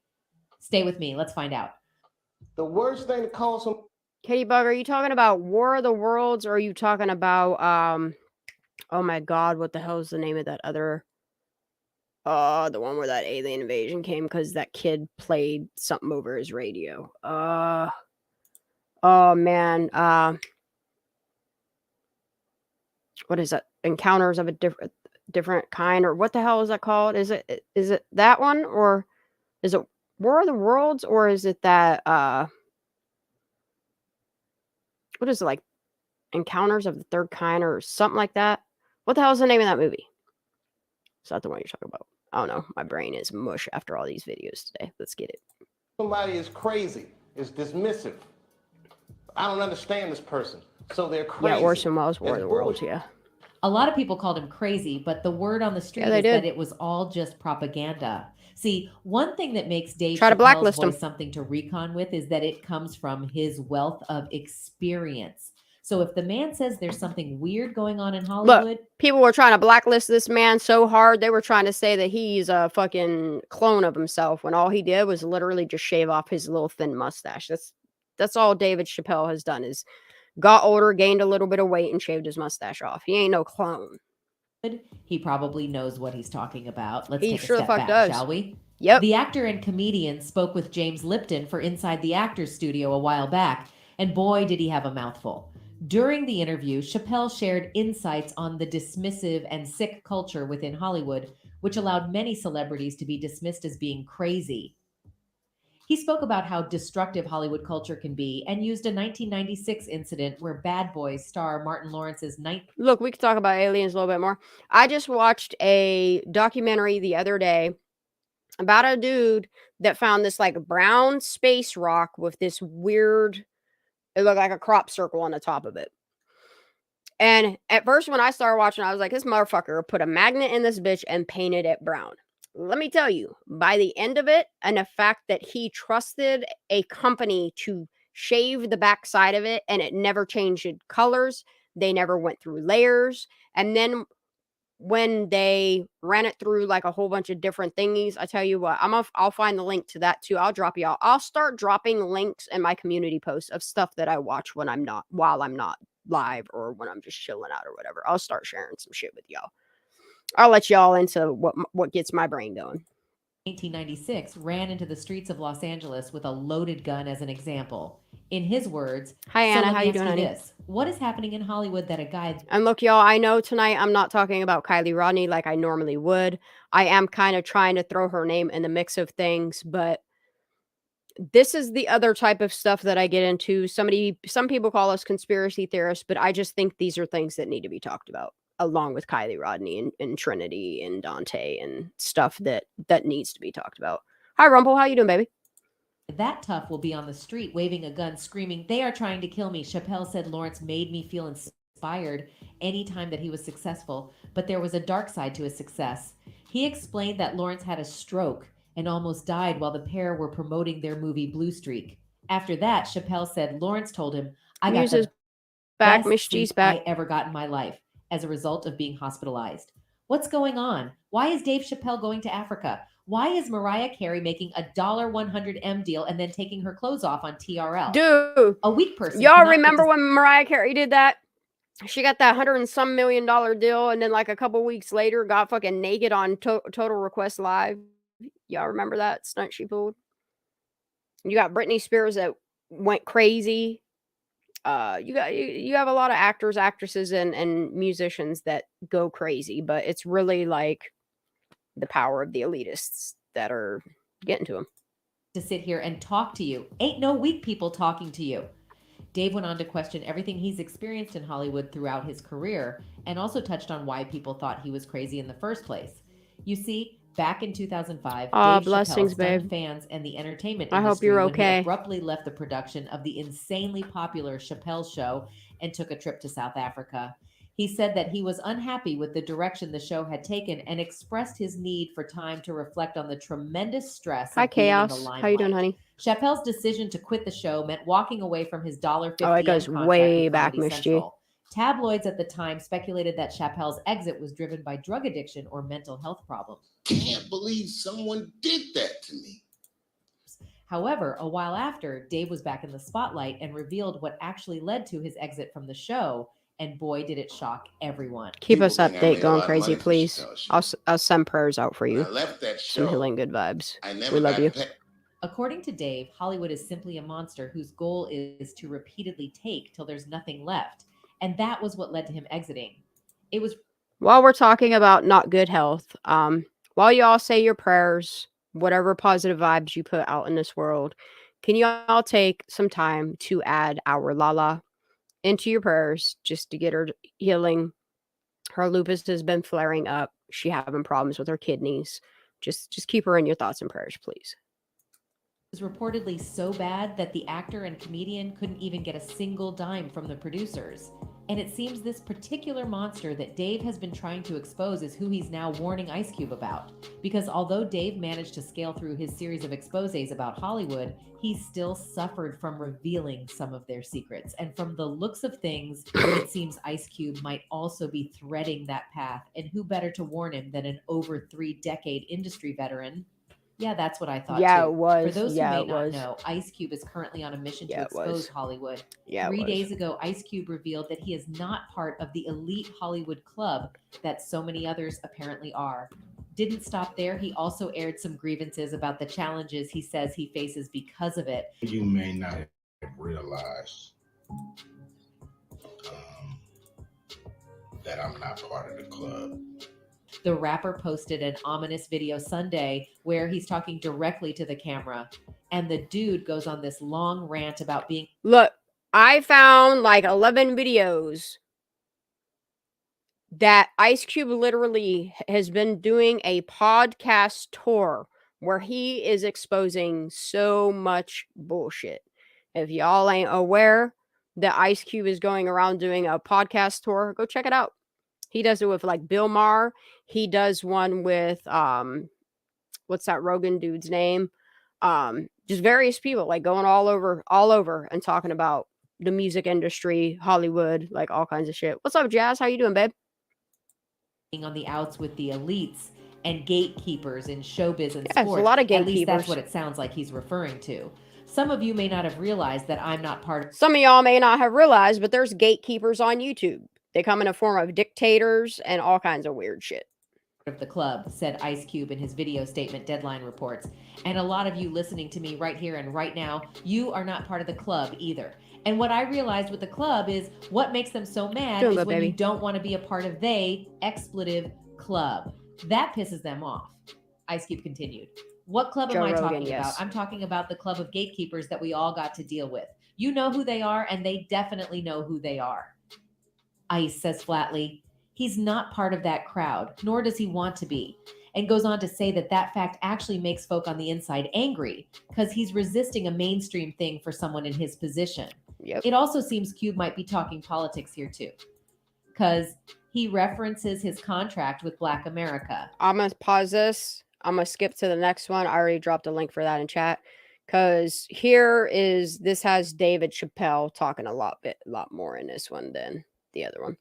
Speaker 11: Stay with me. Let's find out.
Speaker 16: The worst thing to call some...
Speaker 3: Katie Bug, are you talking about War of the Worlds, or are you talking about, oh my God, what the hell is the name of that other, the one where that alien invasion came because that kid played something over his radio. Oh man. What is that? Encounters of a different kind, or what the hell is that called? Is it that one, or is it War of the Worlds, or is it that what is it, like Encounters of the Third Kind or something like that? What the hell is the name of that movie? Is that the one you're talking about? I don't know. My brain is mush after all these videos today. Let's get it.
Speaker 16: Somebody is crazy, is dismissive. I don't understand this person, so they're crazy.
Speaker 3: Yeah, Orson Welles, War of the Worlds, yeah.
Speaker 11: A lot of people called him crazy, but the word on the street is that it was all just propaganda. See, one thing that makes Dave Chappelle's voice something to recon with is that it comes from his wealth of experience. So if the man says there's something weird going on in Hollywood...
Speaker 3: Look, people were trying to blacklist this man so hard, they were trying to say that he's a fucking clone of himself, when all he did was literally just shave off his little thin mustache. That's all David Chappelle has done, is got older, gained a little bit of weight, and shaved his mustache off. He ain't no clone.
Speaker 11: He probably knows what he's talking about. Let's
Speaker 3: He
Speaker 11: take a
Speaker 3: sure the
Speaker 11: step
Speaker 3: fuck
Speaker 11: back,
Speaker 3: does.
Speaker 11: shall we?
Speaker 3: Yep.
Speaker 11: The actor and comedian spoke with James Lipton for Inside the Actors Studio a while back, and boy, did he have a mouthful. During the interview, Chappelle shared insights on the dismissive and sick culture within Hollywood, which allowed many celebrities to be dismissed as being crazy. He spoke about how destructive Hollywood culture can be and used a 1996 incident where Bad Boys star Martin Lawrence's
Speaker 3: Look, we could talk about aliens a little bit more. I just watched a documentary the other day about a dude that found this like brown space rock with this weird, it looked like a crop circle on the top of it. And at first when I started watching, I was like, this motherfucker put a magnet in this bitch and painted it brown. Let me tell you, by the end of it, and the fact that he trusted a company to shave the backside of it and it never changed colors, they never went through layers. And then when they ran it through like a whole bunch of different thingies, I tell you what, I'll find the link to that too. I'll drop y'all. I'll start dropping links in my community posts of stuff that I watch while I'm not live or when I'm just chilling out or whatever. I'll start sharing some shit with y'all. I'll let y'all into what gets my brain going.
Speaker 11: 1996 ran into the streets of Los Angeles with a loaded gun as an example. In his words,
Speaker 3: hi Anna, how you doing, honey?
Speaker 11: This. What is happening in Hollywood that a guy...
Speaker 3: And look, y'all, I know tonight I'm not talking about Kylie Rodney like I normally would. I am kind of trying to throw her name in the mix of things, but this is the other type of stuff that I get into. Some people call us conspiracy theorists, but I just think these are things that need to be talked about, along with Kylie Rodney and Trinity and Dante and stuff that needs to be talked about. Hi, Rumple. How you doing, baby?
Speaker 11: That tough will be on the street waving a gun, screaming, "They are trying to kill me." Chappelle said Lawrence made me feel inspired anytime that he was successful, but there was a dark side to his success. He explained that Lawrence had a stroke and almost died while the pair were promoting their movie Blue Streak. After that, Chappelle said Lawrence told him, "I got the
Speaker 3: back,
Speaker 11: best
Speaker 3: Miss
Speaker 11: sleep
Speaker 3: G's back.
Speaker 11: I ever got in my life," as a result of being hospitalized. What's going on? Why is Dave Chappelle going to Africa? Why is Mariah Carey making a $100 deal and then taking her clothes off on TRL?
Speaker 3: Dude,
Speaker 11: a weak person.
Speaker 3: Y'all
Speaker 11: cannot
Speaker 3: remember
Speaker 11: get
Speaker 3: when Mariah Carey did that? She got that $100 and some million deal, and then like a couple weeks later, got fucking naked on Total Request Live. Y'all remember that stunt she pulled? You got Britney Spears that went crazy. You have a lot of actors, actresses, and musicians that go crazy, but it's really like the power of the elitists that are getting to them.
Speaker 11: to sit here and talk to you. Ain't no weak people talking to you. Dave went on to question everything he's experienced in Hollywood throughout his career and also touched on why people thought he was crazy in the first place. You see, back in 2005, Dave
Speaker 3: blessings,
Speaker 11: Chappelle stunned
Speaker 3: babe.
Speaker 11: fans and the entertainment
Speaker 3: I hope
Speaker 11: industry
Speaker 3: you're
Speaker 11: when he
Speaker 3: okay.
Speaker 11: abruptly left the production of the insanely popular Chappelle show and took a trip to South Africa. He said that he was unhappy with the direction the show had taken and expressed his need for time to reflect on the tremendous stress
Speaker 3: Hi,
Speaker 11: of being in the
Speaker 3: Chaos.
Speaker 11: limelight.
Speaker 3: How you doing, honey?
Speaker 11: Chappelle's decision to quit the show meant walking away from his $50
Speaker 3: Oh, it goes
Speaker 11: contract
Speaker 3: way
Speaker 11: with
Speaker 3: back,
Speaker 11: Comedy
Speaker 3: Miss G.
Speaker 11: Central. Tabloids at the time speculated that Chappelle's exit was driven by drug addiction or mental health problems.
Speaker 16: Can't believe someone did that to me.
Speaker 11: However, a while after, Dave was back in the spotlight and revealed what actually led to his exit from the show, and boy, did it shock everyone.
Speaker 3: Keep us
Speaker 16: think I made
Speaker 3: update
Speaker 16: a
Speaker 3: going
Speaker 16: lot of
Speaker 3: crazy,
Speaker 16: money for
Speaker 3: please.
Speaker 16: Chappelle's
Speaker 3: I'll send prayers out for
Speaker 16: When
Speaker 3: you.
Speaker 16: I left that
Speaker 3: Some
Speaker 16: show,
Speaker 3: healing good vibes.
Speaker 16: I never
Speaker 3: We love
Speaker 16: got
Speaker 3: you.
Speaker 16: paid.
Speaker 11: According to Dave, Hollywood is simply a monster whose goal is to repeatedly take till there's nothing left. And that was what led to him exiting. It was
Speaker 3: While we're talking about not good health, while you all say your prayers, whatever positive vibes you put out in this world, can you all take some time to add our Lala into your prayers just to get her healing? Her lupus has been flaring up. She having problems with her kidneys. Just keep her in your thoughts and prayers, please.
Speaker 11: was reportedly so bad that the actor and comedian couldn't even get a single dime from the producers. And it seems this particular monster that Dave has been trying to expose is who he's now warning Ice Cube about. Because although Dave managed to scale through his series of exposés about Hollywood, he still suffered from revealing some of their secrets. And from the looks of things, it seems Ice Cube might also be threading that path. And who better to warn him than an over 3-decade industry veteran? Yeah, that's what I thought
Speaker 3: Yeah,
Speaker 11: too.
Speaker 3: it was.
Speaker 11: For those
Speaker 3: Yeah,
Speaker 11: who may
Speaker 3: it
Speaker 11: not
Speaker 3: was.
Speaker 11: know, Ice Cube is currently on a mission
Speaker 3: Yeah,
Speaker 11: to
Speaker 3: it was.
Speaker 11: expose Hollywood.
Speaker 3: Yeah, it
Speaker 11: 3
Speaker 3: was.
Speaker 11: days ago, Ice Cube revealed that he is not part of the elite Hollywood club that so many others apparently are. Didn't stop there. He also aired some grievances about the challenges he says he faces because of it.
Speaker 19: You may not have realized that I'm not part of the club.
Speaker 11: The rapper posted an ominous video Sunday where he's talking directly to the camera. And the dude goes on this long rant about being...
Speaker 3: Look, I found like 11 videos that Ice Cube literally has been doing a podcast tour where he is exposing so much bullshit. If y'all ain't aware that Ice Cube is going around doing a podcast tour, go check it out. He does it with like Bill Maher. He does one with what's that Rogan dude's name? Just various people like going all over and talking about the music industry, Hollywood, like all kinds of shit. What's up, Jazz? How you doing, babe?
Speaker 11: On the outs with the elites and gatekeepers in showbiz and
Speaker 3: Yeah,
Speaker 11: sports.
Speaker 3: a lot of
Speaker 11: At least that's
Speaker 3: gatekeepers.
Speaker 11: what it sounds like he's referring to. Some of you may not have realized that I'm not part
Speaker 3: Some of y'all may not have realized, but there's gatekeepers on YouTube. They come in a form of dictators and all kinds of weird shit.
Speaker 11: of the club, said Ice Cube in his video statement, Deadline reports. And a lot of you listening to me right here and right now, you are not part of the club either. And what I realized with the club is what makes them so mad
Speaker 3: Doing
Speaker 11: is
Speaker 3: good,
Speaker 11: when
Speaker 3: baby.
Speaker 11: you don't want to be a part of they expletive club. That pisses them off. Ice Cube continued. What club
Speaker 3: Joe
Speaker 11: am I
Speaker 3: Rogan,
Speaker 11: talking
Speaker 3: yes.
Speaker 11: about? I'm talking about the club of gatekeepers that we all got to deal with. You know who they are, and they definitely know who they are. Ice says flatly, he's not part of that crowd, nor does he want to be, and goes on to say that that fact actually makes folk on the inside angry because he's resisting a mainstream thing for someone in his position.
Speaker 3: Yep.
Speaker 11: It also seems Cube might be talking politics here too, because he references his contract with Black America.
Speaker 3: I'm going to pause this. I'm going to skip to the next one. I already dropped a link for that in chat. Because this has David Chappelle talking a lot more in this one than the other one.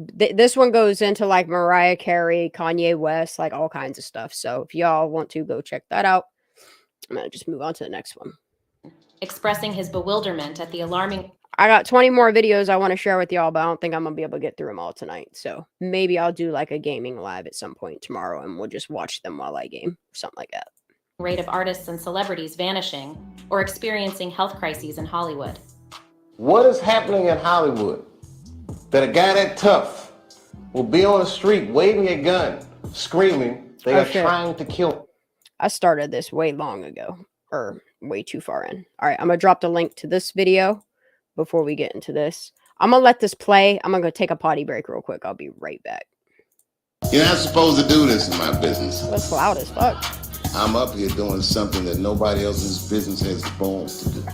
Speaker 3: This one goes into like Mariah Carey, Kanye West, like all kinds of stuff. So if y'all want to go check that out, I'm going to just move on to the next one.
Speaker 11: Expressing his bewilderment at the alarming...
Speaker 3: I got 20 more videos I want to share with y'all, but I don't think I'm going to be able to get through them all tonight. So maybe I'll do like a gaming live at some point tomorrow and we'll just watch them while I game or something like that.
Speaker 11: Rate of artists and celebrities vanishing or experiencing health crises in Hollywood.
Speaker 2: What is happening in Hollywood that a guy that tough will be on the street waving a gun, screaming they are trying to kill him?
Speaker 3: I started this way long ago, or way too far in. All right, I'm going to drop the link to this video before we get into this. I'm going to let this play. I'm going to go take a potty break real quick. I'll be right back.
Speaker 16: You're not supposed to do this in my business.
Speaker 3: That's loud as fuck.
Speaker 16: I'm up here doing something that nobody else's business has the balls to do.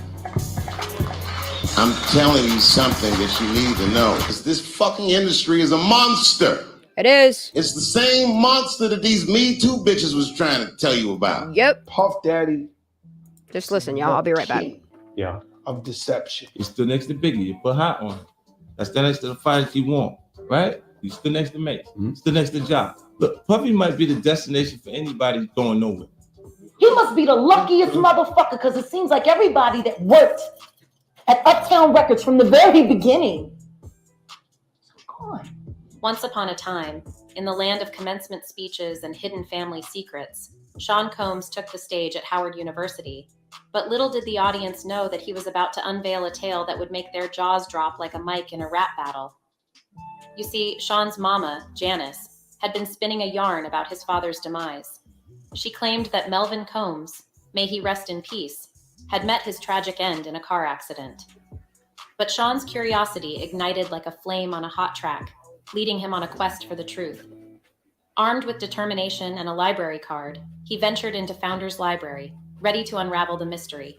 Speaker 16: I'm telling you something that you need to know. Because this fucking industry is a monster.
Speaker 3: It is.
Speaker 16: It's the same monster that these Me Too bitches was trying to tell you about.
Speaker 3: Yep.
Speaker 22: Puff Daddy.
Speaker 3: Just listen, y'all. I'll be right back.
Speaker 22: Yeah. Of deception.
Speaker 21: You stood next to Biggie. You put hot on him. That's the next to the fight you want, right? You stood next to Mace. Stood next to Ja. Look, Puffy might be the destination for anybody going nowhere.
Speaker 23: He must be the luckiest motherfucker because it seems like everybody that worked at Uptown Records from the very beginning.
Speaker 11: Once upon a time, in the land of commencement speeches and hidden family secrets, Sean Combs took the stage at Howard University. But little did the audience know that he was about to unveil a tale that would make their jaws drop like a mic in a rap battle. You see, Sean's mama, Janice, had been spinning a yarn about his father's demise. She claimed that Melvin Combs, may he rest in peace, had met his tragic end in a car accident. But Sean's curiosity ignited like a flame on a hot track, leading him on a quest for the truth. Armed with determination and a library card, he ventured into Founder's Library, ready to unravel the mystery.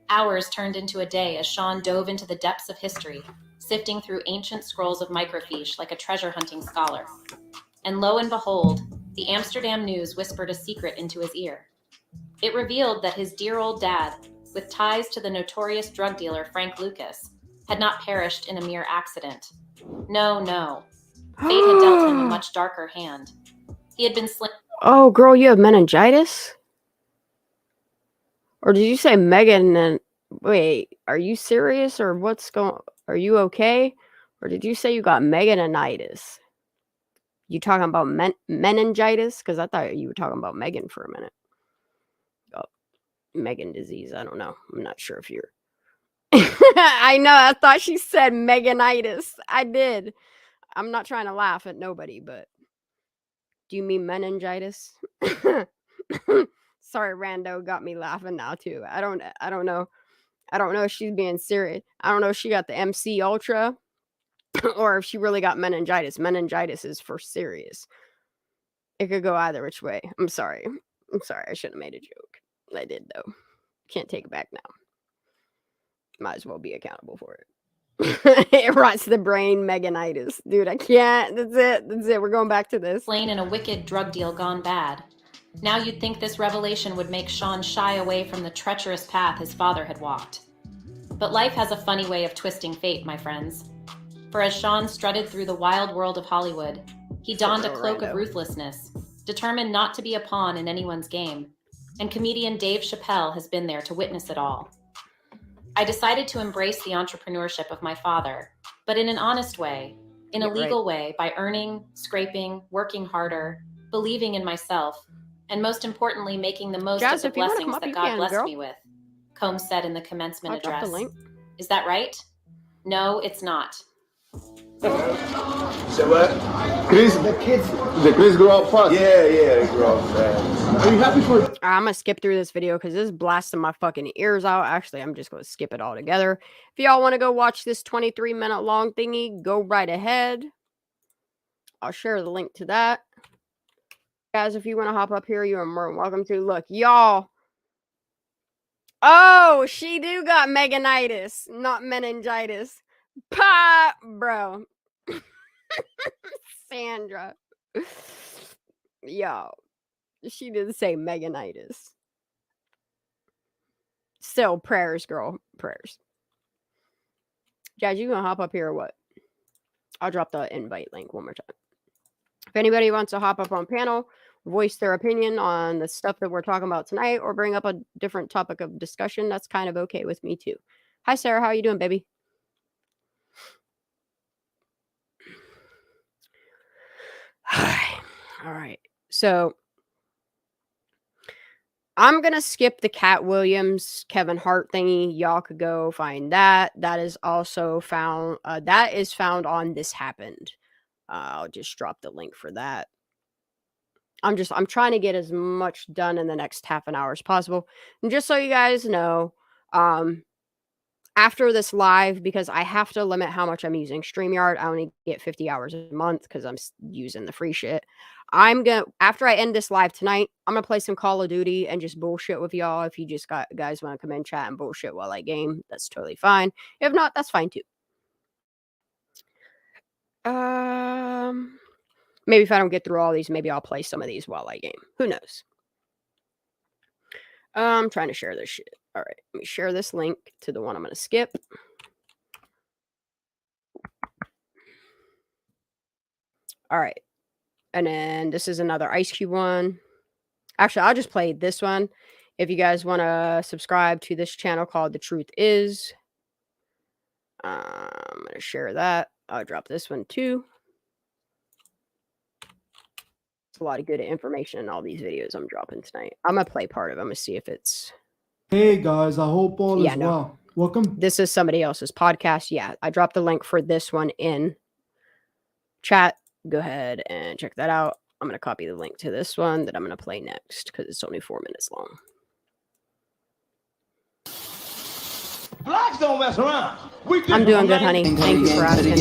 Speaker 11: Hours turned into a day as Sean dove into the depths of history, sifting through ancient scrolls of microfiche like a treasure-hunting scholar. And lo and behold, the Amsterdam News whispered a secret into his ear. It revealed that his dear old dad, with ties to the notorious drug dealer Frank Lucas, had not perished in a mere accident. No, no. Fate had dealt him a much darker hand. He had been
Speaker 3: Oh, girl, you have meningitis? Or did you say Megan and... Wait, are you serious or what's going... Are you okay? Or did you say you got Meganinitis? You talking about meningitis? Because I thought you were talking about Megan for a minute. Oh, Megan disease. I don't know. I'm not sure if you're... I know. I thought she said Meganitis. I did. I'm not trying to laugh at nobody, but... Do you mean meningitis? Sorry, Rando got me laughing now too. I don't know. I don't know if she's being serious. I don't know if she got the MC Ultra or if she really got meningitis. Meningitis is for serious. It could go either which way. I'm sorry. I shouldn't have made a joke. I did though. Can't take it back now. Might as well be accountable for it. It rots the brain, Meganitis. Dude, I can't. That's it. We're going back to this.
Speaker 11: Slain in a wicked drug deal gone bad. Now you'd think this revelation would make Sean shy away from the treacherous path his father had walked. But life has a funny way of twisting fate, my friends. For as Sean strutted through the wild world of Hollywood, he donned a cloak of ruthlessness, determined not to be a pawn in anyone's game. And comedian Dave Chappelle has been there to witness it all. I decided to embrace the entrepreneurship of my father, but in an honest way, in a legal way, by earning, scraping, working harder, believing in myself, and most importantly, making the most of the blessings that God blessed me with, Combs said in the commencement address. Is that right? No, it's not.
Speaker 22: So what? Chris, the kids grow up fast. Yeah, they grow up fast. Are you happy for it?
Speaker 3: I'm gonna skip through this video because this is blasting my fucking ears out. Actually, I'm just gonna skip it all together. If y'all want to go watch this 23-minute long thingy, go right ahead. I'll share the link to that. Guys, if you want to hop up here, you are more than welcome to. Look, y'all. Oh, she do got Meganitis, not meningitis. Pop, bro. Sandra. Yo. She didn't say Meganitis. Still, prayers, girl. Prayers. Jazz, you gonna hop up here or what? I'll drop the invite link one more time. If anybody wants to hop up on panel, voice their opinion on the stuff that we're talking about tonight, or bring up a different topic of discussion, that's kind of okay with me too. Hi, Sarah. How are you doing, baby? All right. So I'm going to skip the Cat Williams, Kevin Hart thingy. Y'all could go find that. That is also found. That is found on This Happened. I'll just drop the link for that. I'm trying to get as much done in the next half an hour as possible. And just so you guys know, after this live, because I have to limit how much I'm using StreamYard, I only get 50 hours a month because I'm using the free shit. After I end this live tonight, I'm gonna play some Call of Duty and just bullshit with y'all. If you just guys want to come in, chat, and bullshit while I game, that's totally fine. If not, that's fine too. Maybe if I don't get through all these, maybe I'll play some of these while I game. Who knows? I'm trying to share this shit. All right, let me share this link to the one I'm going to skip. All right. And then this is another Ice Cube one. Actually, I'll just play this one. If you guys want to subscribe to this channel called The Truth Is, I'm going to share that. I'll drop this one too. It's a lot of good information in all these videos I'm dropping tonight. I'm going to play part of it. I'm going to see if it's...
Speaker 4: Hey guys, I hope all is well. Welcome.
Speaker 3: This is somebody else's podcast. Yeah, I dropped the link for this one in chat. Go ahead and check that out. I'm going to copy the link to this one that I'm going to play next because it's only 4 minutes long.
Speaker 1: Blacks don't mess around.
Speaker 3: I'm doing good, honey. Thank you for asking.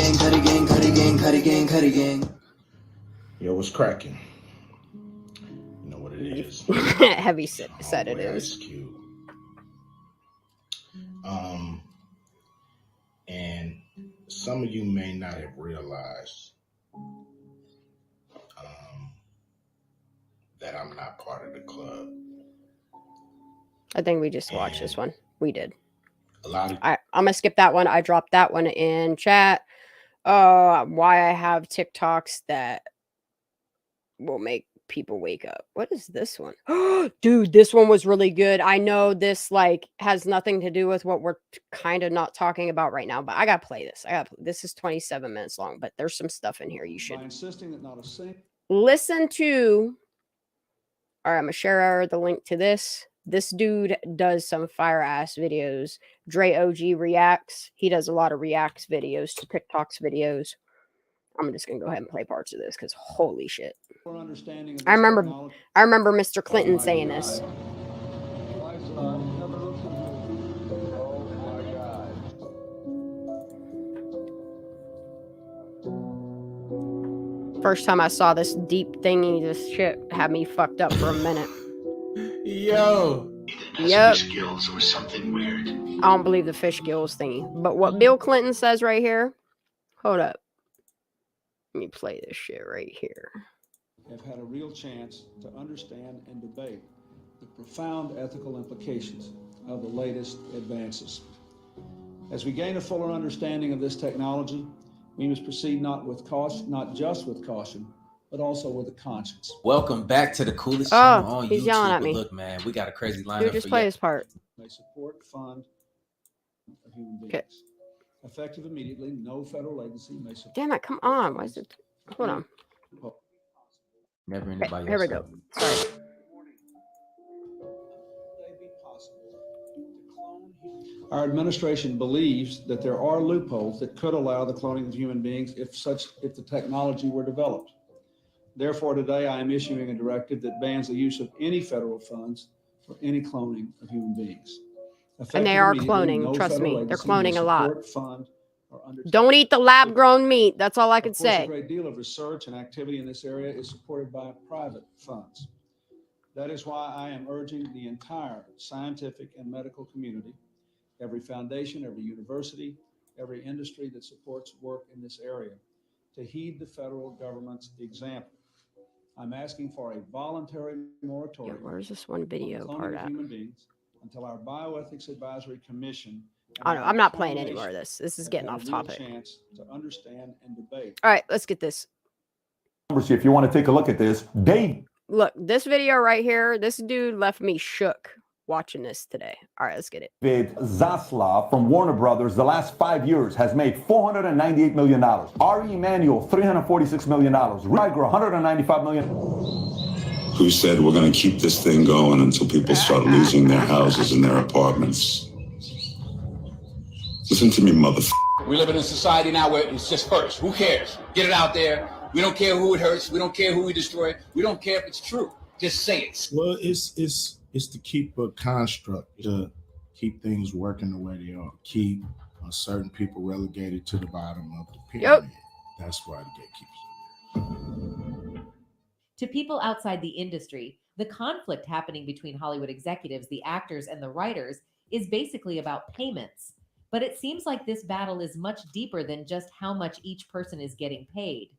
Speaker 19: Yo, what's cracking? You know what it is.
Speaker 3: Heavy said it is.
Speaker 19: And some of you may not have realized that I'm not part of the club.
Speaker 3: I think we just watched this one. We did.
Speaker 19: A lot of
Speaker 3: I'm gonna skip that one. I dropped that one in chat. Why I have TikToks that will make people wake up. What is this one? Dude, this one was really good. I know this like has nothing to do with what we're kind of not talking about right now, but I gotta play this. This is 27 minutes long, but there's some stuff in here you should listen to. All right, I'm gonna share the link to this. This dude does some fire ass videos. Dre OG reacts. He does a lot of reacts videos to TikTok's videos. I'm just gonna go ahead and play parts of this because holy shit. I remember Mr. Clinton saying this. First time I saw this deep thingy, this shit had me fucked up for a minute.
Speaker 19: Yo.
Speaker 3: Yep.
Speaker 1: Fish gills or something weird.
Speaker 3: I don't believe the fish gills thingy. But what Bill Clinton says right here. Hold up. Let me play this shit right here.
Speaker 6: Have had a real chance to understand and debate the profound ethical implications of the latest advances. As we gain a fuller understanding of this technology, we must proceed not just with caution, but also with a conscience.
Speaker 7: Welcome back to the coolest channel on
Speaker 3: he's
Speaker 7: YouTube.
Speaker 3: yelling at me.
Speaker 7: Look, man, we got a crazy lineup.
Speaker 3: Dude, just play his part.
Speaker 6: May support, fund of human beings. Effective immediately, no federal agency may support.
Speaker 3: Damn it, come on. Why is it? Hold on.
Speaker 7: Never anybody
Speaker 3: Here we go. Sorry.
Speaker 6: Our administration believes that there are loopholes that could allow the cloning of human beings if the technology were developed. Therefore, today I am issuing a directive that bans the use of any federal funds for any cloning of human beings.
Speaker 3: And they are cloning, trust me. They're cloning a lot. Don't eat the lab-grown meat. That's all I can say.
Speaker 6: A great deal of research and activity in this area is supported by private funds. That is why I am urging the entire scientific and medical community, every foundation, every university, every industry that supports work in this area, to heed the federal government's example. I'm asking for a voluntary moratorium.
Speaker 3: Where's this one video part at?
Speaker 6: Human beings until our Bioethics Advisory Commission
Speaker 3: I don't know. I'm not playing any more of this. This is getting off topic.
Speaker 6: Chance to understand and debate.
Speaker 3: All right, let's get this.
Speaker 8: If you want to take a look at this, Dave.
Speaker 3: Look, this video right here, this dude left me shook watching this today. All right, let's get it.
Speaker 8: David Zaslav from Warner Brothers, the last 5 years has made $498 million. Ari Emanuel, $346 million. Riker, $195 million.
Speaker 9: Who said we're going to keep this thing going until people start losing their houses and their apartments? Listen to me, motherfucker.
Speaker 12: We live in a society now where it's just hurts. Who cares? Get it out there. We don't care who it hurts. We don't care who we destroy. We don't care if it's true. Just say it.
Speaker 19: Well, it's to keep a construct, to keep things working the way they are. Keep certain people relegated to the bottom of the pyramid. Yep. That's why the gatekeepers.
Speaker 11: To people outside the industry, the conflict happening between Hollywood executives, the actors, and the writers is basically about payments. But it seems like this battle is much deeper than just how much each person is getting paid.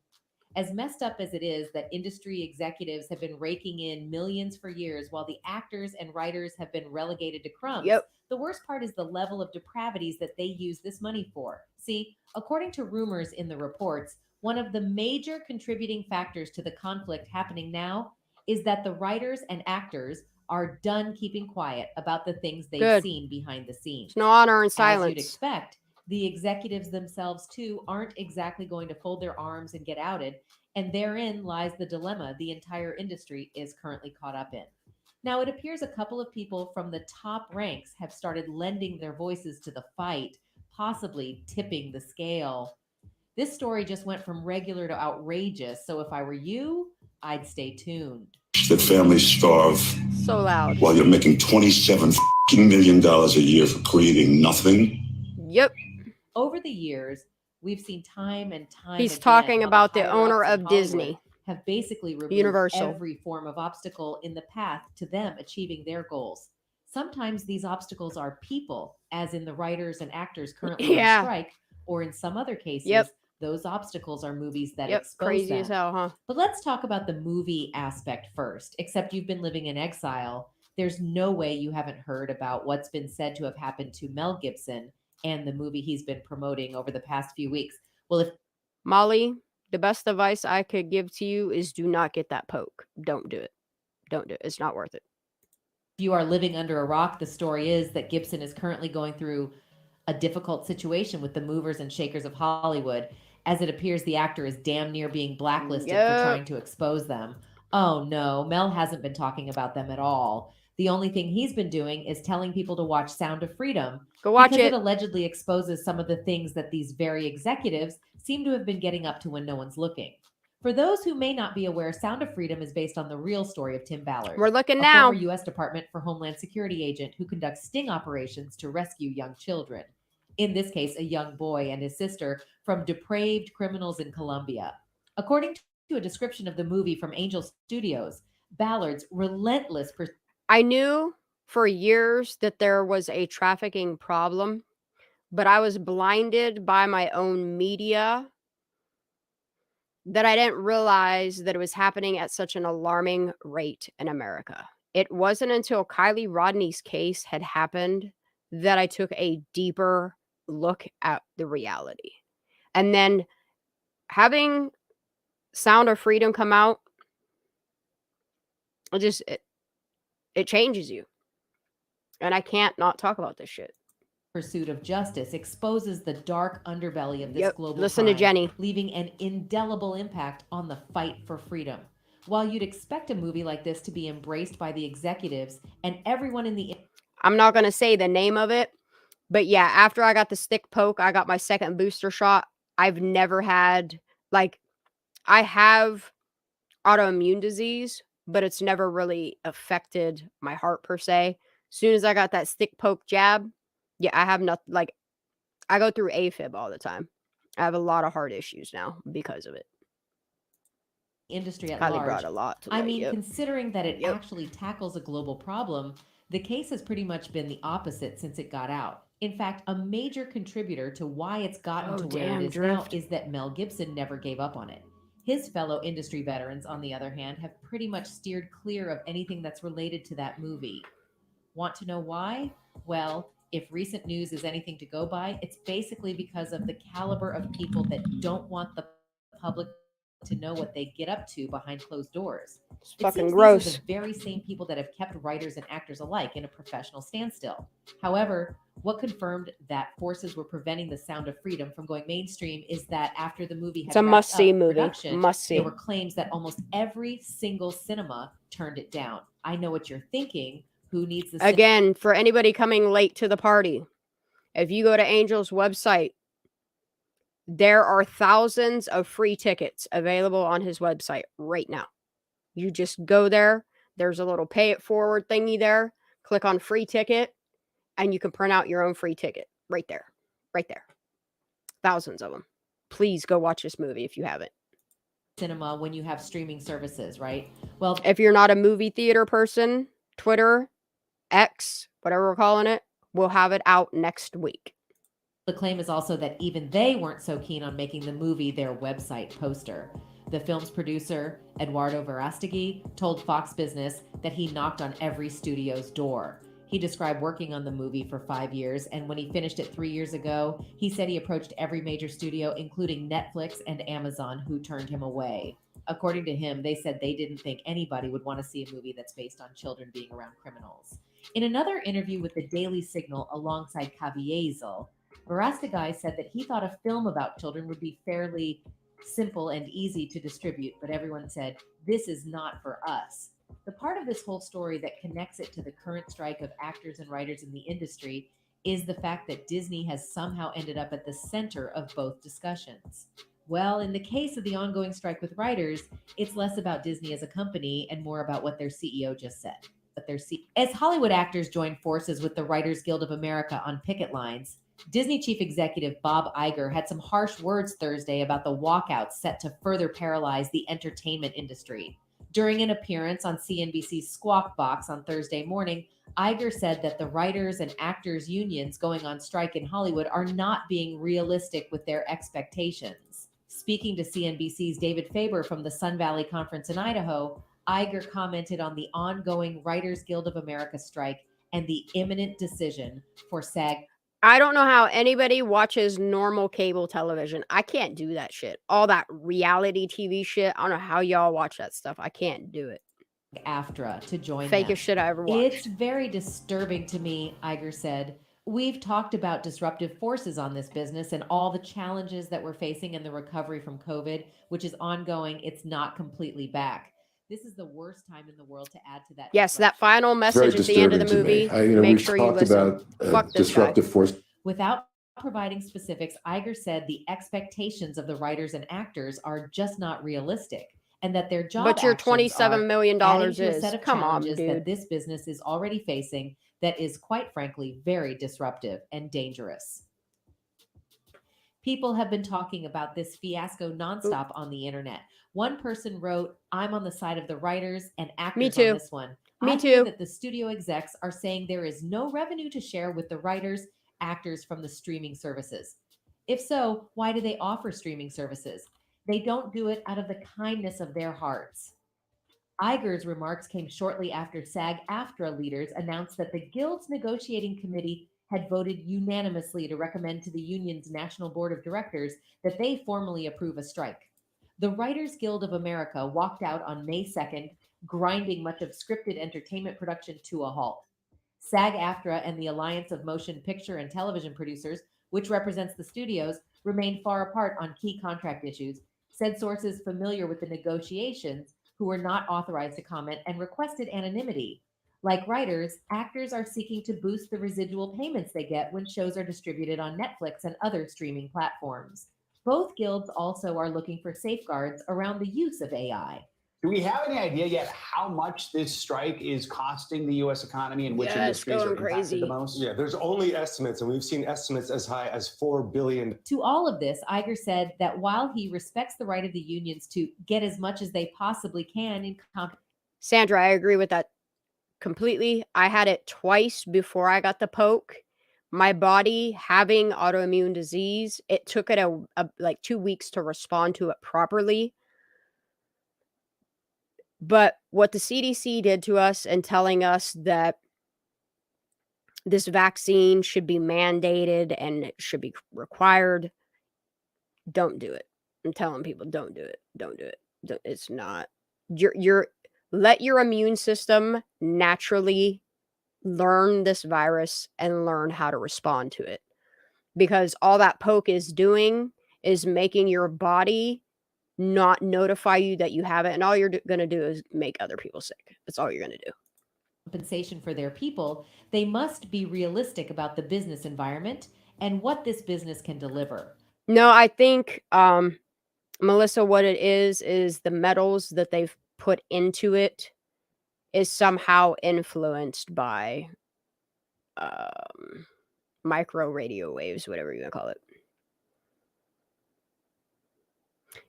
Speaker 11: As messed up as it is that industry executives have been raking in millions for years while the actors and writers have been relegated to crumbs, the worst part is the level of depravities that they use this money for. See, according to rumors in the reports, one of the major contributing factors to the conflict happening now is that the writers and actors are done keeping quiet about the things they've seen behind the scenes.
Speaker 3: No honor in silence.
Speaker 11: As you'd expect, the executives themselves, too, aren't exactly going to fold their arms and get outed, and therein lies the dilemma the entire industry is currently caught up in. Now, it appears a couple of people from the top ranks have started lending their voices to the fight, possibly tipping the scale. This story just went from regular to outrageous, so if I were you, I'd stay tuned.
Speaker 9: That families starve
Speaker 3: so loud
Speaker 9: while you're making $27 million a year for creating nothing.
Speaker 3: Yep.
Speaker 11: Over the years, we've seen time and time
Speaker 3: He's
Speaker 11: again
Speaker 3: talking about the
Speaker 11: higher
Speaker 3: owner
Speaker 11: ups
Speaker 3: of
Speaker 11: in Hollywood
Speaker 3: Disney.
Speaker 11: Have basically removed
Speaker 3: Universal.
Speaker 11: every form of obstacle in the path to them achieving their goals. Sometimes these obstacles are people, as in the writers and actors currently on strike, or in some other cases, those obstacles are movies that expose
Speaker 3: crazy
Speaker 11: them.
Speaker 3: as hell, huh?
Speaker 11: But let's talk about the movie aspect first. Except you've been living in exile, there's no way you haven't heard about what's been said to have happened to Mel Gibson and the movie he's been promoting over the past few weeks. Well, if
Speaker 3: Molly, the best advice I could give to you is do not get that poke. Don't do it. Don't do it. It's not worth it.
Speaker 11: If you are living under a rock, the story is that Gibson is currently going through a difficult situation with the movers and shakers of Hollywood, as it appears the actor is damn near being blacklisted for trying to expose them. Oh no, Mel hasn't been talking about them at all. The only thing he's been doing is telling people to watch Sound of Freedom.
Speaker 3: Go watch
Speaker 11: because
Speaker 3: it.
Speaker 11: It allegedly exposes some of the things that these very executives seem to have been getting up to when no one's looking. For those who may not be aware, Sound of Freedom is based on the real story of Tim Ballard.
Speaker 3: We're looking
Speaker 11: a
Speaker 3: now.
Speaker 11: Former U.S. Department for Homeland Security agent who conducts sting operations to rescue young children. In this case, a young boy and his sister from depraved criminals in Colombia. According to a description of the movie from Angel Studios, Ballard's relentless
Speaker 3: I knew for years that there was a trafficking problem, but I was blinded by my own media that I didn't realize that it was happening at such an alarming rate in America. It wasn't until Kylie Rodney's case had happened that I took a deeper look at the reality. And then having Sound of Freedom come out, it changes you. And I can't not talk about this shit.
Speaker 11: Pursuit of justice exposes the dark underbelly of this global
Speaker 3: Listen
Speaker 11: crime,
Speaker 3: to Jenny.
Speaker 11: leaving an indelible impact on the fight for freedom. While you'd expect a movie like this to be embraced by the executives and everyone in the...
Speaker 3: I'm not going to say the name of it, but yeah, after I got the stick poke, I got my second booster shot. I've never had, like, I have autoimmune disease, but it's never really affected my heart per se. As soon as I got that stick poke jab, yeah, I have nothing, like, I go through AFib all the time. I have a lot of heart issues now because of it.
Speaker 11: Industry at
Speaker 3: Kylie
Speaker 11: large.
Speaker 3: brought a lot to
Speaker 11: I
Speaker 3: light,
Speaker 11: mean, considering that it actually tackles a global problem, the case has pretty much been the opposite since it got out. In fact, a major contributor to why it's gotten to where it is now is that Mel Gibson never gave up on it. His fellow industry veterans, on the other hand, have pretty much steered clear of anything that's related to that movie. Want to know why? Well, If recent news is anything to go by, it's basically because of the caliber of people that don't want the public to know what they get up to behind closed doors.
Speaker 3: It's
Speaker 11: It
Speaker 3: fucking
Speaker 11: seems
Speaker 3: gross.
Speaker 11: These are the very same people that have kept writers and actors alike in a professional standstill. However, what confirmed that forces were preventing The Sound of Freedom from going mainstream is that after the movie had
Speaker 3: It's a
Speaker 11: wrapped
Speaker 3: must-see
Speaker 11: up
Speaker 3: movie.
Speaker 11: production,
Speaker 3: Must-see.
Speaker 11: there were claims that almost every single cinema turned it down. I know what you're thinking. Who needs the
Speaker 3: Again, for anybody coming late to the party, if you go to Angel's website, there are thousands of free tickets available on his website right now. You just go there. There's a little pay it forward thingy there. Click on free ticket, and you can print out your own free ticket right there. Right there. Thousands of them. Please go watch this movie if you haven't.
Speaker 11: cinema when you have streaming services, right? Well,
Speaker 3: If you're not a movie theater person, Twitter, X, whatever we're calling it, we'll have it out next week.
Speaker 11: the claim is also that even they weren't so keen on making the movie their website poster. The film's producer, Eduardo Verastegui, told Fox Business that he knocked on every studio's door. He described working on the movie for 5 years, and when he finished it 3 years ago, he said he approached every major studio, including Netflix and Amazon, who turned him away. According to him, they said they didn't think anybody would want to see a movie that's based on children being around criminals. In another interview with the Daily Signal alongside Caviezel, Verastegui said that he thought a film about children would be fairly simple and easy to distribute, but everyone said, this is not for us. The part of this whole story that connects it to the current strike of actors and writers in the industry is the fact that Disney has somehow ended up at the center of both discussions. Well, in the case of the ongoing strike with writers, it's less about Disney as a company and more about what their CEO just said. As Hollywood actors joined forces with the Writers Guild of America on picket lines, Disney chief executive Bob Iger had some harsh words Thursday about the walkouts set to further paralyze the entertainment industry. During an appearance on CNBC's Squawk Box on Thursday morning, Iger said that the writers and actors unions going on strike in Hollywood are not being realistic with their expectations. Speaking to CNBC's David Faber from the Sun Valley Conference in Idaho, Iger commented on the ongoing Writers Guild of America strike and the imminent decision for SAG.
Speaker 3: I don't know how anybody watches normal cable television. I can't do that shit. All that reality TV shit. I don't know how y'all watch that stuff. I can't do it.
Speaker 11: AFTRA to join
Speaker 3: Fakest
Speaker 11: them.
Speaker 3: shit I ever watched.
Speaker 11: It's very disturbing to me, Iger said. We've talked about disruptive forces on this business and all the challenges that we're facing in the recovery from COVID, which is ongoing. It's not completely back. This is the worst time in the world to add to that.
Speaker 3: Yes, that final message at the end of the movie. Make sure you listen. Fuck this
Speaker 13: disruptive force.
Speaker 11: Without providing specifics, Iger said the expectations of the writers and actors are just not realistic, and that their job
Speaker 3: But your
Speaker 11: actions
Speaker 3: $27
Speaker 11: are
Speaker 3: million
Speaker 11: adding to a
Speaker 3: is.
Speaker 11: set of
Speaker 3: Come on,
Speaker 11: challenges
Speaker 3: dude.
Speaker 11: that this business is already facing that is, quite frankly, very disruptive and dangerous. People have been talking about this fiasco nonstop on the internet. One person wrote, "I'm on the side of the writers and actors
Speaker 3: Me too.
Speaker 11: on this one."
Speaker 3: Me
Speaker 11: I hear
Speaker 3: too.
Speaker 11: that the studio execs are saying there is no revenue to share with the writers, actors from the streaming services. If so, why do they offer streaming services? They don't do it out of the kindness of their hearts. Iger's remarks came shortly after SAG-AFTRA leaders announced that the Guild's negotiating committee had voted unanimously to recommend to the union's National Board of Directors that they formally approve a strike. The Writers Guild of America walked out on May 2nd, grinding much of scripted entertainment production to a halt. SAG-AFTRA and the Alliance of Motion Picture and Television Producers, which represents the studios, remained far apart on key contract issues, said sources familiar with the negotiations who were not authorized to comment and requested anonymity. Like writers, actors are seeking to boost the residual payments they get when shows are distributed on Netflix and other streaming platforms. Both guilds also are looking for safeguards around the use of AI.
Speaker 14: Do we have any idea yet how much this strike is costing the U.S. economy and which industries are impacted the most?
Speaker 17: Yeah, there's only estimates, and we've seen estimates as high as $4 billion.
Speaker 11: To all of this, Iger said that while he respects the right of the unions to get as much as they possibly can in
Speaker 3: Sandra, I agree with that completely. I had it twice before I got the poke. My body having autoimmune disease, it took it like 2 weeks to respond to it properly. But what the CDC did to us and telling us that this vaccine should be mandated and it should be required. Don't do it. I'm telling people, don't do it. Don't do it. It's not. Let your immune system naturally learn this virus and learn how to respond to it. Because all that poke is doing is making your body not notify you that you have it. And all you're going to do is make other people sick. That's all you're going to do.
Speaker 11: Compensation for their people, they must be realistic about the business environment and what this business can deliver.
Speaker 3: No, I think, Melissa, what it is the metals that they've put into it is somehow influenced by micro radio waves, whatever you want to call it.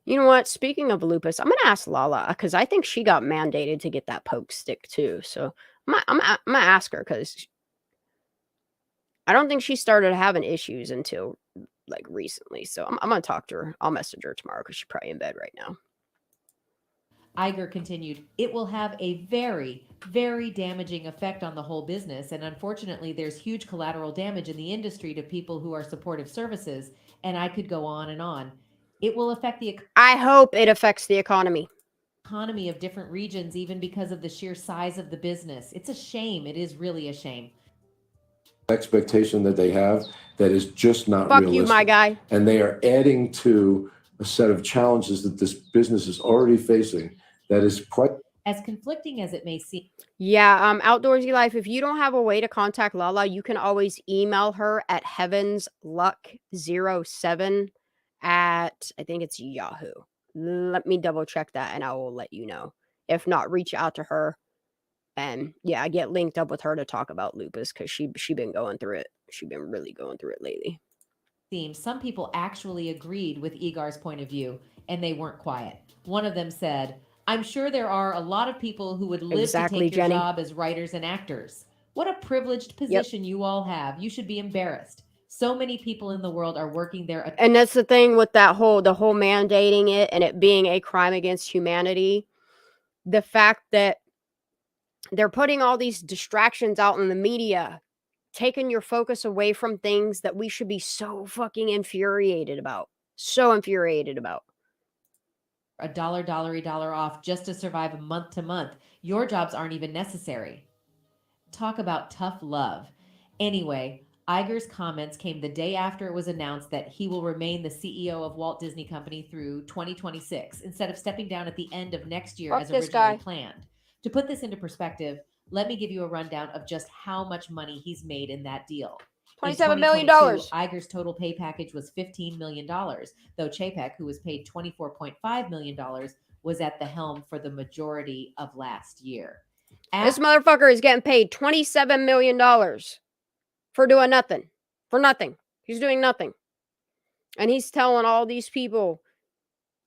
Speaker 3: You know what? Speaking of lupus, I'm going to ask Lala because I think she got mandated to get that poke stick too. So I'm going to ask her because I don't think she started having issues until like recently. So I'm going to talk to her. I'll message her tomorrow because she's probably in bed right now.
Speaker 11: Iger continued, it will have a very, very damaging effect on the whole business. And unfortunately, there's huge collateral damage in the industry to people who are supportive services. And I could go on and on. It will affect the
Speaker 3: I hope it affects the economy
Speaker 11: of different regions, even because of the sheer size of the business. It's a shame. It is really a shame.
Speaker 10: Expectation that they have that is just not
Speaker 3: Fuck
Speaker 10: realistic.
Speaker 3: you, my guy.
Speaker 10: And they are adding to a set of challenges that this business is already facing that is quite
Speaker 11: as conflicting as it may seem.
Speaker 3: Yeah, Outdoorsy Life, if you don't have a way to contact Lala, you can always email her at heavensluck07 at, I think it's Yahoo. Let me double check that and I will let you know. If not, reach out to her. And yeah, I get linked up with her to talk about lupus because she been going through it. She been really going through it lately.
Speaker 11: Some people actually agreed with Igar's point of view and they weren't quiet. One of them said, I'm sure there are a lot of people who would live to take your job as writers and actors. What a privileged position you all have. You should be embarrassed. So many people in the world are working there.
Speaker 3: And that's the thing with the whole mandating it and it being a crime against humanity. The fact that they're putting all these distractions out in the media, taking your focus away from things that we should be so fucking infuriated about. So infuriated about.
Speaker 11: A dollar off just to survive month to month. Your jobs aren't even necessary. Talk about tough love. Anyway, Iger's comments came the day after it was announced that he will remain the CEO of Walt Disney Company through 2026 instead of stepping down at the end of next year as originally planned. To put this into perspective, let me give you a rundown of just how much money he's made in that deal.
Speaker 3: $27 million.
Speaker 11: Iger's total pay package was $15 million, though Chapek, who was paid $24.5 million, was at the helm for the majority of last year.
Speaker 3: This motherfucker is getting paid $27 million for doing nothing. For nothing. He's doing nothing. And he's telling all these people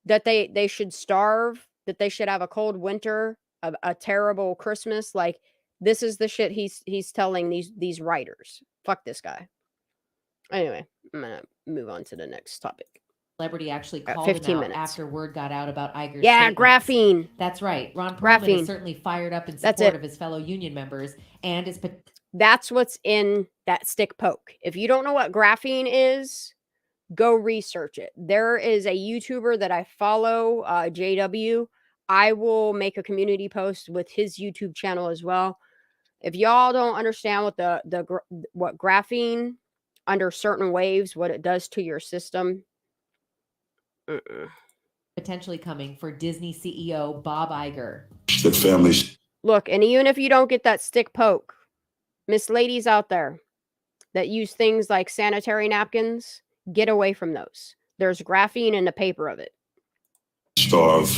Speaker 3: that they should starve, that they should have a cold winter, a terrible Christmas. Like, this is the shit he's telling these writers. Fuck this guy. Anyway, I'm gonna move on to the next topic.
Speaker 11: Celebrity actually called him out after word got out about Iger's statements.
Speaker 3: Graphene.
Speaker 11: That's right. Ron Perlman is certainly fired up in support of his fellow union members and is.
Speaker 3: That's what's in that stick poke. If you don't know what graphene is, go research it. There is a YouTuber that I follow, JW. I will make a community post with his YouTube channel as well. If y'all don't understand what graphene under certain waves, what it does to your system.
Speaker 11: Potentially coming for Disney CEO Bob Iger.
Speaker 9: The families.
Speaker 3: Look, and even if you don't get that stick poke, Miss Ladies out there that use things like sanitary napkins, get away from those. There's graphene in the paper of it.
Speaker 9: Starve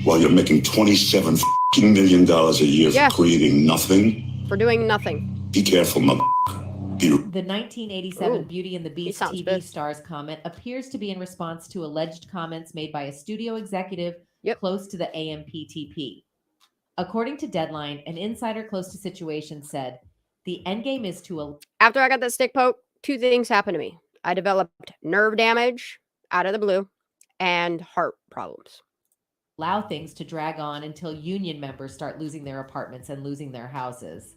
Speaker 9: while you're making $27 million a year for creating nothing.
Speaker 3: For doing nothing.
Speaker 9: Be careful, mother.
Speaker 11: The 1987 Beauty and the Beast TV star's comment appears to be in response to alleged comments made by a studio executive close to the AMPTP. According to Deadline, an insider close to situation said, the endgame is to...
Speaker 3: After I got that stick poke, two things happened to me. I developed nerve damage out of the blue and heart problems.
Speaker 11: Allow things to drag on until union members start losing their apartments and losing their houses.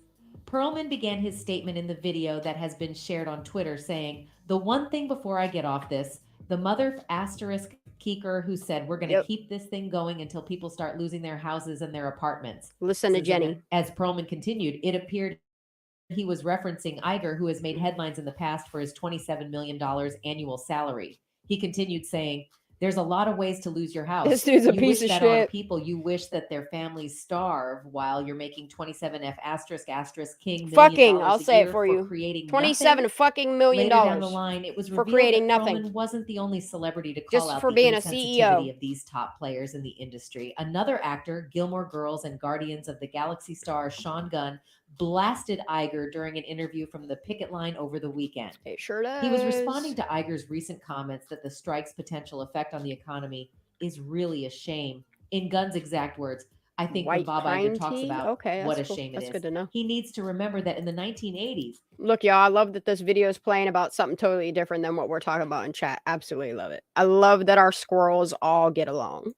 Speaker 11: Perlman began his statement in the video that has been shared on Twitter saying, "The one thing before I get off this, the mother asterisk Keeker who said we're going to keep this thing going until people start losing their houses and their apartments."
Speaker 3: Listen to Jenny.
Speaker 11: As Perlman continued, it appeared he was referencing Iger, who has made headlines in the past for his $27 million annual salary. He continued saying, "There's a lot of ways to lose your house.
Speaker 3: This dude's a
Speaker 11: you
Speaker 3: piece
Speaker 11: wish
Speaker 3: of
Speaker 11: that on
Speaker 3: shit.
Speaker 11: people, you wish that their families starve while you're making 27 asterisk king
Speaker 3: Fucking,
Speaker 11: $million
Speaker 3: I'll
Speaker 11: a
Speaker 3: say
Speaker 11: year
Speaker 3: it for you.
Speaker 11: creating
Speaker 3: 27
Speaker 11: nothing."
Speaker 3: fucking million
Speaker 11: Later down the
Speaker 3: dollars
Speaker 11: line, it was
Speaker 3: for
Speaker 11: revealed
Speaker 3: creating
Speaker 11: that
Speaker 3: nothing.
Speaker 11: Perlman wasn't the only celebrity to call
Speaker 3: Just
Speaker 11: out
Speaker 3: for
Speaker 11: the
Speaker 3: being a
Speaker 11: insensitivity
Speaker 3: CEO.
Speaker 11: of these top players in the industry. Another actor, Gilmore Girls and Guardians of the Galaxy star Sean Gunn, blasted Iger during an interview from the picket line over the weekend.
Speaker 3: It sure does.
Speaker 11: He was responding to Iger's recent comments that the strike's potential effect on the economy is really a shame. In Gunn's exact words, "I think when
Speaker 3: White
Speaker 11: Bob
Speaker 3: pine
Speaker 11: Iger talks
Speaker 3: tea?
Speaker 11: about
Speaker 3: Okay,
Speaker 11: what a
Speaker 3: that's cool.
Speaker 11: shame it
Speaker 3: That's
Speaker 11: is,
Speaker 3: good to know.
Speaker 11: he needs to remember that in the 1980s,
Speaker 3: Look, y'all, I love that this video is playing about something totally different than what we're talking about in chat. Absolutely love it. I love that our squirrels all get along.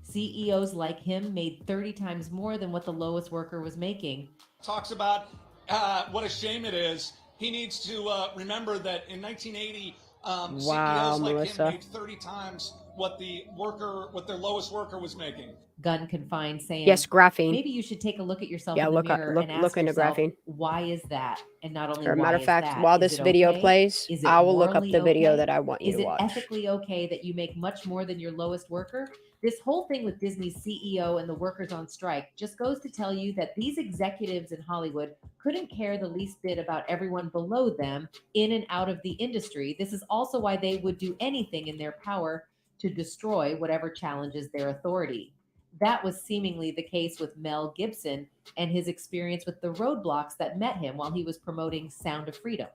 Speaker 11: CEOs like him made 30 times more than what the lowest worker was making.
Speaker 13: Talks about what a shame it is. He needs to remember that in 1980, CEOs like
Speaker 3: Melissa.
Speaker 13: him made 30 times what their lowest worker was making.
Speaker 11: Gunn confined saying,
Speaker 3: Yes, graphene.
Speaker 11: Maybe you should take a look at yourself
Speaker 3: Yeah,
Speaker 11: in the
Speaker 3: look at-
Speaker 11: mirror
Speaker 3: look-
Speaker 11: and ask
Speaker 3: look into
Speaker 11: yourself,
Speaker 3: graphene.
Speaker 11: why is that? And not only
Speaker 3: Or a
Speaker 11: why
Speaker 3: matter of
Speaker 11: is
Speaker 3: fact,
Speaker 11: that,
Speaker 3: while
Speaker 11: is
Speaker 3: this
Speaker 11: it
Speaker 3: video
Speaker 11: okay?
Speaker 3: plays,
Speaker 11: Is it
Speaker 3: I will look up
Speaker 11: morally
Speaker 3: the video
Speaker 11: okay?
Speaker 3: that I want you
Speaker 11: Is
Speaker 3: to
Speaker 11: it
Speaker 3: watch.
Speaker 11: ethically okay that you make much more than your lowest worker? This whole thing with Disney's CEO and the workers on strike just goes to tell you that these executives in Hollywood couldn't care the least bit about everyone below them in and out of the industry. This is also why they would do anything in their power to destroy whatever challenges their authority. That was seemingly the case with Mel Gibson and his experience with the roadblocks that met him while he was promoting Sound of Freedom.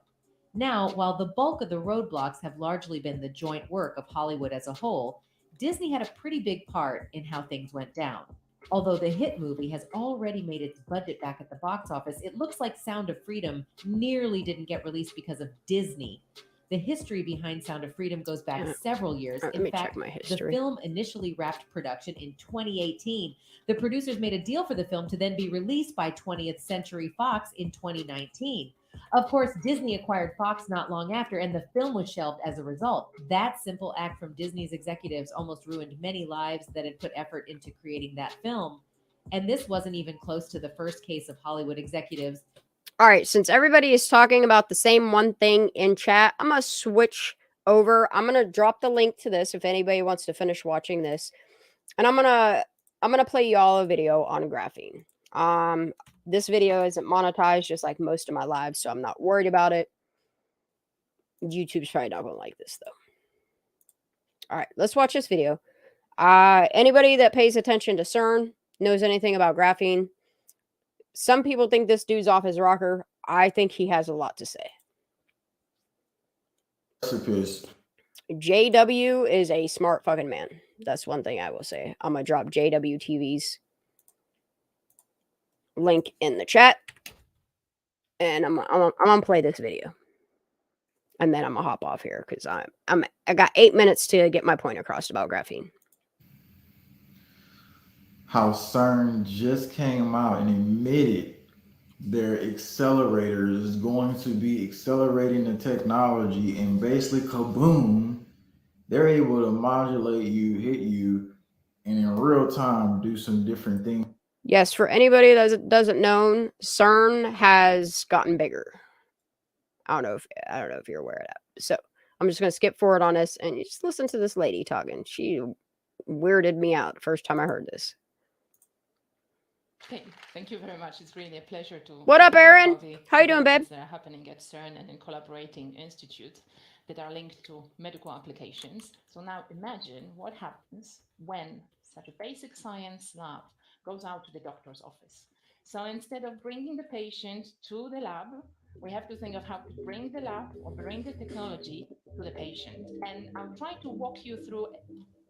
Speaker 11: Now, while the bulk of the roadblocks have largely been the joint work of Hollywood as a whole, Disney had a pretty big part in how things went down. Although the hit movie has already made its budget back at the box office, it looks like Sound of Freedom nearly didn't get released because of Disney. The history behind Sound of Freedom goes back several years.
Speaker 3: Let
Speaker 11: In
Speaker 3: me check
Speaker 11: fact,
Speaker 3: my
Speaker 11: the
Speaker 3: history.
Speaker 11: film initially wrapped production in 2018. The producers made a deal for the film to then be released by 20th Century Fox in 2019. Of course, Disney acquired Fox not long after, and the film was shelved as a result. That simple act from Disney's executives almost ruined many lives that had put effort into creating that film. And this wasn't even close to the first case of Hollywood executives.
Speaker 3: All right, since everybody is talking about the same one thing in chat, I'm going to switch over. I'm going to drop the link to this if anybody wants to finish watching this. And I'm going to play y'all a video on graphene. This video isn't monetized just like most of my lives, so I'm not worried about it. YouTube's probably not going to like this though. All right, let's watch this video. Anybody that pays attention to CERN knows anything about graphene. Some people think this dude's off his rocker. I think he has a lot to say. JW is a smart fucking man. That's one thing I will say. I'm going to drop JW TV's link in the chat. And I'm going to play this video. And then I'm going to hop off here because I got 8 minutes to get my point across about graphene.
Speaker 15: How CERN just came out and admitted their accelerator is going to be accelerating the technology, and basically kaboom, they're able to modulate you, hit you, and in real time do some different things.
Speaker 3: Yes, for anybody that doesn't know, CERN has gotten bigger. I don't know if you're aware of that. So I'm just gonna skip forward on this and you just listen to this lady talking. She weirded me out the first time I heard this.
Speaker 18: Thank you very much. It's really a pleasure to.
Speaker 3: What up,
Speaker 18: hear
Speaker 3: Erin?
Speaker 18: about the
Speaker 3: How you doing, babe?
Speaker 18: developments that are happening at CERN and in collaborating institutes that are linked to medical applications. So now imagine what happens when such a basic science lab goes out to the doctor's office. So instead of bringing the patient to the lab, we have to think of how to bring the lab or bring the technology to the patient. And I'll try to walk you through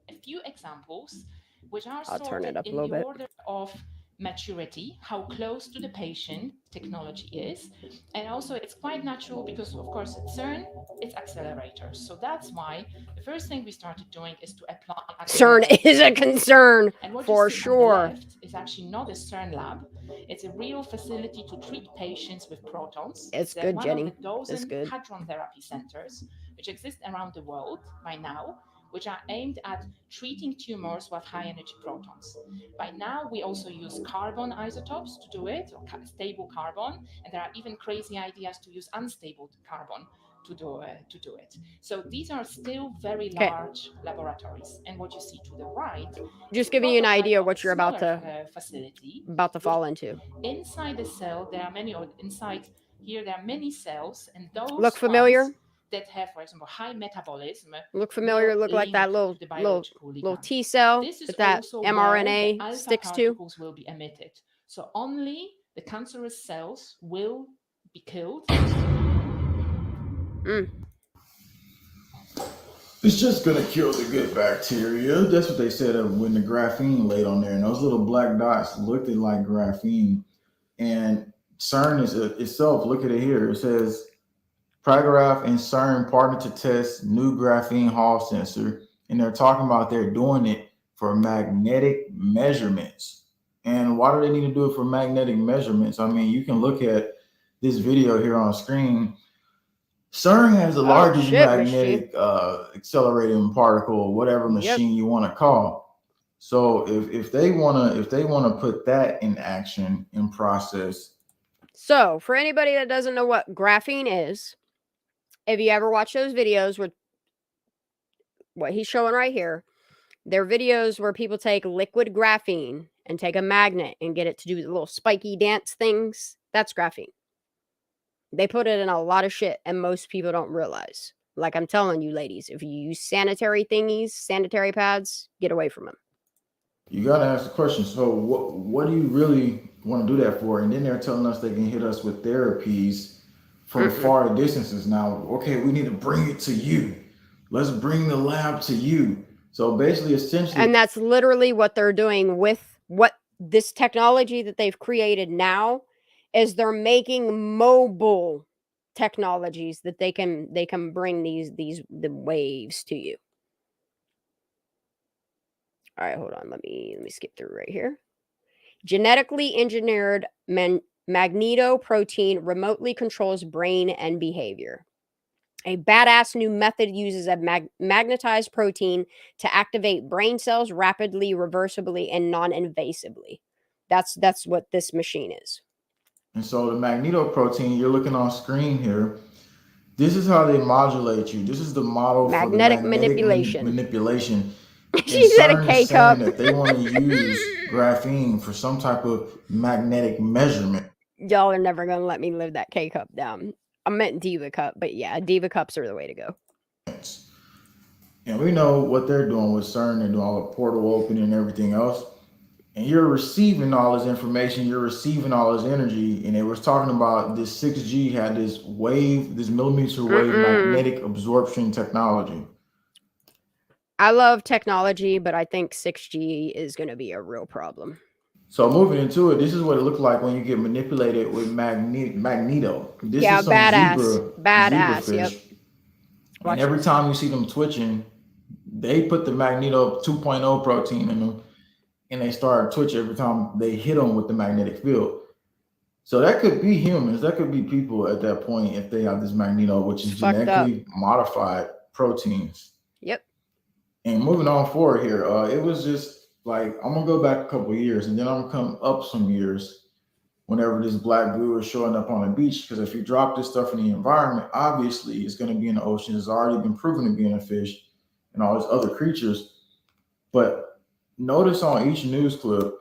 Speaker 18: a few examples, which are
Speaker 3: I'll turn
Speaker 18: sorted
Speaker 3: it up a
Speaker 18: in
Speaker 3: little
Speaker 18: the
Speaker 3: bit.
Speaker 18: order of maturity, how close to the patient technology is. And also it's quite natural because of course at CERN, it's accelerators. So that's why the first thing we started doing is to apply
Speaker 3: CERN is a concern
Speaker 18: and what
Speaker 3: for
Speaker 18: you see on the
Speaker 3: sure.
Speaker 18: left is actually not a CERN lab. It's a real facility to treat patients with protons.
Speaker 3: It's good, Jenny.
Speaker 18: One of the dozen
Speaker 3: It's good.
Speaker 18: hadron therapy centers which exist around the world by now, which are aimed at treating tumors with high energy protons. By now, we also use carbon isotopes to do it, or stable carbon, and there are even crazy ideas to use unstable carbon to do it. So these are still very large laboratories. And what you see to the right,
Speaker 3: just giving you an idea what you're about to
Speaker 18: facility
Speaker 3: fall into.
Speaker 18: Inside the cell, there are many, or inside here there are many cells, and those
Speaker 3: look familiar.
Speaker 18: That have, for example, high metabolism.
Speaker 3: Look familiar. Look like that little T cell that mRNA sticks to.
Speaker 18: Will be emitted. So only the cancerous cells will be killed.
Speaker 15: It's just gonna kill the good bacteria. That's what they said when the graphene laid on there, and those little black dots looked like graphene. And CERN is itself. Look at it here. It says Pragraph and CERN partnered to test new graphene Hall sensor, and they're talking about they're doing it for magnetic measurements. And why do they need to do it for magnetic measurements? I mean, you can look at this video here on screen. CERN has the largest magnetic accelerating particle, whatever machine you want to call. So if they want to put that in action, in process.
Speaker 3: So for anybody that doesn't know what graphene is, if you ever watch those videos where what he's showing right here, they're videos where people take liquid graphene and take a magnet and get it to do the little spiky dance things. That's graphene. They put it in a lot of shit, and most people don't realize. Like I'm telling you, ladies, if you use sanitary thingies, sanitary pads, get away from them.
Speaker 15: You got to ask the question. So what do you really want to do that for? And then they're telling us they can hit us with therapies from far distances. Now, okay, we need to bring it to you. Let's bring the lab to you. So basically, essentially.
Speaker 3: And that's literally what they're doing with what this technology that they've created now is they're making mobile technologies that they can bring the waves to you. All right, hold on. Let me skip through right here. Genetically engineered magnetoprotein remotely controls brain and behavior. A badass new method uses a magnetized protein to activate brain cells rapidly, reversibly, and non-invasively. That's what this machine is.
Speaker 15: And so the magnetoprotein you're looking on screen here, this is how they modulate you. This is the model
Speaker 3: magnetic
Speaker 15: for the
Speaker 3: manipulation.
Speaker 15: Manipulation.
Speaker 3: She said a K cup.
Speaker 15: That they want to use graphene for some type of magnetic measurement.
Speaker 3: Y'all are never gonna let me live that K cup down. I meant Diva cup, but yeah, Diva cups are the way to go.
Speaker 15: And we know what they're doing with CERN. They're doing all the portal opening and everything else. And you're receiving all this information, you're receiving all this energy. And it was talking about this 6G had this wave, this millimeter wave magnetic absorption technology.
Speaker 3: I love technology, but I think 6G is going to be a real problem.
Speaker 15: So moving into it, this is what it looked like when you get manipulated with magneto. This is some
Speaker 3: badass.
Speaker 15: Zebra
Speaker 3: Yep.
Speaker 15: fish. And every time you see them twitching, they put the magneto 2.0 protein in them, and they start twitching every time they hit them with the magnetic field. So that could be humans, that could be people at that point if they have this magneto, which is genetically modified proteins.
Speaker 3: Yep.
Speaker 15: And moving on forward here, it was just like, I'm gonna go back a couple of years, and then I'm gonna come up some years whenever this black goo is showing up on the beach. Because if you drop this stuff in the environment, obviously it's gonna be in the ocean. It's already been proven to be in a fish and all these other creatures. But notice on each news clip,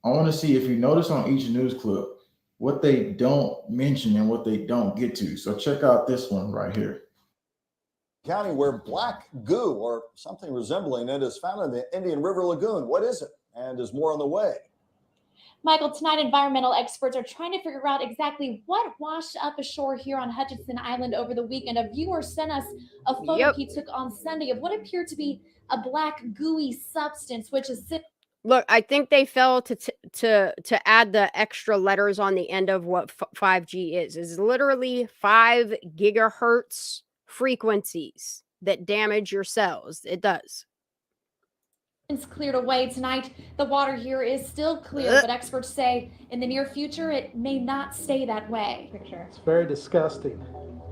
Speaker 15: I want to see if you notice on each news clip what they don't mention and what they don't get to. So check out this one right here.
Speaker 2: County where black goo or something resembling it is found in the Indian River Lagoon. What is it? And is more on the way?
Speaker 5: Michael, tonight environmental experts are trying to figure out exactly what washed up ashore here on Hutchinson Island over the weekend. A viewer sent us a photo he took on Sunday of what appeared to be a black gooey substance, which is
Speaker 3: Look, I think they failed to add the extra letters on the end of what 5G is. It's literally 5 gigahertz frequencies that damage your cells. It does.
Speaker 5: It's cleared away tonight. The water here is still clear, but experts say in the near future it may not stay that way.
Speaker 16: It's very disgusting.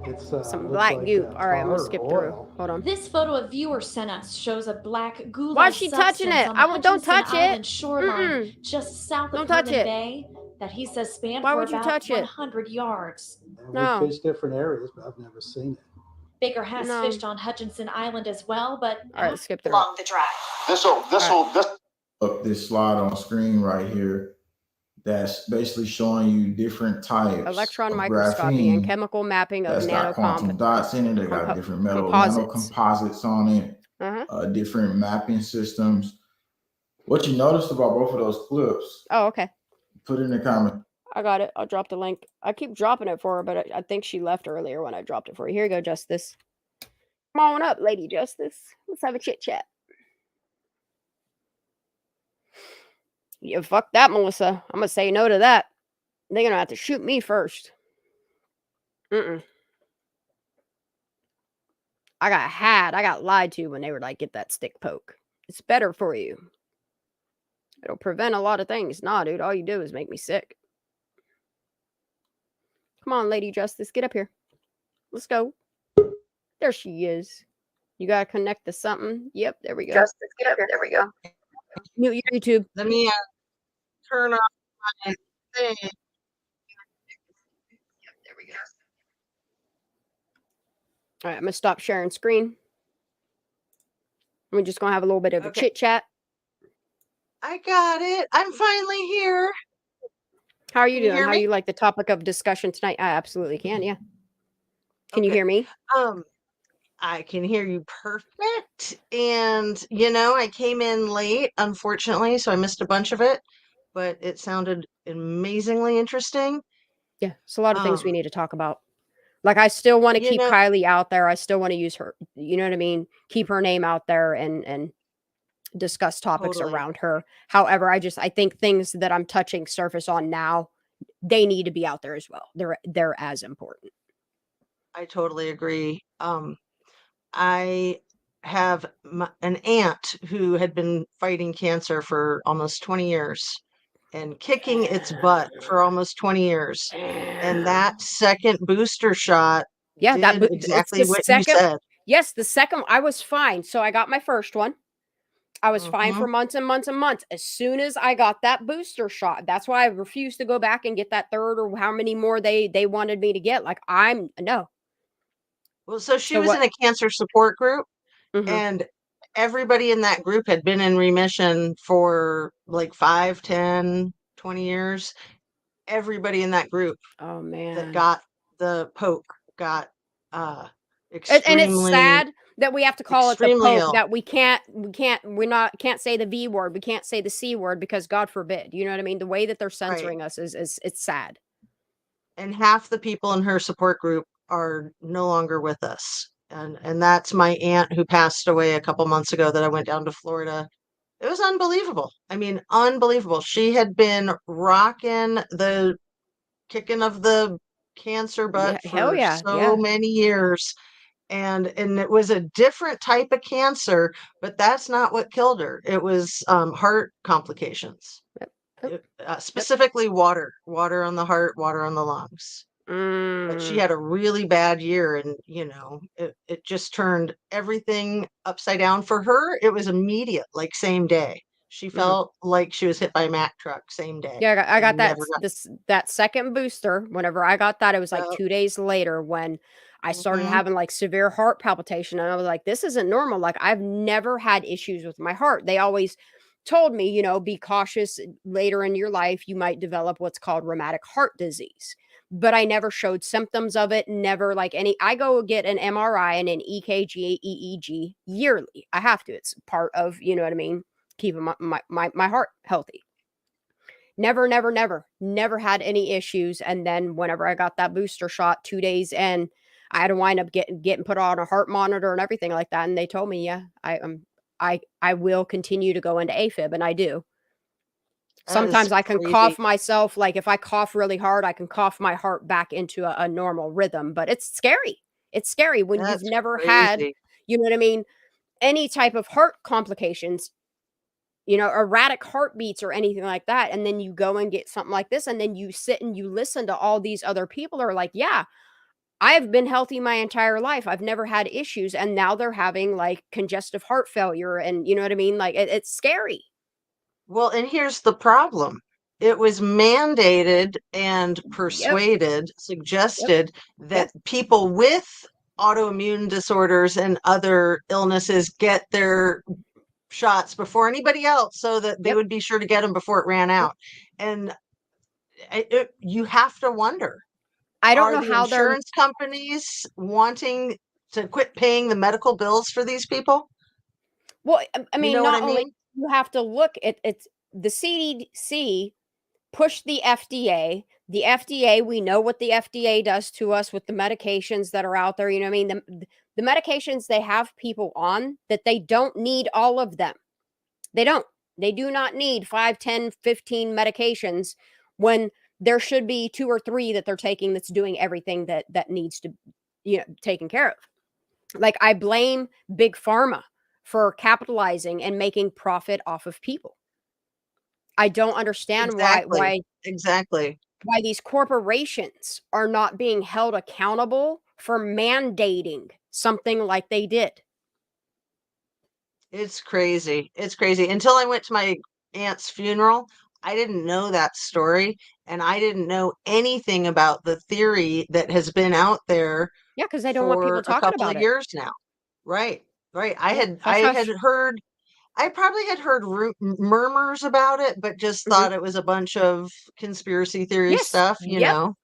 Speaker 16: It's
Speaker 3: some
Speaker 16: looks
Speaker 3: black
Speaker 16: like,
Speaker 3: goop. All right, I'm gonna
Speaker 16: tar or
Speaker 3: skip through.
Speaker 16: oil.
Speaker 3: Hold on.
Speaker 5: This photo a viewer sent us shows a black goo-like
Speaker 3: Why is she touching
Speaker 5: substance
Speaker 3: it?
Speaker 5: on the
Speaker 3: I don't touch
Speaker 5: Hutchinson Island
Speaker 3: it.
Speaker 5: shoreline just south
Speaker 3: Don't
Speaker 5: of
Speaker 3: touch
Speaker 5: Herman
Speaker 3: it.
Speaker 5: Bay that he says spanned
Speaker 3: Why
Speaker 5: for
Speaker 3: would you
Speaker 5: about
Speaker 3: touch it?
Speaker 5: 100 yards.
Speaker 16: And we fished different areas, but I've never seen it.
Speaker 5: Baker has fished on Hutchinson Island as well, but
Speaker 3: all right, skip through.
Speaker 5: along the drive.
Speaker 22: This
Speaker 15: Up this slide on screen right here, that's basically showing you different types
Speaker 3: Electron
Speaker 15: of
Speaker 3: microscopy and
Speaker 15: graphene
Speaker 3: chemical mapping of
Speaker 15: that's got quantum dots in it. They got different metal nanocomposites on it, different mapping systems. What you noticed about both of those clips?
Speaker 3: Oh, okay.
Speaker 15: Put it in the comment.
Speaker 3: I got it. I'll drop the link. I keep dropping it for her, but I think she left earlier when I dropped it for you. Here you go, Justice. Come on up, Lady Justice. Let's have a chit chat. Yeah, fuck that, Melissa. I'm gonna say no to that. They're gonna have to shoot me first. I got lied to when they were like, get that stick poke. It's better for you. It'll prevent a lot of things. Nah, dude, all you do is make me sick. Come on, Lady Justice, get up here. Let's go. There she is. You gotta connect to something. Yep, there we go.
Speaker 20: Justice, get up here. There we go.
Speaker 3: Mute your YouTube.
Speaker 20: Let me turn off my thing. There we go.
Speaker 3: All right, I'm gonna stop sharing screen. We're just gonna have a little bit of a chit chat.
Speaker 20: I got it. I'm finally here.
Speaker 3: How are you
Speaker 20: Can you
Speaker 3: doing?
Speaker 20: hear
Speaker 3: How
Speaker 20: me?
Speaker 3: you like the topic of discussion tonight? I absolutely can. Yeah. Can you hear me?
Speaker 20: I can hear you perfect. And I came in late, unfortunately, so I missed a bunch of it, but it sounded amazingly interesting.
Speaker 3: Yeah, it's a lot of things we need to talk about. Like, I still want to keep Kylie out there. I still want to use her. You know what I mean? Keep her name out there and discuss topics around her. However, I think things that I'm touching surface on now, they need to be out there as well. They're as important.
Speaker 20: I totally agree. I have an aunt who had been fighting cancer for almost 20 years and kicking its butt for almost 20 years. And that second booster shot did exactly what you said.
Speaker 3: Yes, the second, I was fine. So I got my first one. I was fine for months and months and months. As soon as I got that booster shot, that's why I refused to go back and get that third or how many more they wanted me to get. Like, no.
Speaker 20: Well, so she was in a cancer support group, and everybody in that group had been in remission for like 5, 10, 20 years. Everybody in that group that got the poke got extremely,
Speaker 3: and it's sad that we have to call it the poke,
Speaker 20: ill.
Speaker 3: that we can't say the V word, we can't say the C word, because God forbid, you know what I mean? The way that they're censoring us is it's sad.
Speaker 20: And half the people in her support group are no longer with us. And that's my aunt who passed away a couple months ago that I went down to Florida. It was unbelievable. I mean, unbelievable. She had been rocking the kicking of the cancer butt for so many years. And it was a different type of cancer, but that's not what killed her. It was heart complications. Specifically water on the heart, water on the lungs. But she had a really bad year, and it just turned everything upside down for her. It was immediate, like same day. She felt like she was hit by a Mack truck same day.
Speaker 3: Yeah, I got that second booster. Whenever I got that, it was like 2 days later when I started having like severe heart palpitation, and I was like, this isn't normal. Like, I've never had issues with my heart. They always told me, be cautious. Later in your life, you might develop what's called rheumatic heart disease. But I never showed symptoms of it. Never like any. I go get an MRI and an EKG, EEG yearly. I have to. It's part of, you know what I mean, keeping my heart healthy. Never had any issues. And then whenever I got that booster shot 2 days in, I had to wind up getting put on a heart monitor and everything like that. And they told me, I will continue to go into AFib, and I do. Sometimes I can cough myself. Like, if I cough really hard, I can cough my heart back into a normal rhythm. But it's scary. It's scary when you've never had, you know what I mean, any type of heart complications. erratic heartbeats or anything like that. And then you go and get something like this. And then you sit and you listen to all these other people that are like, yeah, I have been healthy my entire life. I've never had issues. And now they're having like congestive heart failure. And you know what I mean? Like it's scary.
Speaker 20: Well, and here's the problem. It was mandated and persuaded, suggested that people with autoimmune disorders and other illnesses get their shots before anybody else so that they would be sure to get them before it ran out. And you have to wonder.
Speaker 3: I don't know
Speaker 20: the
Speaker 3: how
Speaker 20: insurance companies wanting to quit paying the medical bills for these people?
Speaker 3: Well, I mean,
Speaker 20: know what
Speaker 3: not
Speaker 20: I
Speaker 3: only
Speaker 20: mean?
Speaker 3: you have to look at it's the CDC pushed the FDA. The FDA, we know what the FDA does to us with the medications that are out there. You know what I mean? The medications they have people on that they don't need all of them. They don't. They do not need 5, 10, 15 medications when there should be 2 or 3 that they're taking that's doing everything that needs to taken care of. Like I blame big pharma for capitalizing and making profit off of people. I don't understand why these corporations are not being held accountable for mandating something like they did.
Speaker 20: It's crazy. It's crazy. Until I went to my aunt's funeral, I didn't know that story, and I didn't know anything about the theory that has been out there.
Speaker 3: Yeah, because they don't want people talking
Speaker 20: a couple
Speaker 3: about
Speaker 20: of
Speaker 3: it.
Speaker 20: years now. Right. I
Speaker 3: Yeah,
Speaker 20: had heard. I probably had heard murmurs about it, but just thought it was a bunch of conspiracy theory stuff.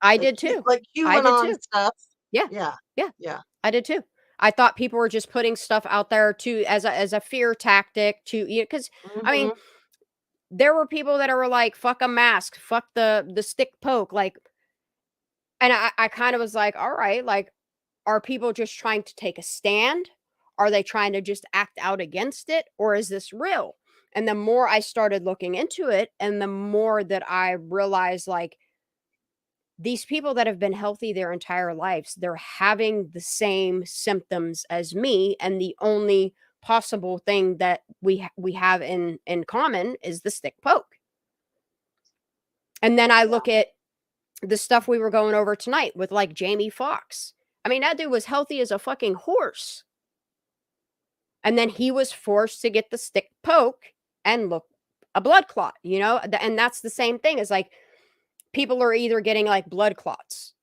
Speaker 3: I did too.
Speaker 20: Like QAnon stuff.
Speaker 3: Yeah. I did too. I thought people were just putting stuff out there to as a fear tactic to because I mean there were people that are like fuck a mask, fuck the stick poke, like, and I kind of was like, all right, like, are people just trying to take a stand? Are they trying to just act out against it, or is this real? And the more I started looking into it, and the more that I realized, like, these people that have been healthy their entire lives, they're having the same symptoms as me, and the only possible thing that we have in common is the stick poke. And then I look at the stuff we were going over tonight with like Jamie Foxx. I mean, that dude was healthy as a fucking horse. And then he was forced to get the stick poke and look a blood clot, and that's the same thing as like people are either getting like blood clots,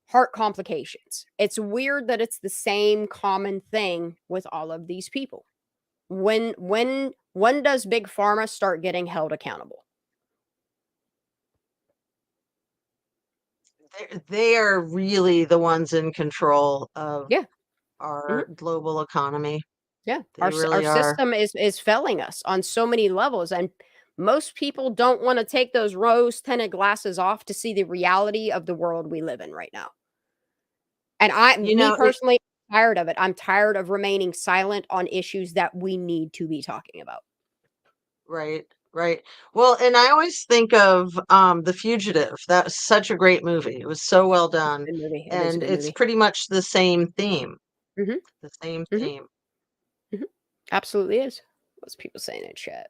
Speaker 3: heart complications. It's weird that it's the same common thing with all of these people. When does big pharma start getting held accountable?
Speaker 20: They are really the ones in control of our global economy.
Speaker 3: Yeah,
Speaker 20: They
Speaker 3: our
Speaker 20: really are.
Speaker 3: system is failing us on so many levels, and most people don't want to take those rose-tinted glasses off to see the reality of the world we live in right now. And me personally, I'm tired of it. I'm tired of remaining silent on issues that we need to be talking about.
Speaker 20: Right. Well, and I always think of The Fugitive. That was such a great movie. It was so well done.
Speaker 3: Good movie.
Speaker 20: And it's pretty much the same theme.
Speaker 3: The
Speaker 20: same theme.
Speaker 3: Absolutely is. What's people saying in chat?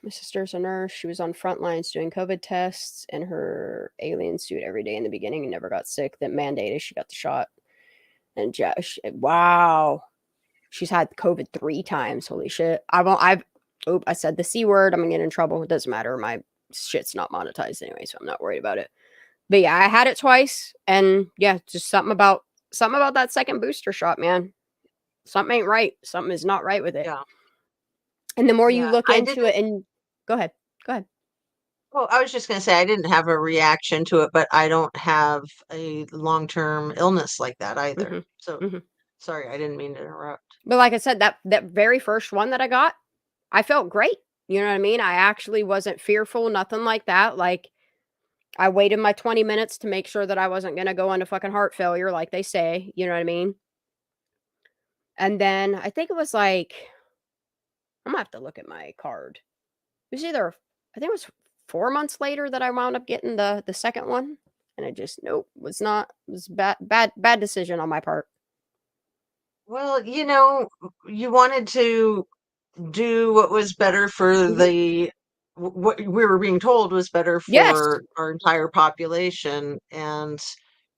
Speaker 3: My sister's a nurse. She was on front lines doing COVID tests in her alien suit every day in the beginning and never got sick. That mandated she got the shot. And wow. She's had COVID 3 times. Holy shit. I said the C word. I'm gonna get in trouble. It doesn't matter. My shit's not monetized anyway, so I'm not worried about it. But yeah, I had it twice. And yeah, just something about that second booster shot, man. Something ain't right. Something is not right with it.
Speaker 20: Yeah.
Speaker 3: And the more you look into it, and go ahead.
Speaker 20: Well, I was just going to say I didn't have a reaction to it, but I don't have a long-term illness like that either. So sorry, I didn't mean to interrupt.
Speaker 3: But like I said, that very first one that I got, I felt great. You know what I mean? I actually wasn't fearful, nothing like that. Like I waited my 20 minutes to make sure that I wasn't going to go into fucking heart failure like they say. You know what I mean? And then I think it was like, I'm going to have to look at my card. It was I think it was 4 months later that I wound up getting the second one. And it just, it was bad decision on my part.
Speaker 20: Well, you wanted to do what was better for what we were being told was better
Speaker 3: Yes.
Speaker 20: for our entire population. And,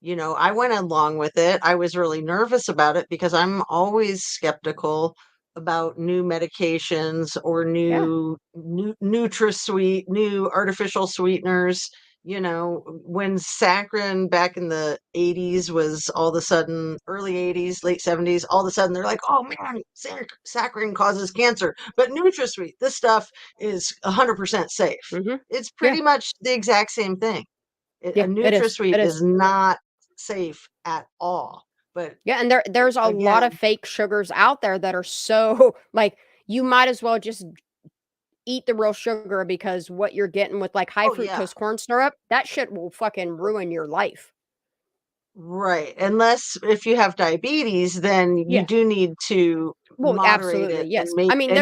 Speaker 20: I went along with it. I was really nervous about it because I'm always skeptical about new medications or new NutraSweet, new artificial sweeteners. When saccharin back in the 80s was all of a sudden, early 80s, late 70s, all of a sudden they're like, oh man, saccharin causes cancer. But NutraSweet, this stuff is 100% safe. It's pretty much the exact same thing. A NutraSweet is not safe at all. But
Speaker 3: yeah, and there's a lot of fake sugars out there that are so like you might as well just eat the real sugar because what you're getting with like high fructose corn syrup, that shit will fucking ruin your life.
Speaker 20: Right. Unless if you have diabetes, then you do need to moderate it
Speaker 3: yes.
Speaker 20: and
Speaker 3: I mean,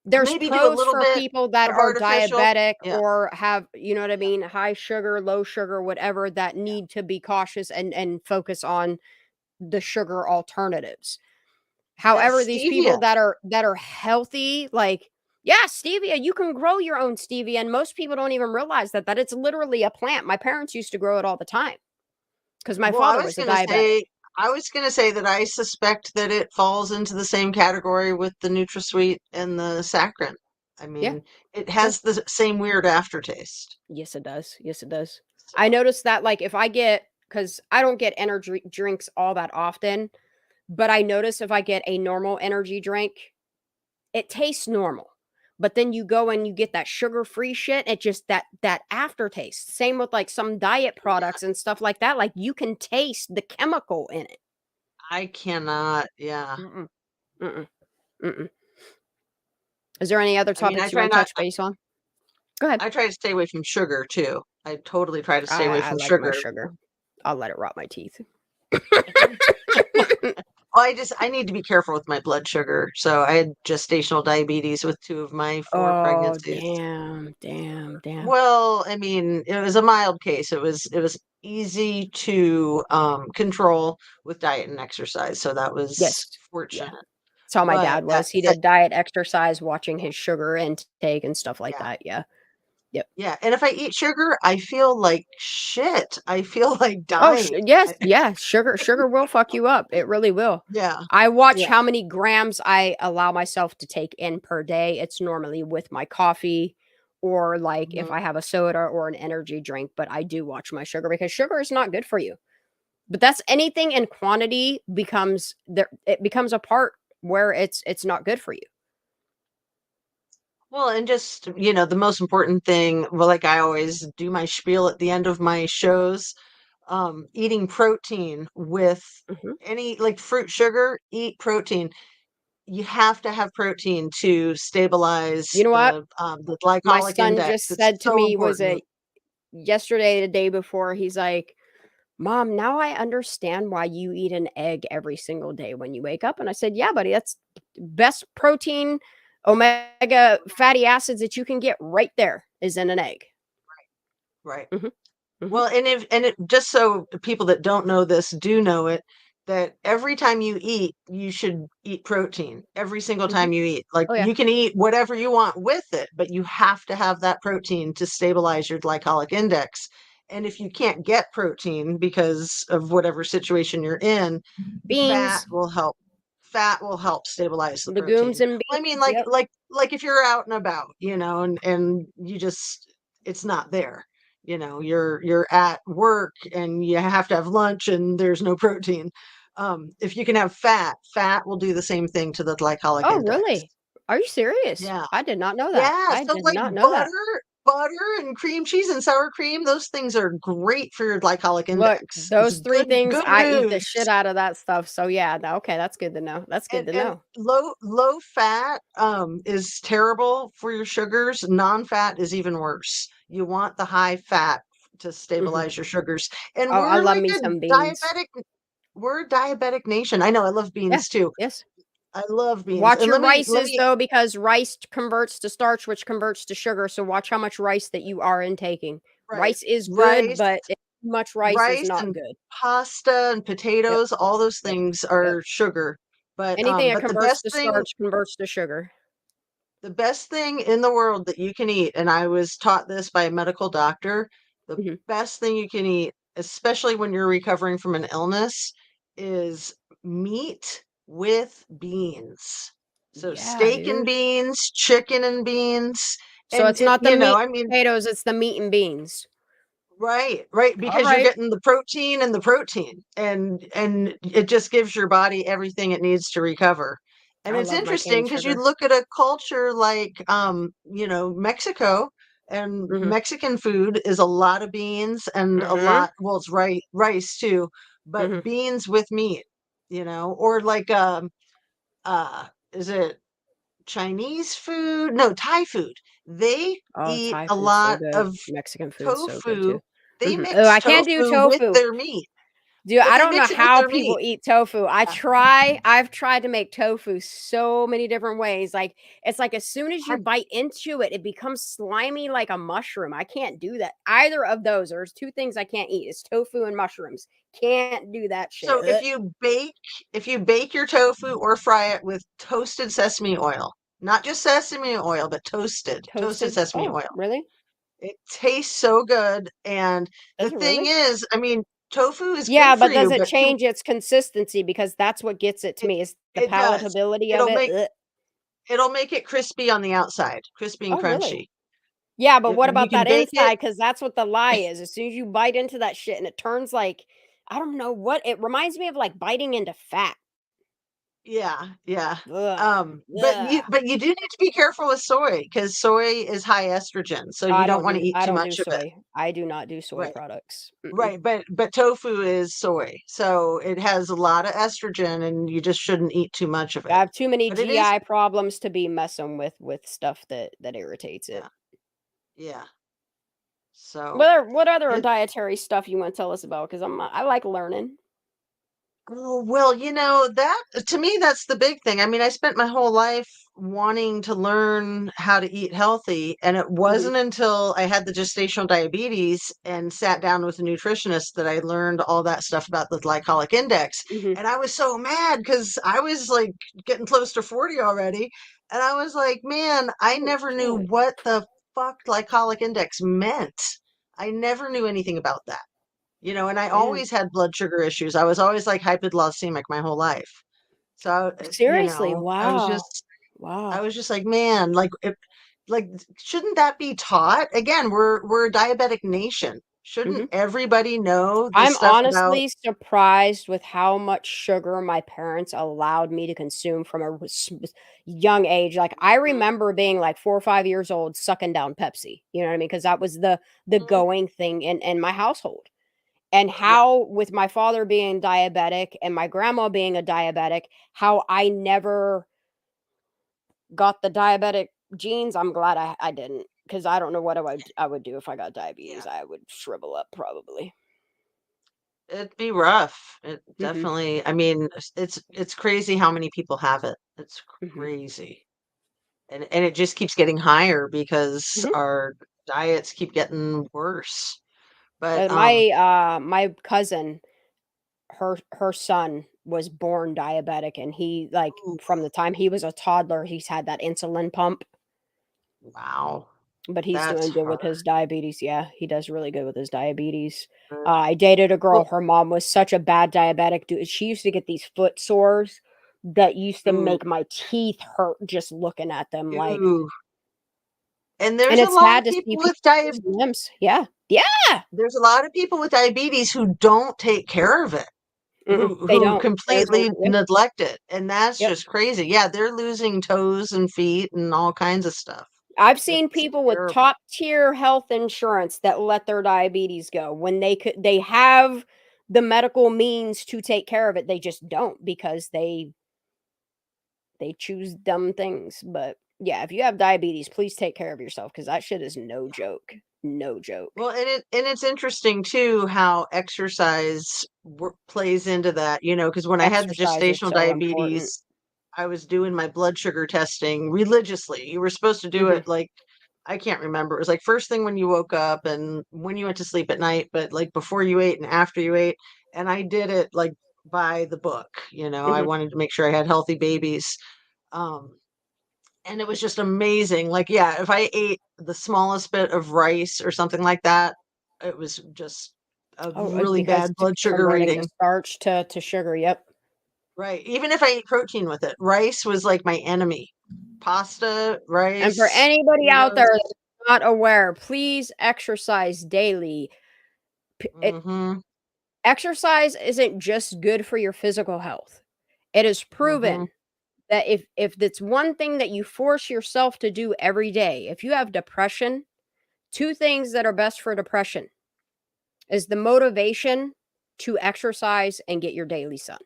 Speaker 3: there's
Speaker 20: maybe
Speaker 3: pros
Speaker 20: do a little
Speaker 3: for
Speaker 20: bit
Speaker 3: people that
Speaker 20: of
Speaker 3: are
Speaker 20: artificial.
Speaker 3: diabetic or have, you know what I mean, high sugar, low sugar, whatever, that need to be cautious and focus on the sugar alternatives. However, these people
Speaker 20: stevia.
Speaker 3: that are healthy, like, yeah, stevia, you can grow your own stevia, and most people don't even realize that it's literally a plant. My parents used to grow it all the time because my father was a diabetic.
Speaker 20: I was going to say that I suspect that it falls into the same category with the NutraSweet and the saccharin. I mean, it has the same weird aftertaste.
Speaker 3: Yes, it does. Yes, it does. I noticed that, like, if I get, because I don't get energy drinks all that often, but I notice if I get a normal energy drink, it tastes normal. But then you go and you get that sugar-free shit, it just that aftertaste. Same with like some diet products and stuff like that. Like you can taste the chemical in it.
Speaker 20: I cannot. Yeah.
Speaker 3: Is there any other topics you want to touch base on? Go ahead.
Speaker 20: I try to stay away from sugar too. I totally try to stay away from
Speaker 3: I like
Speaker 20: sugar.
Speaker 3: my sugar. I'll let it rot my teeth.
Speaker 20: I need to be careful with my blood sugar. So I had gestational diabetes with 2 of my 4 pregnancies.
Speaker 3: Damn.
Speaker 20: Well, I mean, it was a mild case. It was easy to control with diet and exercise. So that was fortunate.
Speaker 3: That's how my dad was. He did diet, exercise, watching his sugar intake and stuff like that. Yeah. Yep.
Speaker 20: Yeah, and if I eat sugar, I feel like shit. I feel like dying.
Speaker 3: Yes. Sugar will fuck you up. It really will.
Speaker 20: Yeah.
Speaker 3: I watch how many grams I allow myself to take in per day. It's normally with my coffee or like if I have a soda or an energy drink, but I do watch my sugar because sugar is not good for you. But that's anything in quantity becomes a part where it's not good for you.
Speaker 20: Well, and just, the most important thing, well, like I always do my spiel at the end of my shows, eating protein with any like fruit, sugar, eat protein. You have to have protein to stabilize
Speaker 3: the
Speaker 20: glycemic
Speaker 3: my son
Speaker 20: index.
Speaker 3: just
Speaker 20: It's
Speaker 3: said to
Speaker 20: so
Speaker 3: me,
Speaker 20: important.
Speaker 3: was it yesterday, the day before, he's like, Mom, now I understand why you eat an egg every single day when you wake up. And I said, yeah, buddy, that's best protein, omega fatty acids that you can get right there is in an egg.
Speaker 20: Right. Well, and just so the people that don't know this do know it, that every time you eat, you should eat protein every single time you eat. Like you can eat whatever you want with it, but you have to have that protein to stabilize your glycemic index. And if you can't get protein because of whatever situation you're in, fat will help. Fat will help stabilize the
Speaker 3: legumes
Speaker 20: protein.
Speaker 3: and beans.
Speaker 20: I mean, like if you're out and about, and you just it's not there. You're at work and you have to have lunch and there's no protein. If you can have fat will do the same thing to the glycemic index.
Speaker 3: Oh, really? Are you serious?
Speaker 20: Yeah.
Speaker 3: I did not know that.
Speaker 20: Yeah.
Speaker 3: I
Speaker 20: So
Speaker 3: did
Speaker 20: like
Speaker 3: not know that.
Speaker 20: butter and cream cheese and sour cream, those things are great for your glycemic
Speaker 3: Look,
Speaker 20: index.
Speaker 3: those three things,
Speaker 20: good
Speaker 3: I eat the
Speaker 20: news.
Speaker 3: shit out of that stuff. So yeah, okay, that's good to know. That's good to know.
Speaker 20: Low fat is terrible for your sugars. Non-fat is even worse. You want the high fat to stabilize your sugars. And
Speaker 3: I
Speaker 20: we're
Speaker 3: love
Speaker 20: like
Speaker 3: me
Speaker 20: a
Speaker 3: some beans.
Speaker 20: we're a diabetic nation. I know, I love beans too.
Speaker 3: Yes.
Speaker 20: I love beans.
Speaker 3: Watch
Speaker 20: And
Speaker 3: your
Speaker 20: let me-
Speaker 3: rices though, because rice converts to starch, which converts to sugar. So watch how much rice that you are intaking.
Speaker 20: Right.
Speaker 3: Rice is good,
Speaker 20: Rice.
Speaker 3: but it's much rice is
Speaker 20: rice
Speaker 3: not
Speaker 20: and
Speaker 3: good.
Speaker 20: pasta and
Speaker 3: Yep.
Speaker 20: potatoes, all those
Speaker 3: Yep.
Speaker 20: things
Speaker 3: Yep.
Speaker 20: are sugar.
Speaker 3: Anything that
Speaker 20: But
Speaker 3: converts to starch converts to sugar.
Speaker 20: the best thing in the world that you can eat, and I was taught this by a medical doctor, the best thing you can eat, especially when you're recovering from an illness, is meat with beans. So
Speaker 3: Yeah,
Speaker 20: steak and
Speaker 3: dude.
Speaker 20: beans, chicken and beans,
Speaker 3: So
Speaker 20: and
Speaker 3: it's not the
Speaker 20: you know,
Speaker 3: meat
Speaker 20: I
Speaker 3: and
Speaker 20: mean,
Speaker 3: potatoes, it's the meat and beans.
Speaker 20: right,
Speaker 3: All
Speaker 20: because you're
Speaker 3: right.
Speaker 20: getting the protein and the protein, and it just gives your body everything it needs to recover. And
Speaker 3: I
Speaker 20: it's
Speaker 3: love my cane
Speaker 20: interesting because you
Speaker 3: sugar.
Speaker 20: look at a culture like Mexico, and
Speaker 3: Mhm.
Speaker 20: Mexican food is a lot of beans and a
Speaker 3: Mhm.
Speaker 20: lot, well, it's rice too, but
Speaker 3: Mhm.
Speaker 20: beans with meat, or like is it Chinese food? No, Thai food. They
Speaker 3: Oh,
Speaker 20: eat
Speaker 3: Thai
Speaker 20: a
Speaker 3: food's so
Speaker 20: lot
Speaker 3: good.
Speaker 20: of
Speaker 3: Mexican food's so good
Speaker 20: tofu.
Speaker 3: too.
Speaker 20: They
Speaker 3: Oh,
Speaker 20: mix
Speaker 3: I can't do
Speaker 20: tofu with
Speaker 3: tofu.
Speaker 20: their meat.
Speaker 3: Dude,
Speaker 20: Well,
Speaker 3: I
Speaker 20: they
Speaker 3: don't know
Speaker 20: mix it with
Speaker 3: how
Speaker 20: their
Speaker 3: people
Speaker 20: meat.
Speaker 3: eat tofu.
Speaker 20: Yeah.
Speaker 3: I've tried to make tofu so many different ways. Like, it's like as soon as you bite into it, it becomes slimy like a mushroom. I can't do that. Either of those. There's two things I can't eat. It's tofu and mushrooms. Can't do that shit.
Speaker 20: So if you bake your tofu or fry it with toasted sesame oil, not just sesame oil, but toasted
Speaker 3: Toasted?
Speaker 20: sesame
Speaker 3: Oh,
Speaker 20: oil.
Speaker 3: really?
Speaker 20: It tastes so good. And the
Speaker 3: Does it
Speaker 20: thing
Speaker 3: really?
Speaker 20: is, I mean, tofu is
Speaker 3: Yeah,
Speaker 20: good for
Speaker 3: but does
Speaker 20: you,
Speaker 3: it
Speaker 20: but
Speaker 3: change its consistency? Because that's what gets it to me is the
Speaker 20: it does.
Speaker 3: palatability of
Speaker 20: It'll
Speaker 3: it.
Speaker 20: make
Speaker 3: Ugh.
Speaker 20: it'll make it crispy on the outside, crispy and
Speaker 3: Oh, really?
Speaker 20: crunchy.
Speaker 3: Yeah, but what
Speaker 20: You
Speaker 3: about
Speaker 20: can
Speaker 3: that
Speaker 20: bake it.
Speaker 3: inside? Because that's what the lie is. As soon as you bite into that shit and it turns like, I don't know what it reminds me of, like biting into fat.
Speaker 20: Yeah, yeah.
Speaker 3: Ugh. Ugh.
Speaker 20: But you do need to be careful with soy because soy is high estrogen, so you don't want to eat
Speaker 3: I
Speaker 20: too
Speaker 3: don't do
Speaker 20: much of it.
Speaker 3: soy. I do not do soy
Speaker 20: Right.
Speaker 3: products. Mm-mm.
Speaker 20: Right, but tofu is soy, so it has a lot of estrogen, and you just shouldn't eat too much of
Speaker 3: I
Speaker 20: it.
Speaker 3: have too many
Speaker 20: But it is,
Speaker 3: GI problems to be messing with stuff that irritates it.
Speaker 20: yeah, yeah. So
Speaker 3: What other
Speaker 20: it,
Speaker 3: dietary stuff you want to tell us about? Because I like learning.
Speaker 20: oh, well, that to me, that's the big thing. I mean, I spent my whole life wanting to learn how to eat healthy, and it
Speaker 3: Mhm.
Speaker 20: wasn't until I had the gestational diabetes and sat down with a nutritionist that I learned all that stuff about the glycemic index.
Speaker 3: Mhm.
Speaker 20: And I was so mad because I was like getting close to 40 already. And I was like, man, I
Speaker 3: Oh
Speaker 20: never knew
Speaker 3: shit.
Speaker 20: what the fuck glycemic index meant. I never knew anything about that. And I
Speaker 3: Man.
Speaker 20: always had blood sugar issues. I was always like hypoglycemic my whole life. So,
Speaker 3: Seriously, wow.
Speaker 20: I
Speaker 3: Wow.
Speaker 20: was just like, man, like, shouldn't that be taught? Again, we're a diabetic nation. Shouldn't
Speaker 3: Mhm.
Speaker 20: everybody know this
Speaker 3: I'm
Speaker 20: stuff about?
Speaker 3: honestly surprised with how much sugar my parents allowed me to consume from a young age. Like I remember being like 4 or 5 years old sucking down Pepsi. You know what I mean? Because that was the
Speaker 20: Mhm.
Speaker 3: going thing in my household. And
Speaker 20: Yeah.
Speaker 3: how with my father being diabetic and my grandma being a diabetic, how I never got the diabetic genes. I'm glad I didn't because I don't know what I would do if I got
Speaker 20: Yeah.
Speaker 3: diabetes. I would shrivel up probably.
Speaker 20: It'd be rough. It
Speaker 3: Mhm.
Speaker 20: definitely, I mean, it's crazy how many people have it. It's
Speaker 3: Mhm.
Speaker 20: crazy. And it just keeps getting higher because
Speaker 3: Mhm.
Speaker 20: our diets keep getting worse. But
Speaker 3: My cousin, her son was born diabetic, and he like
Speaker 20: ooh,
Speaker 3: from the time he was a toddler, he's had that insulin pump,
Speaker 20: wow,
Speaker 3: but he's
Speaker 20: that's
Speaker 3: doing good with
Speaker 20: hard.
Speaker 3: his diabetes. Yeah, he does really good with his diabetes. I dated a girl.
Speaker 20: Well,
Speaker 3: Her mom was such a bad diabetic dude. She used to get these foot sores that used to
Speaker 20: ooh,
Speaker 3: make my teeth hurt just looking at them. Like,
Speaker 20: ooh. And
Speaker 3: and it's sad to see people lose limbs. Yeah, yeah.
Speaker 20: there's a lot of people with diabetes who don't take care of it,
Speaker 3: Mm-mm, they
Speaker 20: who
Speaker 3: don't. They don't.
Speaker 20: completely
Speaker 3: Yep.
Speaker 20: neglect it, and that's
Speaker 3: Yep.
Speaker 20: just crazy. Yeah, they're losing toes and feet and all kinds of stuff.
Speaker 3: I've seen
Speaker 20: It's
Speaker 3: people with
Speaker 20: terrible.
Speaker 3: top tier health insurance that let their diabetes go when they have the medical means to take care of it. They just don't because they choose dumb things. But yeah, if you have diabetes, please take care of yourself because that shit is no joke. No joke.
Speaker 20: Well, and it's interesting too how exercise plays into that, because when I had the
Speaker 3: Exercise is
Speaker 20: gestational
Speaker 3: so important.
Speaker 20: diabetes, I was doing my blood sugar testing religiously. You were supposed to do
Speaker 3: Mhm.
Speaker 20: it like I can't remember. It was like first thing when you woke up and when you went to sleep at night, but like before you ate and after you ate. And I did it like by the book, you know, I wanted to make sure I had healthy babies. And it was just amazing. Like, yeah, if I ate the smallest bit of rice or something like that, it was just a really
Speaker 3: because
Speaker 20: bad blood sugar
Speaker 3: converting the
Speaker 20: reading.
Speaker 3: starch to sugar. Yep.
Speaker 20: Right. Even if I ate protein with it, rice was like my enemy. Pasta, rice.
Speaker 3: And for anybody out there
Speaker 20: noodles.
Speaker 3: that's not aware, please exercise daily. Exercise isn't just good for your physical health. It is proven that if it's one thing that you force yourself to do every day, if you have depression, 2 things that are best for depression is the motivation to exercise and get your daily sun.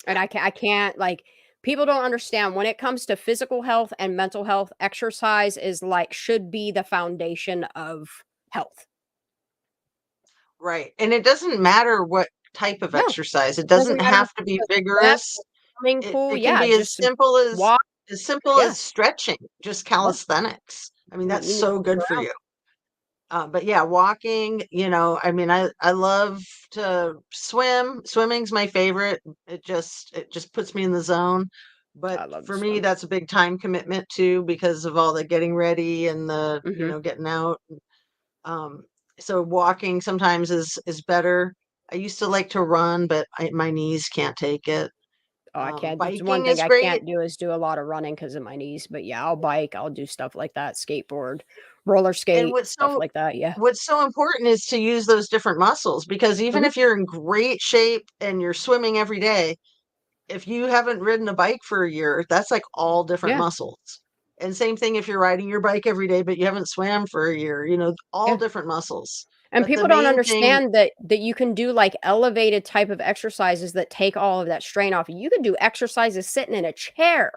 Speaker 3: And I can't, like, people don't understand when it comes to physical health and mental health, exercise is like should be the foundation of health.
Speaker 20: Right. And it doesn't matter what type of exercise. It doesn't
Speaker 3: matter
Speaker 20: have to be vigorous.
Speaker 3: Swimming
Speaker 20: It
Speaker 3: pool,
Speaker 20: can be as simple as
Speaker 3: walk.
Speaker 20: as stretching, just calisthenics. I mean, that's so good for you. But yeah, walking, you know, I mean, I love to swim. Swimming's my favorite. It just puts me in the zone. But for me, that's a big time commitment too, because of all the getting ready and the, you know, getting out. So walking sometimes is better. I used to like to run, but my knees can't take it.
Speaker 3: Oh, I can't. That's one
Speaker 20: Biking
Speaker 3: thing
Speaker 20: is
Speaker 3: I
Speaker 20: great.
Speaker 3: can't do is do a lot of running because of my knees. But yeah, I'll bike. I'll do stuff like that. Skateboard, roller skate, stuff like that. Yeah.
Speaker 20: What's so important is to use those different muscles, because even if you're in great shape and you're swimming every day, if you haven't ridden a bike for a year, that's like all different muscles. And same thing if you're riding your bike every day, but you haven't swam for a year, you know, all different muscles.
Speaker 3: And
Speaker 20: But the
Speaker 3: people don't
Speaker 20: main thing,
Speaker 3: understand that you can do like elevated type of exercises that take all of that strain off. You can do exercises sitting in a chair.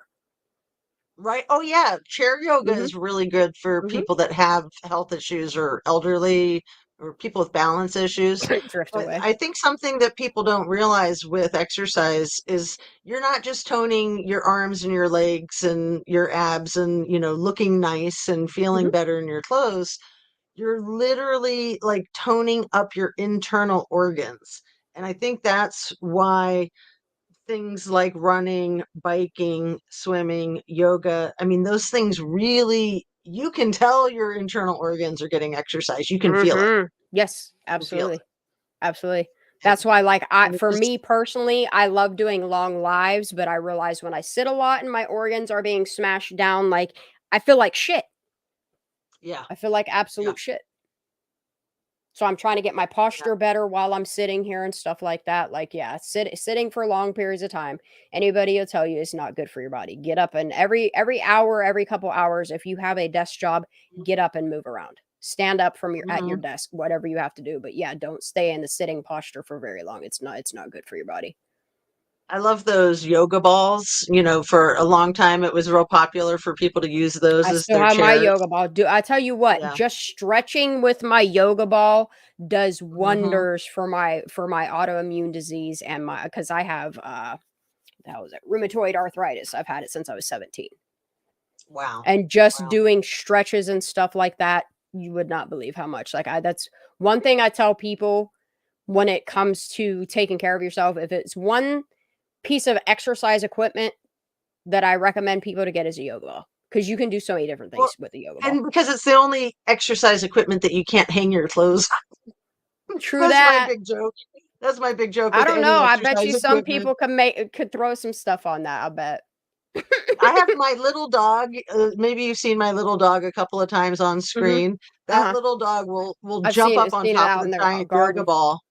Speaker 20: right? Oh yeah, chair yoga is really good for people that have health issues or elderly or people with balance issues.
Speaker 3: Drift
Speaker 20: But
Speaker 3: away.
Speaker 20: I think something that people don't realize with exercise is you're not just toning your arms and your legs and your abs and, you know, looking nice and feeling better in your clothes. You're literally like toning up your internal organs. And I think that's why things like running, biking, swimming, yoga, I mean, those things really, you can tell your internal organs are getting exercise. You can feel it.
Speaker 3: Yes,
Speaker 20: You can feel
Speaker 3: absolutely.
Speaker 20: it.
Speaker 3: Absolutely. That's why, like,
Speaker 20: And
Speaker 3: for
Speaker 20: it's
Speaker 3: me personally, I love doing long lives, but I realize when I sit a lot and my organs are being smashed down, like, I feel like shit.
Speaker 20: Yeah.
Speaker 3: I feel like absolute shit. So I'm trying to get my posture better while I'm sitting here and stuff like that. Like, yeah, sitting for long periods of time. Anybody will tell you it's not good for your body. Get up and every hour, every couple hours, if you have a desk job, get up and move around. Stand up from your at your desk, whatever you have to do. But yeah, don't stay in the sitting posture for very long. It's not good for your body.
Speaker 20: I love those yoga balls. You know, for a long time, it was real popular for people to use those
Speaker 3: I
Speaker 20: as
Speaker 3: still
Speaker 20: their
Speaker 3: have my
Speaker 20: chairs.
Speaker 3: yoga ball. I tell you what, just stretching with my yoga ball does wonders for my autoimmune disease and because I have that was it, rheumatoid arthritis. I've had it since I was 17.
Speaker 20: Wow.
Speaker 3: And just doing stretches and stuff like that, you would not believe how much. Like that's one thing I tell people when it comes to taking care of yourself. If it's one piece of exercise equipment that I recommend people to get is a yoga ball, because you can do so many different things with a yoga ball.
Speaker 20: And because it's the only exercise equipment that you can't hang your clothes on.
Speaker 3: True
Speaker 20: That's
Speaker 3: that.
Speaker 20: my big joke. That's my big joke.
Speaker 3: I
Speaker 20: with
Speaker 3: don't
Speaker 20: any
Speaker 3: know. I bet you
Speaker 20: exercise
Speaker 3: some
Speaker 20: equipment.
Speaker 3: people could throw some stuff on that. I bet.
Speaker 20: I have my little dog. Maybe you've seen my little dog a couple of times on screen. That little dog will
Speaker 3: I've
Speaker 20: jump
Speaker 3: seen
Speaker 20: up on
Speaker 3: it
Speaker 20: top
Speaker 3: out
Speaker 20: of
Speaker 3: in
Speaker 20: the
Speaker 3: the
Speaker 20: giant
Speaker 3: garden.
Speaker 20: yoga ball.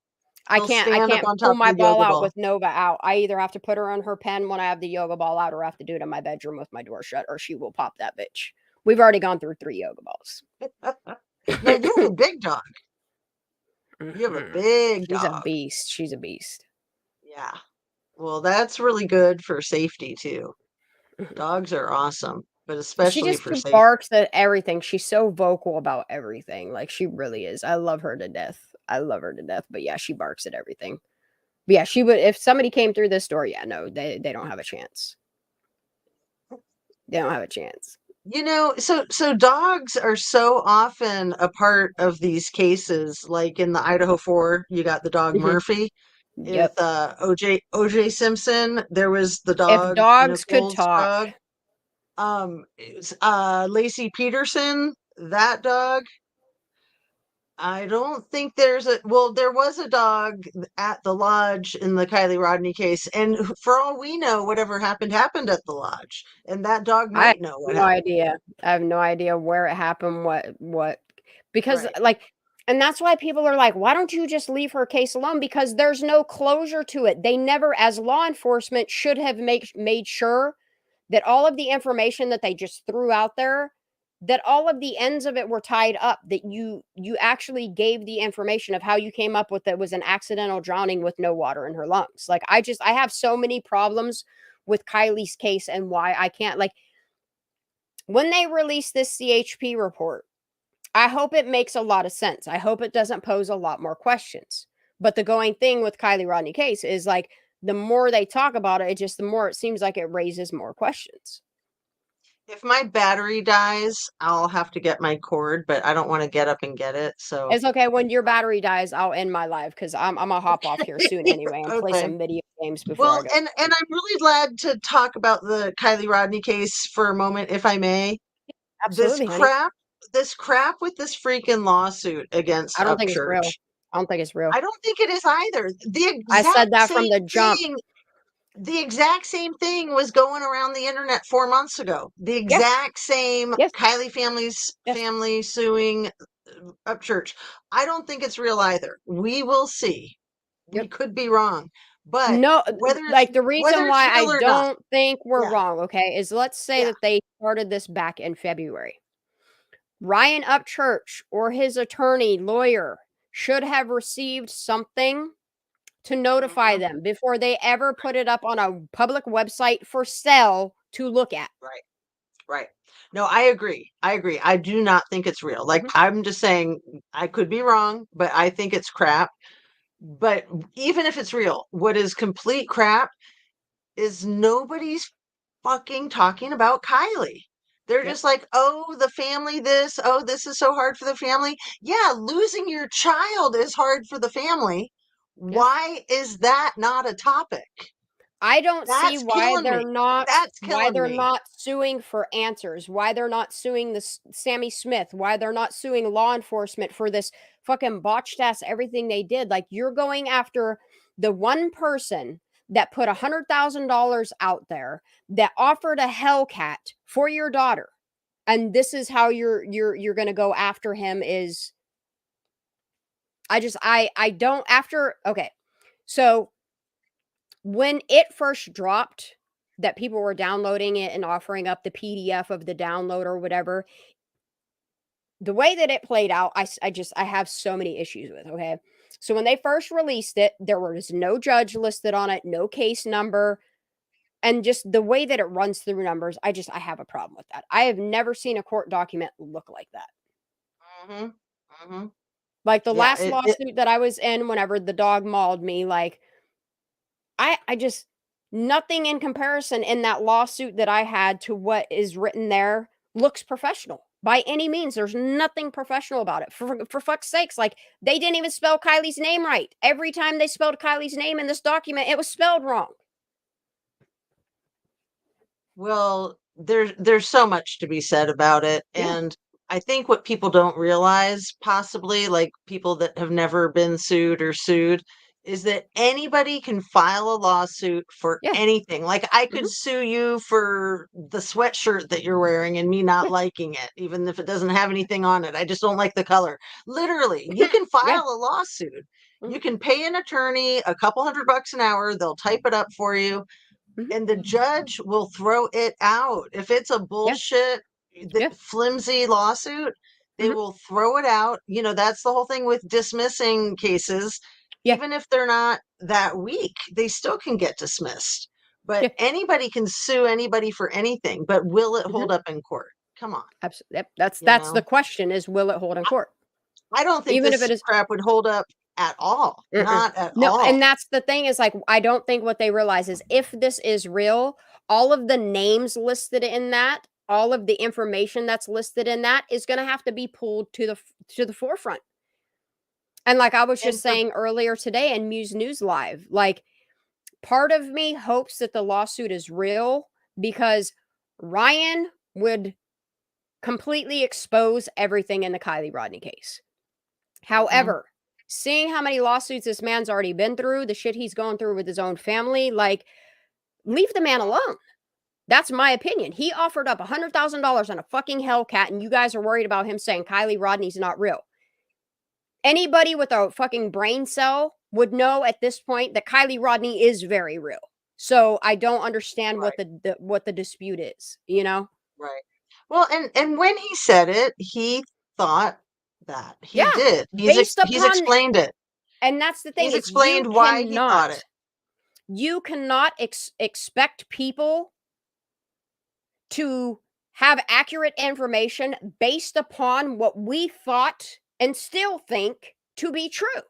Speaker 3: I
Speaker 20: She'll
Speaker 3: can't
Speaker 20: stand up on
Speaker 3: pull
Speaker 20: top
Speaker 3: my
Speaker 20: of the
Speaker 3: ball
Speaker 20: yoga
Speaker 3: out
Speaker 20: ball.
Speaker 3: with Nova out. I either have to put her on her pen when I have the yoga ball out, or I have to do it in my bedroom with my door shut, or she will pop that bitch. We've already gone through 3 yoga balls.
Speaker 20: Now you have a big dog. You have a big dog.
Speaker 3: She's a beast. She's a beast.
Speaker 20: Yeah. Well, that's really good for safety too. Dogs are awesome, but especially
Speaker 3: She
Speaker 20: for
Speaker 3: just
Speaker 20: safety.
Speaker 3: barks at everything. She's so vocal about everything. Like, she really is. I love her to death. But yeah, she barks at everything. But yeah, she would, if somebody came through this door, yeah, no, they don't have a chance. They don't have a chance.
Speaker 20: You know, so dogs are so often a part of these cases. Like in the Idaho 4, you got the dog Murphy. With
Speaker 3: Yep.
Speaker 20: OJ Simpson, there was the
Speaker 3: If
Speaker 20: dog,
Speaker 3: dogs could
Speaker 20: Nicole's
Speaker 3: talk.
Speaker 20: dog. Lacey Peterson, that dog. I don't think there was a dog at the lodge in the Kylie Rodney case, and for all we know, whatever happened at the lodge, and that dog
Speaker 3: I have
Speaker 20: might know what
Speaker 3: no
Speaker 20: happened.
Speaker 3: idea. I have no idea where it happened, what because
Speaker 20: Right.
Speaker 3: like, and that's why people are like, why don't you just leave her case alone? Because there's no closure to it. They never, as law enforcement, should have made sure that all of the information that they just threw out there, that all of the ends of it were tied up, that you actually gave the information of how you came up with it was an accidental drowning with no water in her lungs. Like, I have so many problems with Kylie's case and why I can't, like, when they release this CHP report, I hope it makes a lot of sense. I hope it doesn't pose a lot more questions. But the going thing with Kylie Rodney case is like, the more they talk about it, the more it seems like it raises more questions.
Speaker 20: If my battery dies, I'll have to get my cord, but I don't want to get up and get it. So
Speaker 3: it's okay. When your battery dies, I'll end my live because I'm gonna hop off here soon anyway and play
Speaker 20: okay.
Speaker 3: some video games before
Speaker 20: Well,
Speaker 3: I go.
Speaker 20: and I'm really glad to talk about the Kylie Rodney case for a moment, if I may.
Speaker 3: Absolutely, honey.
Speaker 20: This crap with this freaking lawsuit against
Speaker 3: I don't think it's real.
Speaker 20: Upchurch.
Speaker 3: I don't think it's real.
Speaker 20: I don't think it is either.
Speaker 3: I said that from the jump.
Speaker 20: The exact same thing was going around the internet 4 months ago. The exact same Kylie family suing Upchurch. I don't think it's real either. We will see. We could be wrong. But
Speaker 3: no,
Speaker 20: whether
Speaker 3: like the reason why I
Speaker 20: don't
Speaker 3: not think we're wrong, okay, is let's say that they started this back in February. Ryan Upchurch or his attorney, lawyer, should have received something to notify them before they ever put it up on a public website for sale to look at.
Speaker 20: Right. No, I agree. I do not think it's real. Like, I'm just saying, I could be wrong, but I think it's crap. But even if it's real, what is complete crap is nobody's fucking talking about Kylie. They're just like, oh, the family this, oh, this is so hard for the family. Yeah, losing your child is hard for the family. Why is that not a topic?
Speaker 3: I don't see why they're not
Speaker 20: me.
Speaker 3: not suing for answers, why they're not suing this Sammy Smith, why they're not suing law enforcement for this fucking botched ass everything they did. Like, you're going after the one person that put $100,000 out there, that offered a Hellcat for your daughter, and this is how you're going to go after him. Is I don't after okay. So when it first dropped, that people were downloading it and offering up the PDF of the download or whatever, the way that it played out, I have so many issues with, okay? So when they first released it, there was no judge listed on it, no case number, and just the way that it runs through numbers, I have a problem with that. I have never seen a court document look like that. Like the last lawsuit that I was in whenever the dog mauled me, like, I just, nothing in comparison in that lawsuit that I had to what is written there looks professional by any means. There's nothing professional about it. For fuck's sakes, like, they didn't even spell Kylie's name right. Every time they spelled Kylie's name in this document, it was spelled wrong.
Speaker 20: Well, there's so much to be said about it. And I think what people don't realize, possibly, like people that have never been sued, is that anybody can file a lawsuit for anything. Like, I could sue you for the sweatshirt that you're wearing and me not liking it, even if it doesn't have anything on it. I just don't like the color. Literally, you can file a lawsuit. You can pay an attorney a couple $100 an hour. They'll type it up for you. And the judge will throw it out. If it's a bullshit, flimsy lawsuit, they will throw it out. You know, that's the whole thing with dismissing cases. Even if they're not that weak, they still can get dismissed. But anybody can sue anybody for anything. But will it hold up in court? Come on.
Speaker 3: Absolutely. That's the question, is will it hold in court?
Speaker 20: I don't think
Speaker 3: even
Speaker 20: this
Speaker 3: if it is
Speaker 20: crap would hold up at all. Not at
Speaker 3: no,
Speaker 20: all.
Speaker 3: and that's the thing, is like, I don't think what they realize is if this is real, all of the names listed in that all of the information that's listed in that is going to have to be pulled to the forefront. And like I was just saying earlier today in Muse News Live, like part of me hopes that the lawsuit is real because Ryan would completely expose everything in the Kylie Rodney case. However, seeing how many lawsuits this man's already been through, the shit he's going through with his own family, like, leave the man alone. That's my opinion. He offered up $100,000 on a fucking Hellcat, and you guys are worried about him saying Kylie Rodney's not real. Anybody with a fucking brain cell would know at this point that Kylie Rodney is very real. So I don't understand what the dispute is, you know?
Speaker 20: Right. Well, and when he said it, he thought that. He did. He's explained it.
Speaker 3: And that's the thing.
Speaker 20: He's explained why he thought it.
Speaker 3: You cannot expect people to have accurate information based upon what we thought and still think to be true.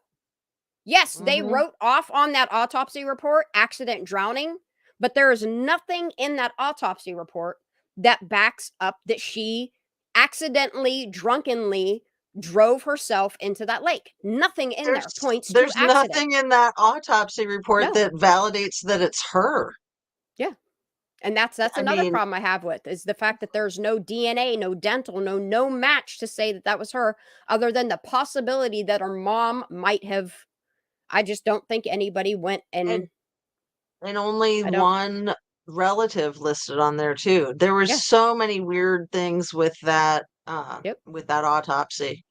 Speaker 3: Yes, they wrote off on that autopsy report accident drowning, but there is nothing in that autopsy report that backs up that she accidentally, drunkenly drove herself into that lake. Nothing in there points to accident.
Speaker 20: There's nothing in that autopsy report that validates that it's her.
Speaker 3: Yeah. And that's another problem I have with is the fact that there's no DNA, no dental, no match to say that that was her, other than the possibility that her mom might have. I just don't think anybody went and
Speaker 20: only one relative listed on there too. There were so many weird things with that autopsy.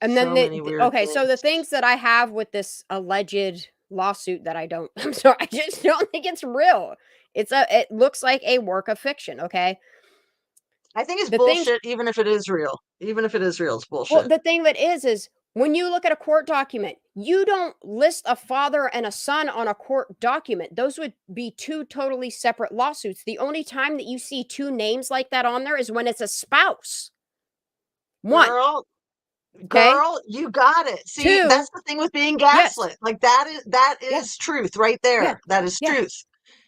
Speaker 3: And then so the things that I have with this alleged lawsuit that I'm sorry, I just don't think it's real. It looks like a work of fiction, okay?
Speaker 20: I think it's bullshit, even if it is real. Even if it is real, it's bullshit.
Speaker 3: Well, the thing that is when you look at a court document, you don't list a father and a son on a court document. Those would be two totally separate lawsuits. The only time that you see two names like that on there is when it's a spouse. One.
Speaker 20: Girl, you got it. See,
Speaker 3: Two,
Speaker 20: that's the thing with being gaslit. Like that is truth right there.
Speaker 3: Yeah.
Speaker 20: That is truth.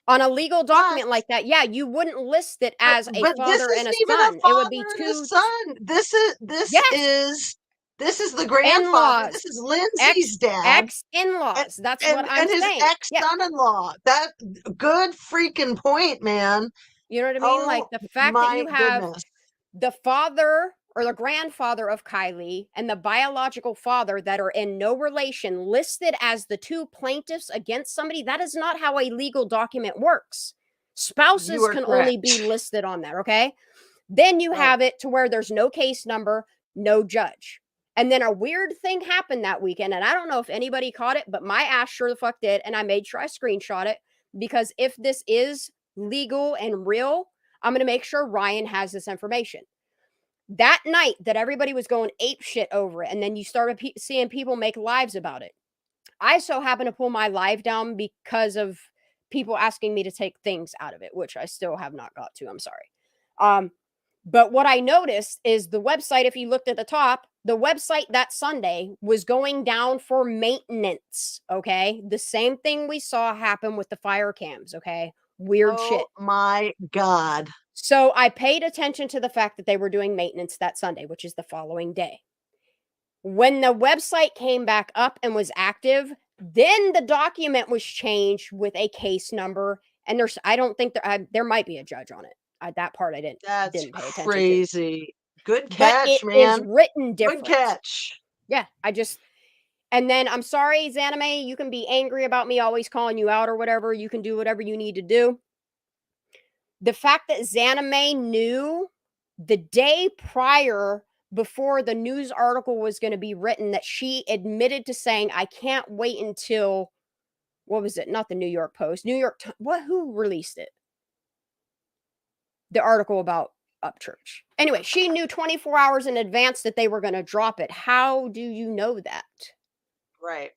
Speaker 3: On a legal document like that, you wouldn't list it as a father and a son. It would be two
Speaker 20: son. This is the grandfather. This is Lindsay's dad.
Speaker 3: Ex-in-laws. That's what I'm saying.
Speaker 20: And his ex-son-in-law. That good freaking point, man.
Speaker 3: You know what I mean? Like the fact that you have the father or the grandfather of Kylie and the biological father that are in no relation listed as the two plaintiffs against somebody, that is not how a legal document works. Spouses can only be listed on there, okay? Then you have it to where there's no case number, no judge. And then a weird thing happened that weekend, and I don't know if anybody caught it, but my ass sure the fuck did, and I made sure I screenshot it, because if this is legal and real, I'm going to make sure Ryan has this information. That night that everybody was going ape shit over it, and then you started seeing people make lives about it, I so happened to pull my live down because of people asking me to take things out of it, which I still have not got to. I'm sorry. But what I noticed is the website, if you looked at the top, the website that Sunday was going down for maintenance, okay? The same thing we saw happen with the fire cams, okay? Weird shit.
Speaker 20: Oh my God.
Speaker 3: So I paid attention to the fact that they were doing maintenance that Sunday, which is the following day. When the website came back up and was active, then the document was changed with a case number, and I don't think there might be a judge on it. That part I didn't pay attention
Speaker 20: crazy. Good catch,
Speaker 3: but
Speaker 20: man.
Speaker 3: It is written different.
Speaker 20: Good catch.
Speaker 3: Yeah, and then I'm sorry, Zanime, you can be angry about me always calling you out or whatever. You can do whatever you need to do. The fact that Zanime knew the day prior, before the news article was going to be written, that she admitted to saying, I can't wait until, what was it? Not the New York Post. Who released it? The article about Upchurch. Anyway, she knew 24 hours in advance that they were going to drop it. How do you know that?
Speaker 20: Right.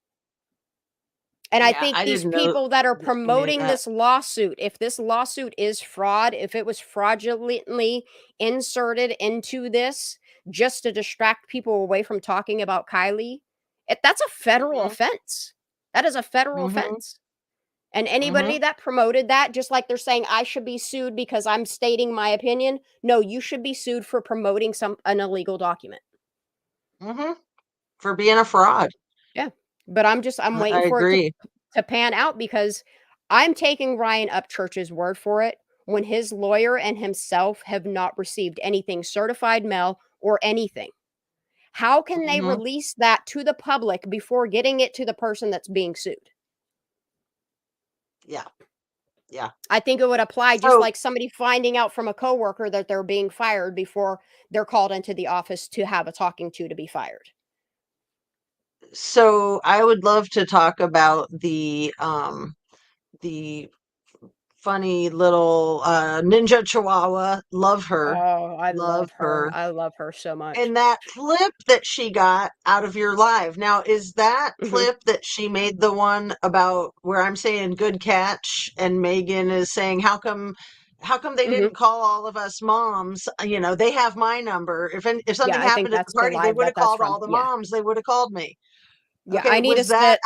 Speaker 3: And I think these people that are promoting this lawsuit, if this lawsuit is fraud, if it was fraudulently inserted into this just to distract people away from talking about Kylie, that's a federal offense. That is a federal offense. And anybody that promoted that, just like they're saying I should be sued because I'm stating my opinion. No, you should be sued for promoting an illegal document.
Speaker 20: For being a fraud.
Speaker 3: Yeah. But I'm waiting for it to pan out, because I'm taking Ryan Upchurch's word for it when his lawyer and himself have not received anything certified mail or anything. How can they release that to the public before getting it to the person that's being sued?
Speaker 20: Yeah. Yeah.
Speaker 3: I think it would apply just like somebody finding out from a coworker that they're being fired before they're called into the office to have a talking to be fired.
Speaker 20: So I would love to talk about the funny little ninja chihuahua. Love her.
Speaker 3: Oh, I love her. I love her so much.
Speaker 20: And that clip that she got out of your live. Now, is that clip that she made the one about where I'm saying good catch and Megan is saying, how come they didn't call all of us moms? You know, they have my number. If something happened at the party, they would have called all the moms. They would have called me.
Speaker 3: Yeah,
Speaker 20: Okay,
Speaker 3: I need
Speaker 20: was
Speaker 3: to
Speaker 20: that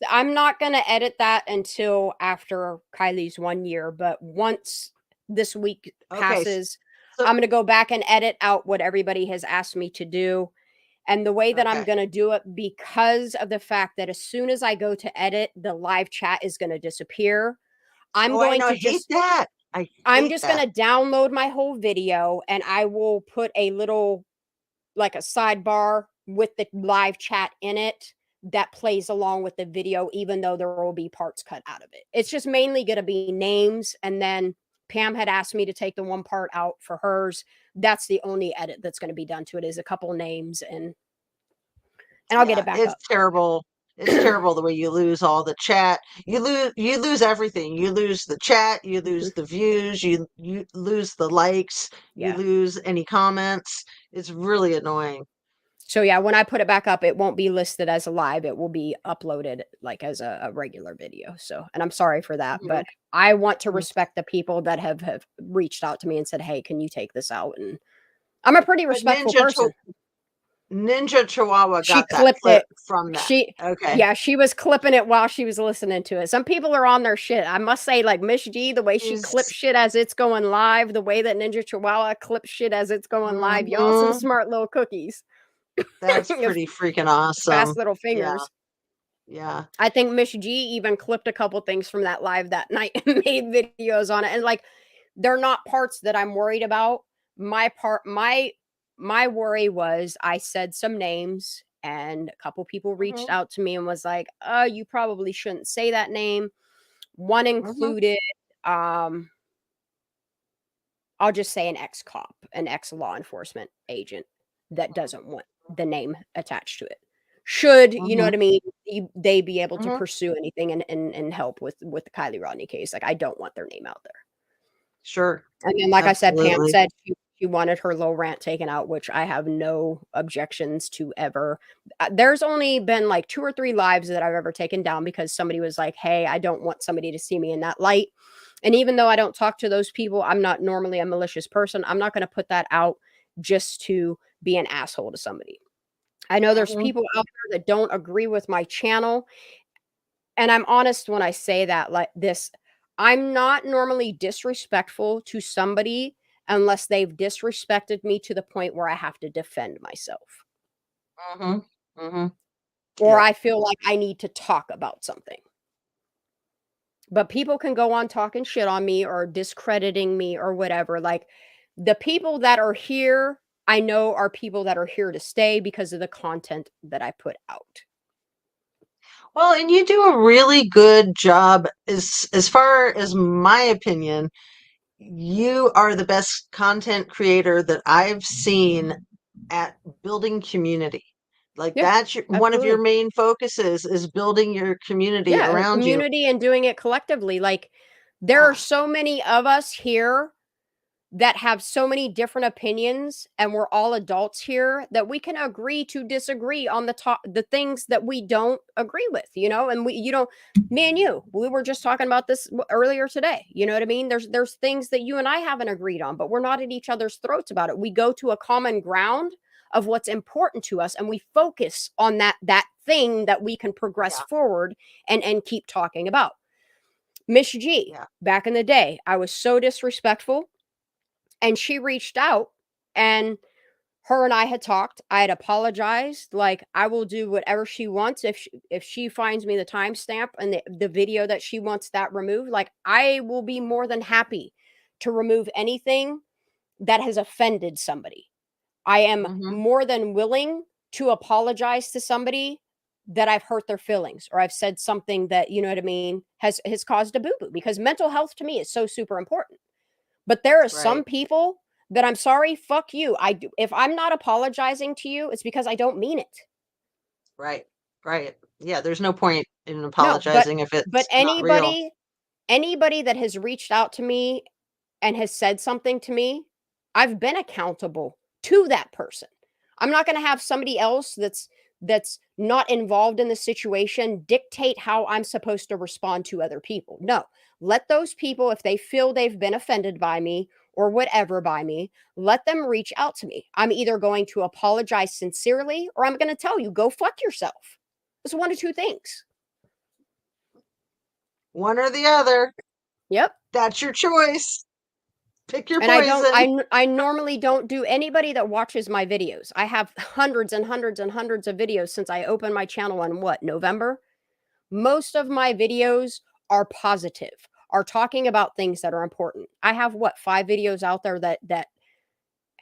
Speaker 3: I'm not going to edit that until after Kylie's 1 year, but once this week passes, I'm going to go back and edit out what everybody has asked me to do. And the way that I'm going to do it, because of the fact that as soon as I go to edit, the live chat is going to disappear. I'm going to just I'm just going to download my whole video, and I will put a little, like a sidebar with the live chat in it that plays along with the video, even though there will be parts cut out of it. It's just mainly going to be names. And then Pam had asked me to take the one part out for hers. That's the only edit that's going to be done to it, is a couple names, and I'll get it back up.
Speaker 20: It's terrible. It's terrible the way you lose all the chat. You lose everything. You lose the chat, you lose the views, you lose the likes, you lose any comments. It's really annoying.
Speaker 3: So yeah, when I put it back up, it won't be listed as a live. It will be uploaded like as a regular video. So, and I'm sorry for that, but I want to respect the people that have reached out to me and said, hey, can you take this out? And I'm a pretty respectful person.
Speaker 20: Ninja Chihuahua got
Speaker 3: She
Speaker 20: that
Speaker 3: clipped
Speaker 20: clip
Speaker 3: it
Speaker 20: from that.
Speaker 3: Yeah, she was clipping it while she was listening to it. Some people are on their shit. I must say, like Miss G, the way she clips shit as it's going live, the way that Ninja Chihuahua clips shit as it's going live. Y'all some smart little cookies.
Speaker 20: That's pretty freaking awesome.
Speaker 3: Fast little fingers.
Speaker 20: Yeah.
Speaker 3: I think Miss G even clipped a couple things from that live that night and made videos on it. And like, they're not parts that I'm worried about. My worry was I said some names, and a couple people reached out to me and was like, oh, you probably shouldn't say that name. One included, I'll just say an ex-cop, an ex-law enforcement agent that doesn't want the name attached to it. Should, you know what I mean, they be able to pursue anything and help with the Kylie Rodney case. Like, I don't want their name out there.
Speaker 20: Sure.
Speaker 3: And then, like I said, Pam said she wanted her little rant taken out, which I have no objections to ever. There's only been like 2 or 3 lives that I've ever taken down because somebody was like, hey, I don't want somebody to see me in that light. And even though I don't talk to those people, I'm not normally a malicious person. I'm not going to put that out just to be an asshole to somebody. I know there's people out there that don't agree with my channel. And I'm honest when I say that, like this, I'm not normally disrespectful to somebody unless they've disrespected me to the point where I have to defend myself. Or I feel like I need to talk about something. But people can go on talking shit on me or discrediting me or whatever. Like, the people that are here, I know are people that are here to stay because of the content that I put out.
Speaker 20: Well, and you do a really good job as far as my opinion. You are the best content creator that I've seen at building community. Like, that's one of your main focuses is building your community around
Speaker 3: community and doing it collectively. Like, there are so many of us here that have so many different opinions, and we're all adults here, that we can agree to disagree on the things that we don't agree with, you know. And me and you, we were just talking about this earlier today. You know what I mean? There's things that you and I haven't agreed on, but we're not at each other's throats about it. We go to a common ground of what's important to us, and we focus on that thing that we can progress forward and keep talking about. Miss G, back in the day, I was so disrespectful, and she reached out, and her and I had talked. I had apologized. Like, I will do whatever she wants. If she finds me the timestamp and the video that she wants that removed, like, I will be more than happy to remove anything that has offended somebody. I am more than willing to apologize to somebody that I've hurt their feelings, or I've said something that, you know what I mean, has caused a boo-boo, because mental health to me is so super important. But there are some people that I'm sorry, fuck you. If I'm not apologizing to you, it's because I don't mean it.
Speaker 20: Right. Yeah, there's no point in apologizing if it's
Speaker 3: but
Speaker 20: not real.
Speaker 3: anybody that has reached out to me and has said something to me, I've been accountable to that person. I'm not going to have somebody else that's not involved in the situation dictate how I'm supposed to respond to other people. No, let those people, if they feel they've been offended by me or whatever by me, let them reach out to me. I'm either going to apologize sincerely, or I'm going to tell you, go fuck yourself. It's one of two things.
Speaker 20: One or the other.
Speaker 3: Yep.
Speaker 20: That's your choice. Pick your
Speaker 3: and
Speaker 20: poison.
Speaker 3: I normally don't do anybody that watches my videos. I have hundreds and hundreds and hundreds of videos since I opened my channel in November. Most of my videos are positive, are talking about things that are important. I have 5 videos out there that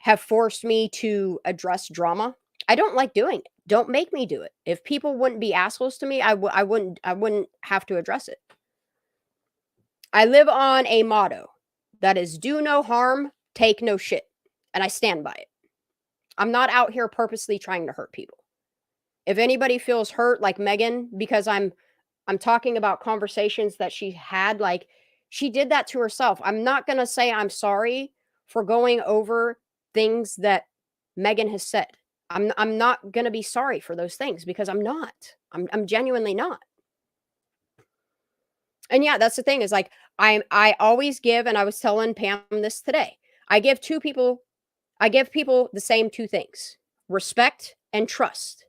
Speaker 3: have forced me to address drama. I don't like doing it. Don't make me do it. If people wouldn't be assholes to me, I wouldn't have to address it. I live on a motto that is do no harm, take no shit. And I stand by it. I'm not out here purposely trying to hurt people. If anybody feels hurt like Megan, because I'm talking about conversations that she had, like, she did that to herself. I'm not going to say I'm sorry for going over things that Megan has said. I'm not going to be sorry for those things, because I'm not. I'm genuinely not. And yeah, that's the thing, is like, I always give, and I was telling Pam this today, I give people the same 2 things: respect and trust.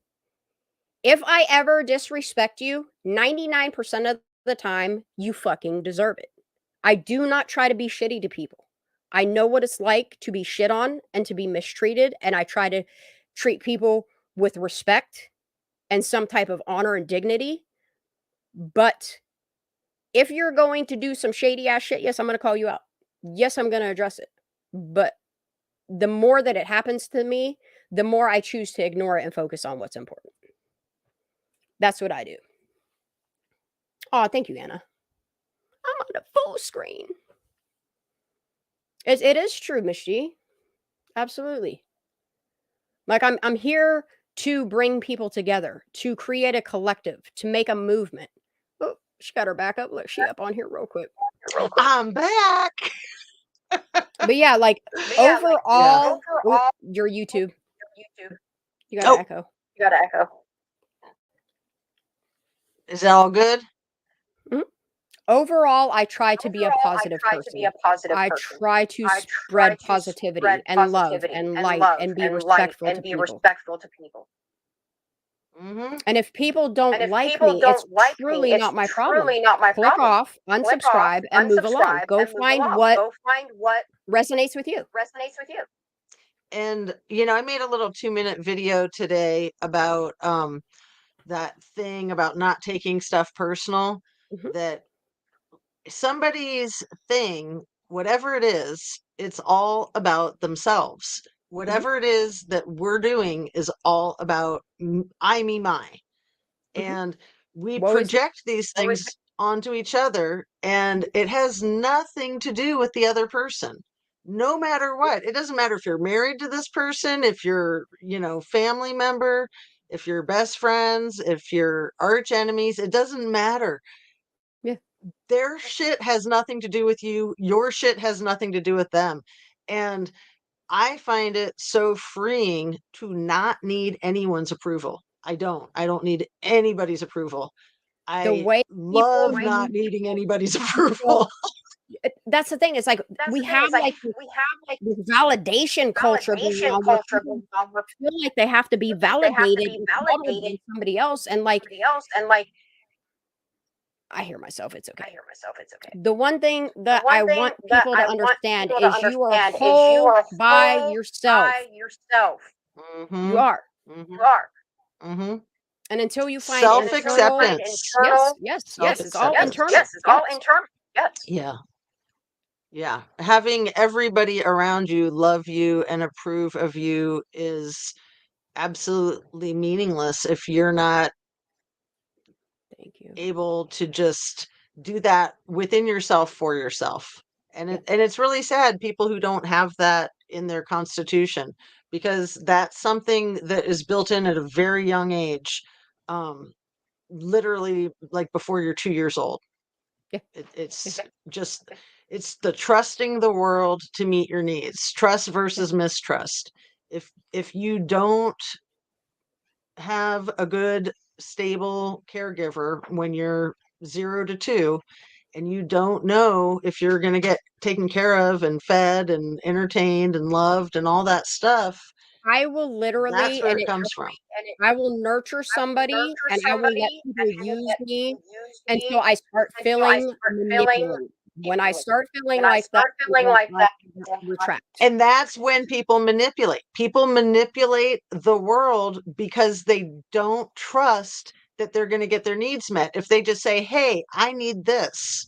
Speaker 3: If I ever disrespect you, 99% of the time, you fucking deserve it. I do not try to be shitty to people. I know what it's like to be shit on and to be mistreated, and I try to treat people with respect and some type of honor and dignity. But if you're going to do some shady ass shit, yes, I'm going to call you out. Yes, I'm going to address it. But the more that it happens to me, the more I choose to ignore it and focus on what's important. That's what I do. Oh, thank you, Anna. I'm on a full screen. It is true, Miss G. Absolutely. Like, I'm here to bring people together, to create a collective, to make a movement. Oh, she got her back up. Look, she up on here real quick.
Speaker 20: I'm back.
Speaker 3: But yeah, like, overall, your YouTube. You got an echo.
Speaker 20: Is that all good?
Speaker 3: Mm-hmm. Overall, I try to be a positive person. I try to spread positivity and love and light and be respectful to people.
Speaker 20: Mm-hmm.
Speaker 3: And if people don't like me, it's truly not my problem. Click off, unsubscribe, and move along. Go find what resonates with you.
Speaker 20: And, I made a little 2-minute video today about that thing about not taking stuff personal, that somebody's thing, whatever it is, it's all about themselves. Whatever it is that we're doing is all about I, me, my. And we project these things onto each other, and it has nothing to do with the other person. No matter what. It doesn't matter if you're married to this person, if you're, family member, if you're best friends, if you're arch enemies, it doesn't matter.
Speaker 3: Yeah.
Speaker 20: Their shit has nothing to do with you. Your shit has nothing to do with them. And I find it so freeing to not need anyone's approval. I don't need anybody's approval. I love not needing anybody's approval.
Speaker 3: That's the thing. It's like we have this validation culture going on where people feel like they have to be validated by somebody else, and like I hear myself. It's okay.
Speaker 1: I hear myself. It's okay.
Speaker 3: The one thing that I want people to understand is you are whole by yourself.
Speaker 20: Mhm.
Speaker 3: You are.
Speaker 1: You are.
Speaker 20: Mhm.
Speaker 3: And until you find
Speaker 20: Self-acceptance.
Speaker 3: Yes. It's all
Speaker 20: Self-acceptance.
Speaker 3: internal.
Speaker 1: Yes, it's all internal. Yes.
Speaker 20: Yeah. Yeah. Having everybody around you love you and approve of you is absolutely meaningless if you're not
Speaker 3: Thank you.
Speaker 20: able to just do that within yourself for yourself. And it's really sad people who don't have that in their constitution, because that's something that is built in at a very young age, literally like before you're 2 years old.
Speaker 3: Yeah.
Speaker 20: It's just it's the trusting the world to meet your needs. Trust versus mistrust. If you don't have a good stable caregiver when you're 0 to 2, and you don't know if you're going to get taken care of and fed and entertained and loved and all that stuff,
Speaker 3: I will literally,
Speaker 20: that's where it comes from.
Speaker 3: I will nurture somebody and I will let people use me until I start feeling manipulated. When I start feeling like that, retract.
Speaker 20: And that's when people manipulate. People manipulate the world because they don't trust that they're going to get their needs met. If they just say, hey, I need this.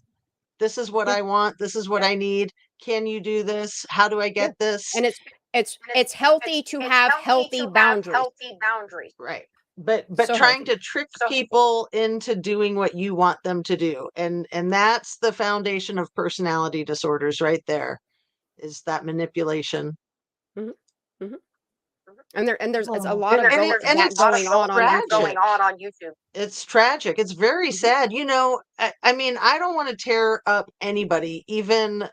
Speaker 20: This is what I want. This is what I need. Can you do this? How do I get this?
Speaker 3: And it's healthy to have healthy boundaries.
Speaker 20: Right. But
Speaker 3: So
Speaker 20: trying
Speaker 3: healthy.
Speaker 20: to trick people into doing what you want them to do. And that's the foundation of personality disorders right there, is that manipulation.
Speaker 3: Mm-hmm. And there's a lot of
Speaker 20: it's
Speaker 3: going on
Speaker 20: YouTube. It's tragic. It's very sad. You know, I mean, I don't want to tear up anybody, even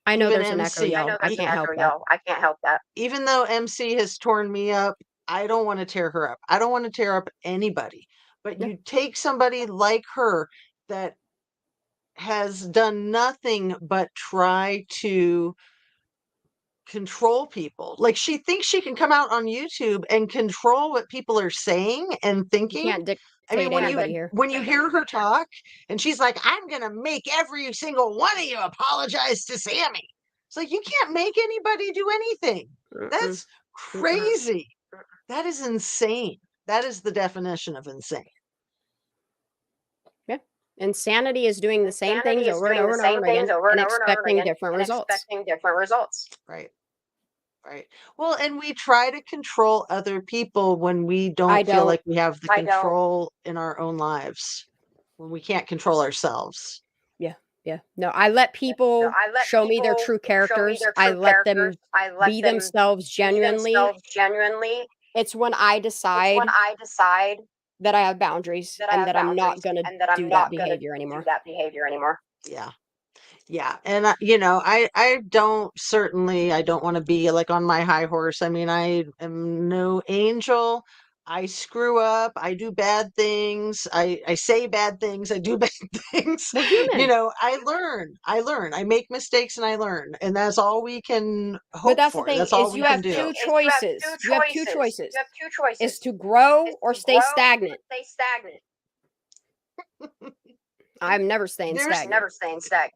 Speaker 3: I know
Speaker 20: even
Speaker 3: there's an echo,
Speaker 20: MC.
Speaker 3: y'all. I can't help that.
Speaker 1: I can't help that.
Speaker 20: Even though MC has torn me up, I don't want to tear her up. I don't want to tear up anybody. But you take somebody like her that has done nothing but try to control people. Like, she thinks she can come out on YouTube and control what people are saying and thinking.
Speaker 3: You can't dictate
Speaker 20: when when you hear her talk and she's like, I'm gonna make every single one of you apologize to Sammy. It's like, you can't make anybody do anything. That's crazy. That is insane. That is the definition of insane.
Speaker 3: Yeah. Insanity is doing the same things over and over and over again and expecting different results.
Speaker 20: Right. Right. Well, and we try to control other people when we don't feel like we have the control in our own lives, when we can't control ourselves.
Speaker 3: Yeah. No, I let people show me their true characters. I let them be themselves genuinely. It's when I decide that I have boundaries and that I'm not going to do that behavior anymore.
Speaker 20: Yeah. Yeah. And you know, I don't want to be like on my high horse. I mean, I am no angel. I screw up. I do bad things. I say bad things. I do bad things.
Speaker 3: We're human.
Speaker 20: You know, I learn. I make mistakes and I learn. And that's all we can hope for.
Speaker 3: But that's the thing,
Speaker 20: that's all
Speaker 3: is
Speaker 20: we
Speaker 3: you
Speaker 20: can
Speaker 3: have
Speaker 20: do.
Speaker 3: two choices. You have two choices. Is to grow or stay stagnant. I'm never staying stagnant.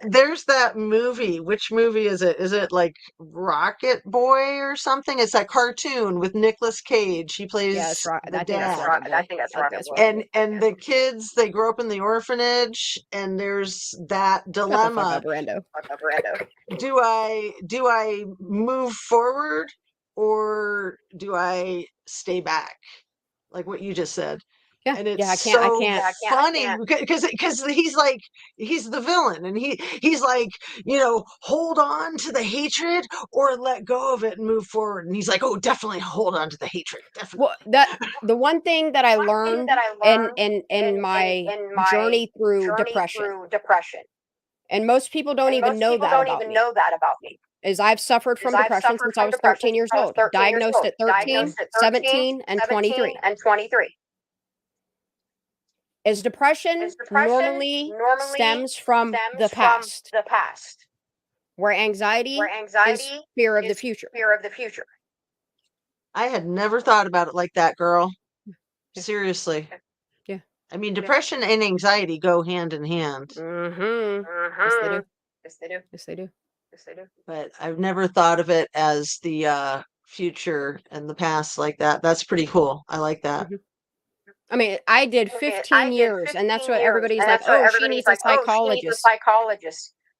Speaker 20: There's that movie. Which movie is it? Is it like Rocket Boy or something? It's that cartoon with Nicolas Cage. He plays the dad.
Speaker 1: I think that's right.
Speaker 20: And the kids, they grow up in the orphanage, and there's that dilemma. Do I move forward or do I stay back? Like what you just said.
Speaker 3: Yeah,
Speaker 20: and it's
Speaker 3: I can't.
Speaker 20: funny because he's the villain, and he's like, you know, hold on to the hatred or let go of it and move forward. And he's like, oh, definitely hold on to the hatred. Definitely.
Speaker 3: Well, the one thing that I learned in my journey through depression, and most people don't even know that about me. Is I've suffered from depression since I was 13 years old, diagnosed at 13, 17, and 23. Is depression normally stems from the past, where anxiety is fear of the future.
Speaker 20: I had never thought about it like that, girl. Seriously.
Speaker 3: Yeah.
Speaker 20: I mean, depression and anxiety go hand in hand.
Speaker 3: Mm-hmm. Yes, they do.
Speaker 5: Yes, they do.
Speaker 3: Yes, they do.
Speaker 5: Yes, they do.
Speaker 20: But I've never thought of it as the future and the past like that. That's pretty cool. I like that.
Speaker 3: Mm-hmm. I mean, I did 15 years, and that's what everybody's like, oh, she needs a psychologist.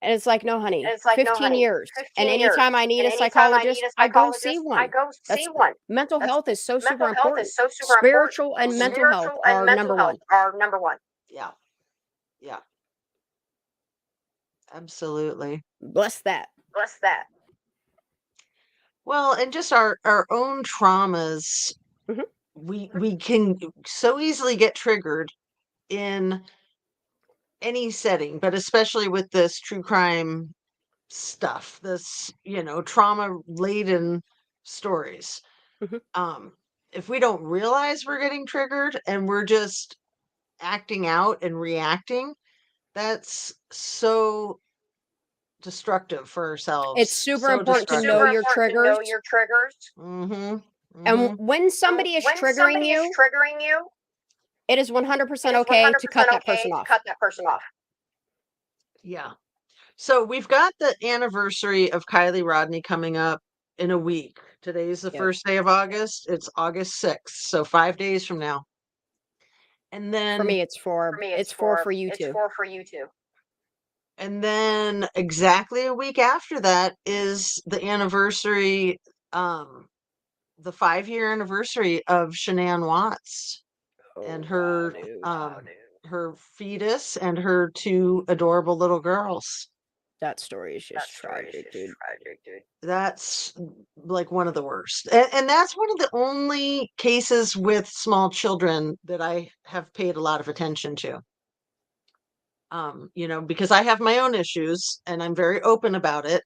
Speaker 3: And it's like, no, honey, 15 years. And anytime I need a psychologist, I go see one. Mental health is so super important. Spiritual and mental health are number one.
Speaker 20: Yeah. Yeah. Absolutely.
Speaker 3: Bless that.
Speaker 20: Well, and just our own traumas, we can so easily get triggered in any setting, but especially with this true crime stuff, this, trauma laden stories. If we don't realize we're getting triggered and we're just acting out and reacting, that's so destructive for ourselves.
Speaker 3: It's super important to know your triggers.
Speaker 20: Mm-hmm.
Speaker 3: And when somebody is triggering you, it is 100% okay to cut that person off.
Speaker 20: Yeah. So we've got the anniversary of Kylie Rodney coming up in a week. Today's the first day of August. It's August 6th. So 5 days from now. And then
Speaker 3: for me, it's four for you too.
Speaker 20: And then exactly a week after that is the anniversary, the 5-year anniversary of Shanann Watts and her her fetus and her 2 adorable little girls.
Speaker 3: That story is just tragic, dude.
Speaker 20: That's like one of the worst. And that's one of the only cases with small children that I have paid a lot of attention to. Because I have my own issues and I'm very open about it.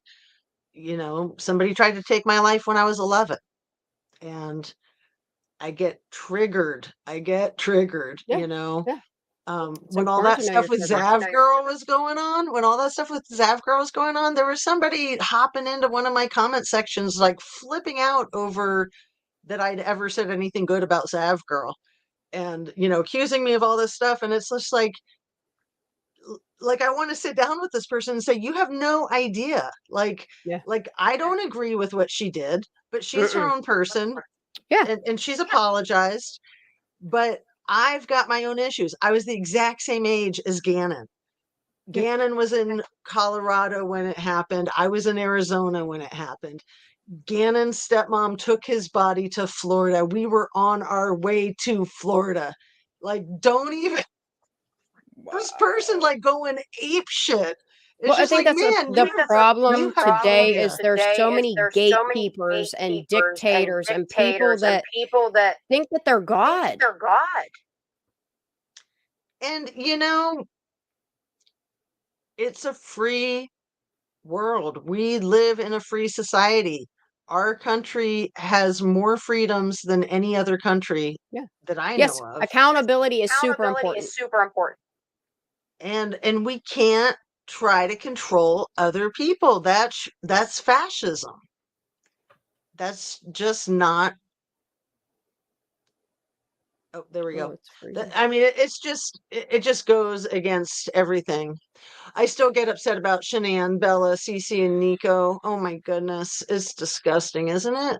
Speaker 20: Somebody tried to take my life when I was 11 and I get triggered.
Speaker 3: Yeah.
Speaker 20: When all that stuff with Zav Girl was going on, there was somebody hopping into one of my comment sections, like flipping out over that I'd ever said anything good about Zav Girl and, accusing me of all this stuff. And it's just like I want to sit down with this person and say, you have no idea. Like I don't agree with what she did, but she's her own person.
Speaker 3: Yeah.
Speaker 20: And she's apologized, but I've got my own issues. I was the exact same age as Gannon. Gannon was in Colorado when it happened. I was in Arizona when it happened. Gannon's stepmom took his body to Florida. We were on our way to Florida. Like, don't even this person like going ape shit. It's
Speaker 3: well, I
Speaker 20: just
Speaker 3: think
Speaker 20: like,
Speaker 3: that's
Speaker 20: man,
Speaker 3: the problem today is there's so many gatekeepers and dictators and people that think that they're God.
Speaker 20: And it's a free world. We live in a free society. Our country has more freedoms than any other country that I know of.
Speaker 3: Accountability is super important.
Speaker 20: And we can't try to control other people. That's fascism. That's just not. Oh, there we go. I mean, it just goes against everything. I still get upset about Shanann, Bella, Cece, and Nico. Oh my goodness, it's disgusting, isn't it?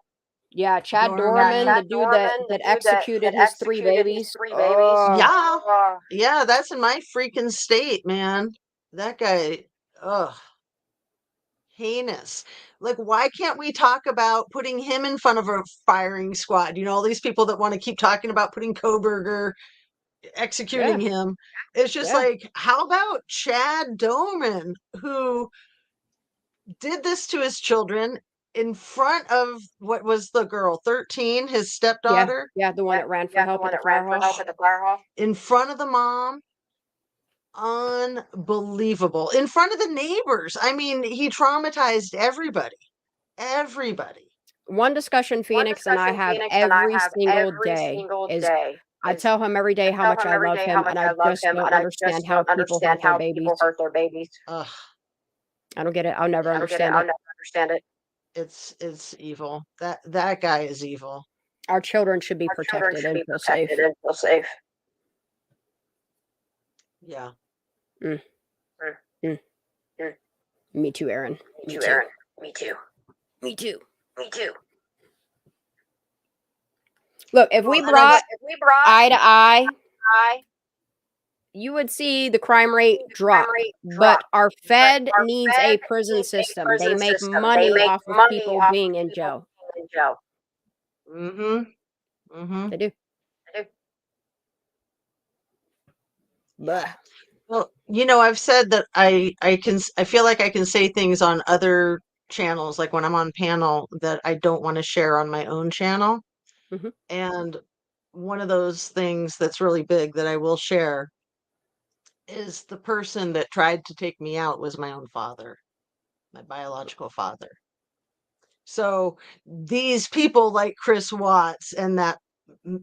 Speaker 3: Yeah, Chad Dorman, the dude that executed his 3 babies.
Speaker 20: Yeah, that's in my freaking state, man. That guy, heinous. Like, why can't we talk about putting him in front of a firing squad? All these people that want to keep talking about putting Koberger, executing him. It's just like, how about Chad Dorman, who did this to his children in front of what was the girl, 13, his stepdaughter?
Speaker 3: Yeah, the one that ran for help at the firehouse.
Speaker 20: In front of the mom. Unbelievable. In front of the neighbors. I mean, he traumatized everybody.
Speaker 3: One discussion Phoenix and I have every single day is I tell him every day how much I love him, and I just don't understand how people hurt their babies.
Speaker 20: Ugh.
Speaker 3: I don't get it. I'll never understand it.
Speaker 20: It's evil. That guy is evil.
Speaker 3: Our children should be protected and feel safe.
Speaker 20: Yeah.
Speaker 3: Mm. Me too, Aaron.
Speaker 1: Me too, Aaron. Me too.
Speaker 3: Me too.
Speaker 1: Me too.
Speaker 3: Look, if we brought eye to eye, you would see the crime rate drop. But our Fed needs a prison system. They make money off of people being in jail.
Speaker 20: Mm-hmm. Mm-hmm.
Speaker 3: They do. Blah.
Speaker 20: Well, I've said that I feel like I can say things on other channels, like when I'm on panel, that I don't want to share on my own channel.
Speaker 3: Mhm.
Speaker 20: And one of those things that's really big that I will share is the person that tried to take me out was my own father, my biological father. So these people like Chris Watts and that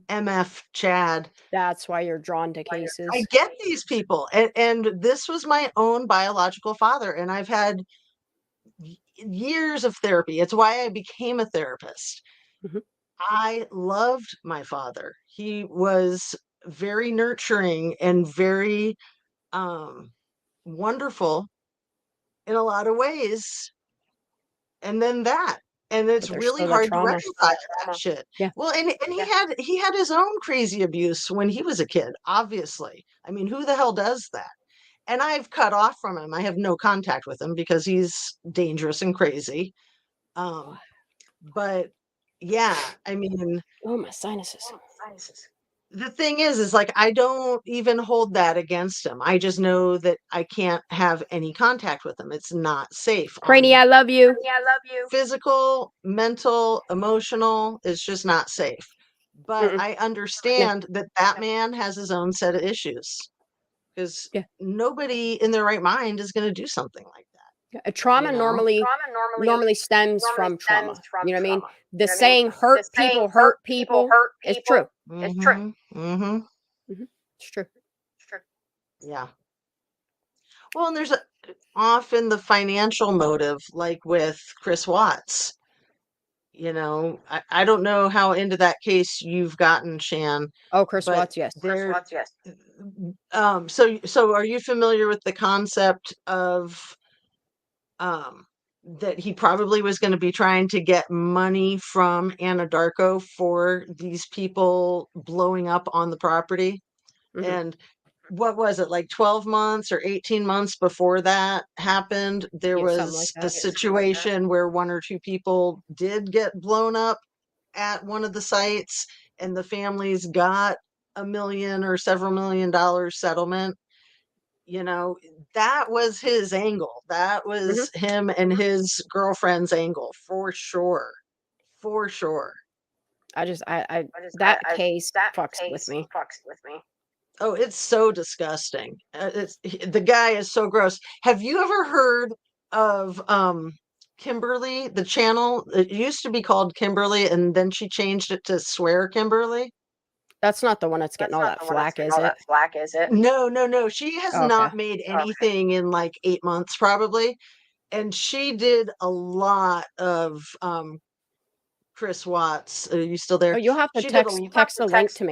Speaker 20: MF Chad,
Speaker 3: That's why you're drawn to cases.
Speaker 20: I get these people. And this was my own biological father. And I've had years of therapy. It's why I became a therapist.
Speaker 3: Mhm.
Speaker 20: I loved my father. He was very nurturing and very wonderful in a lot of ways. And then that. And it's
Speaker 3: there's
Speaker 20: really
Speaker 3: still the
Speaker 20: hard to
Speaker 3: trauma.
Speaker 20: reconcile that shit.
Speaker 3: Yeah.
Speaker 20: Well, and he had his own crazy abuse when he was a kid, obviously. I mean, who the hell does that? And I've cut off from him. I have no contact with him because he's dangerous and crazy. But yeah, I mean,
Speaker 3: Oh, my sinuses.
Speaker 20: the thing is like I don't even hold that against him. I just know that I can't have any contact with him. It's not safe.
Speaker 3: Cranny, I love you.
Speaker 20: Physical, mental, emotional, it's just not safe. But I understand that man has his own set of issues, because nobody in their right mind is going to do something like that.
Speaker 3: Trauma normally stems from trauma. You know what I mean? The saying "hurt people hurt people" is true.
Speaker 20: It's true. Mm-hmm.
Speaker 3: It's true.
Speaker 20: Yeah. Well, and there's often the financial motive, like with Chris Watts. I don't know how into that case you've gotten, Shan.
Speaker 3: Oh, Chris
Speaker 20: but
Speaker 3: Watts, yes.
Speaker 20: So are you familiar with the concept of that he probably was going to be trying to get money from Anadarko for these people blowing up on the property?
Speaker 3: Mhm.
Speaker 20: And what was it, like 12 months or 18 months before that happened, there
Speaker 3: Yeah, something
Speaker 20: was
Speaker 3: like
Speaker 20: a
Speaker 3: that.
Speaker 20: situation where one or two people did get blown up at one of the sites, and the families got $1 million or several $1 million settlement. That was his angle. That was him and his girlfriend's angle, for sure. For sure.
Speaker 3: That case fucks with me.
Speaker 20: Oh, it's so disgusting. The guy is so gross. Have you ever heard of Kimberly, the channel? It used to be called Kimberly, and then she changed it to Swear Kimberly.
Speaker 3: That's not the one that's getting all that flack, is it?
Speaker 20: No. She has
Speaker 3: Okay.
Speaker 20: not made anything in like 8 months, probably. And she did a lot of Chris Watts. Are you still there?
Speaker 3: Oh, you'll have to
Speaker 20: She did
Speaker 3: text the link to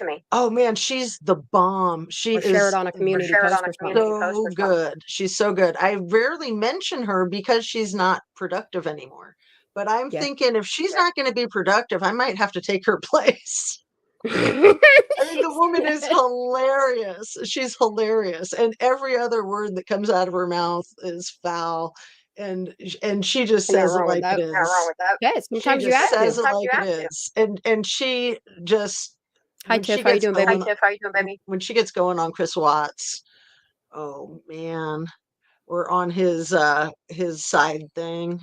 Speaker 3: me.
Speaker 20: Oh man, she's the bomb. She
Speaker 3: Or share
Speaker 20: is
Speaker 3: it on a community post or something.
Speaker 20: so good. She's so good. I rarely mention her because she's not productive anymore. But I'm thinking if she's not going to be productive, I might have to take her place. I mean, the woman is hilarious. She's hilarious. And every other word that comes out of her mouth is foul. And she just
Speaker 3: Ain't nothing
Speaker 20: says it
Speaker 3: wrong with
Speaker 20: like
Speaker 3: that.
Speaker 20: it is.
Speaker 3: Yeah,
Speaker 20: She
Speaker 3: sometimes you
Speaker 20: just
Speaker 3: have
Speaker 20: says
Speaker 3: to.
Speaker 20: it like it is. And she just
Speaker 3: Hi,
Speaker 20: when she
Speaker 3: Tiff. How you
Speaker 20: gets
Speaker 3: doing, baby?
Speaker 20: going- When she gets going on Chris Watts, oh man, we're on his side thing.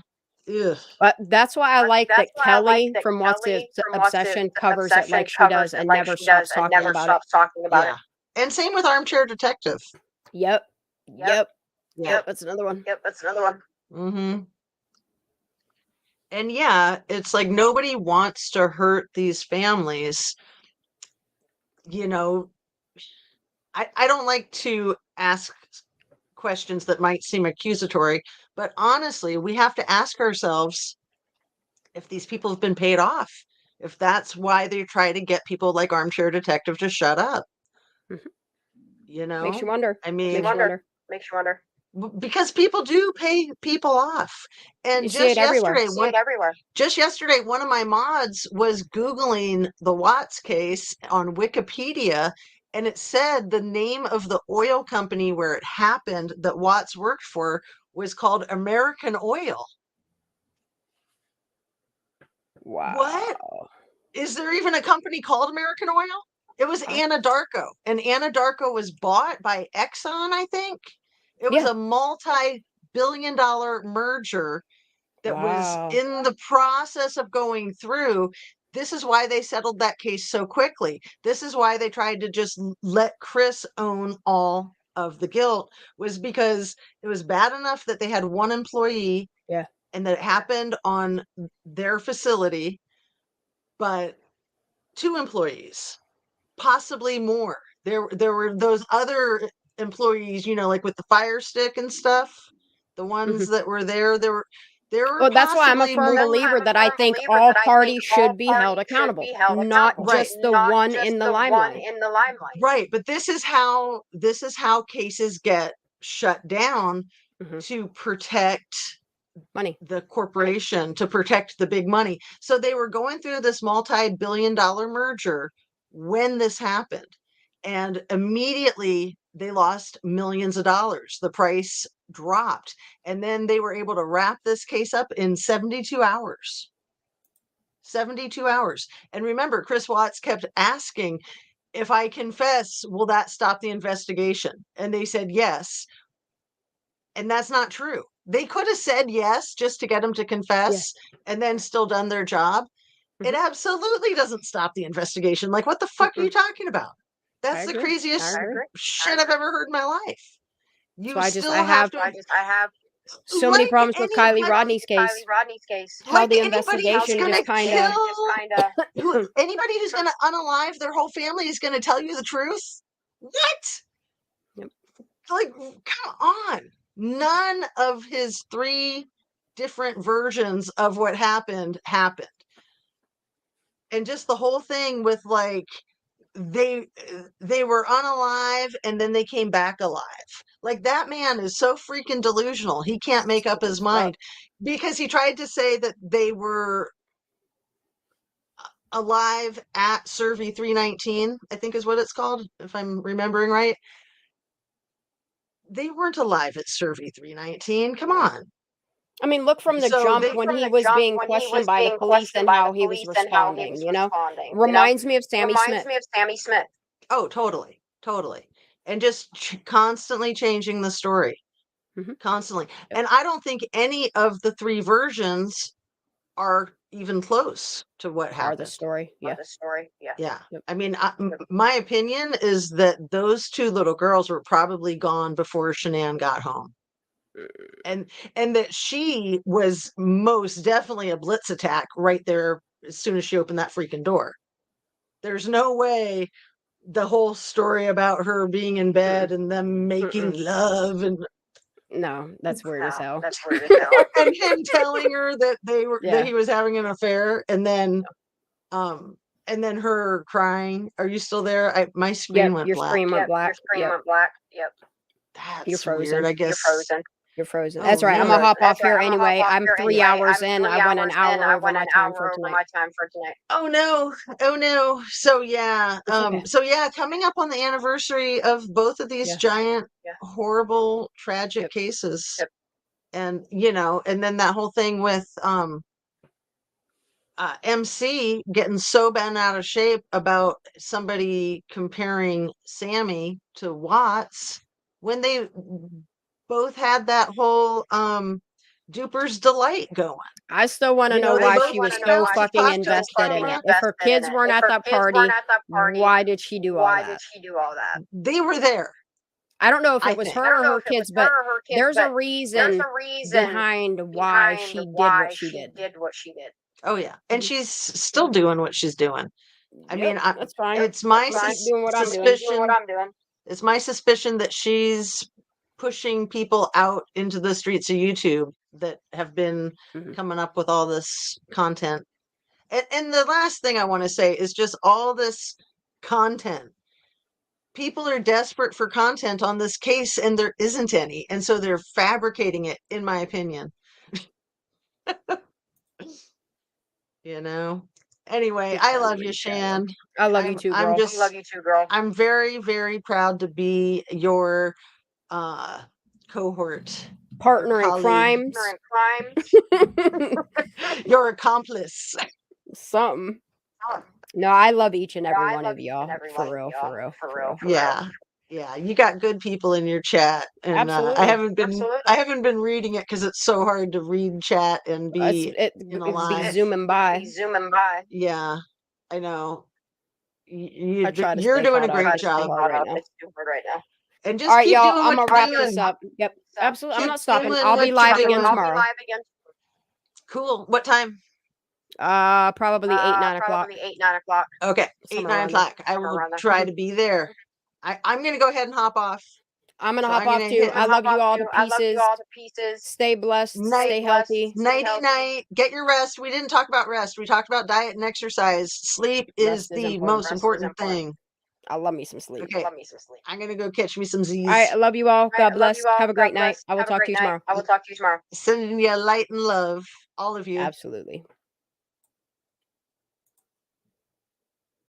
Speaker 20: Ugh.
Speaker 3: But that's why I like that Kelly from What's His Obsession covers it like she does and never stops talking about it.
Speaker 20: Yeah. And same with Armchair Detective.
Speaker 3: Yep.
Speaker 20: Yeah.
Speaker 3: That's another one.
Speaker 20: Mm-hmm. And yeah, it's like nobody wants to hurt these families. I don't like to ask questions that might seem accusatory, but honestly, we have to ask ourselves if these people have been paid off, if that's why they try to get people like Armchair Detective to shut up. You know,
Speaker 3: Makes you wonder.
Speaker 20: I mean,
Speaker 3: Makes you wonder.
Speaker 1: Makes you wonder.
Speaker 20: Because people do pay people off. And
Speaker 3: You see it everywhere.
Speaker 20: Just yesterday, one of my mods was Googling the Watts case on Wikipedia, and it said the name of the oil company where it happened that Watts worked for was called American Oil.
Speaker 3: Wow.
Speaker 20: What? Is there even a company called American Oil? It was Anadarko, and Anadarko was bought by Exxon, I think. It was a multi-billion-dollar merger that was in the process of going through. This is why they settled that case so quickly. This is why they tried to just let Chris own all of the guilt, was because it was bad enough that they had one employee and that it happened on their facility, but 2 employees, possibly more. There were those other employees, you know, like with the fire stick and stuff, the ones that were there. There were
Speaker 3: Well, that's why I'm a
Speaker 20: possibly
Speaker 3: firm
Speaker 20: more.
Speaker 3: believer that I think all parties should be held accountable, not just the one in the limelight.
Speaker 20: Right, but this is how cases get shut down to protect
Speaker 3: money,
Speaker 20: the corporation, to protect the big money. So they were going through this multi-billion-dollar merger when this happened, and immediately they lost millions of dollars. The price dropped, and then they were able to wrap this case up in 72 hours. 72 hours. And remember, Chris Watts kept asking, if I confess, will that stop the investigation? And they said yes. And that's not true. They could have said yes just to get him to confess and then still done their job. It absolutely doesn't stop the investigation. Like, what the fuck are you talking about? That's the craziest shit I've ever heard in my life. You still have to.
Speaker 3: I have so many problems with Kylie Rodney's case. How the investigation just kind of.
Speaker 20: Anybody who's going to unalive their whole family is going to tell you the truth. What? Like, come on. None of his 3 different versions of what happened. And just the whole thing with, like, they were unalive and then they came back alive. Like, that man is so freaking delusional. He can't make up his mind, because he tried to say that they were alive at Survey 319, I think is what it's called, if I'm remembering right. They weren't alive at Survey 319. Come on.
Speaker 3: I mean, look from the jump when he was being questioned by the police and how he was responding, you know? Reminds me of Sammy Smith.
Speaker 20: Oh, totally. And just constantly changing the story. Constantly. And I don't think any of the 3 versions are even close to what happened.
Speaker 3: The story. Yeah.
Speaker 20: Yeah. I mean, my opinion is that those 2 little girls were probably gone before Shanann got home. And that she was most definitely a blitz attack right there as soon as she opened that freaking door. There's no way the whole story about her being in bed and them making love and
Speaker 3: no, that's weird as hell.
Speaker 20: And him telling her that that he was having an affair, and then her crying. Are you still there? My screen went black.
Speaker 3: Screen went black.
Speaker 1: Yep.
Speaker 20: That's
Speaker 3: You're frozen.
Speaker 20: weird, I guess.
Speaker 3: You're frozen. That's right. I'm gonna hop off here anyway. I'm 3 hours in. I went an hour over my time for tonight.
Speaker 20: Oh no. So yeah. Coming up on the anniversary of both of these giant, horrible, tragic cases. And and then that whole thing with MC getting so bent out of shape about somebody comparing Sammy to Watts when they both had that whole Duper's Delight going.
Speaker 3: I still want to know why she was so fucking invested in it. If her kids weren't at that party, why did she do all that?
Speaker 20: They were there.
Speaker 3: I don't know if it was her or her kids, but there's a reason behind why she did what she did.
Speaker 20: Oh yeah, and she's still doing what she's doing. I mean,
Speaker 3: that's fine.
Speaker 20: It's my
Speaker 3: suspicion.
Speaker 20: It's my suspicion that she's pushing people out into the streets of YouTube that have been coming up with all this content. And the last thing I want to say is just all this content people are desperate for content on this case and there isn't any. And so they're fabricating it, in my opinion. You know? Anyway, I love you, Shan.
Speaker 3: I love you too, girl.
Speaker 20: I love you too, girl. I'm very, very proud to be your cohort.
Speaker 3: Partner in crimes.
Speaker 20: Your accomplice.
Speaker 3: Something. No, I love each and every one of y'all. For real.
Speaker 20: Yeah. Yeah, you got good people in your chat, and
Speaker 3: Absolutely.
Speaker 20: I haven't been reading it because it's so hard to read chat and be in a line.
Speaker 3: Be zooming by.
Speaker 20: Yeah, I know. You're
Speaker 3: stay
Speaker 20: doing a
Speaker 3: caught up.
Speaker 20: great
Speaker 3: It's too
Speaker 20: job
Speaker 3: hard right now.
Speaker 20: And just
Speaker 3: All right,
Speaker 20: keep
Speaker 3: y'all.
Speaker 20: doing
Speaker 3: I'm
Speaker 20: what
Speaker 3: gonna
Speaker 20: you're
Speaker 3: wrap this
Speaker 20: doing.
Speaker 3: up. Yep, absolutely. I'm
Speaker 20: Keep
Speaker 3: not stopping.
Speaker 20: doing
Speaker 3: I'll be
Speaker 20: what
Speaker 3: live
Speaker 20: you're
Speaker 3: again
Speaker 20: doing.
Speaker 3: tomorrow.
Speaker 20: Cool. What time?
Speaker 3: Probably 8-9 o'clock.
Speaker 20: Okay, 8,
Speaker 3: Somewhere
Speaker 20: 9
Speaker 3: around there.
Speaker 20: o'clock. I will try to be there. I'm gonna go ahead and hop off.
Speaker 3: I'm gonna
Speaker 20: So
Speaker 3: hop
Speaker 20: I'm
Speaker 3: off
Speaker 20: gonna
Speaker 3: too.
Speaker 20: hit-
Speaker 3: I love you all to pieces. Stay blessed. Stay healthy.
Speaker 20: Nighty night. Get your rest. We didn't talk about rest. We talked about diet and exercise. Sleep is
Speaker 3: Rest is
Speaker 20: the
Speaker 3: important.
Speaker 20: most important thing.
Speaker 3: I love me some sleep.
Speaker 20: Okay. I'm gonna go catch me some Z's.
Speaker 3: All right, I love you all. God bless. Have a great night. I will talk to you tomorrow.
Speaker 20: Sending you light and love, all of you.
Speaker 3: Absolutely.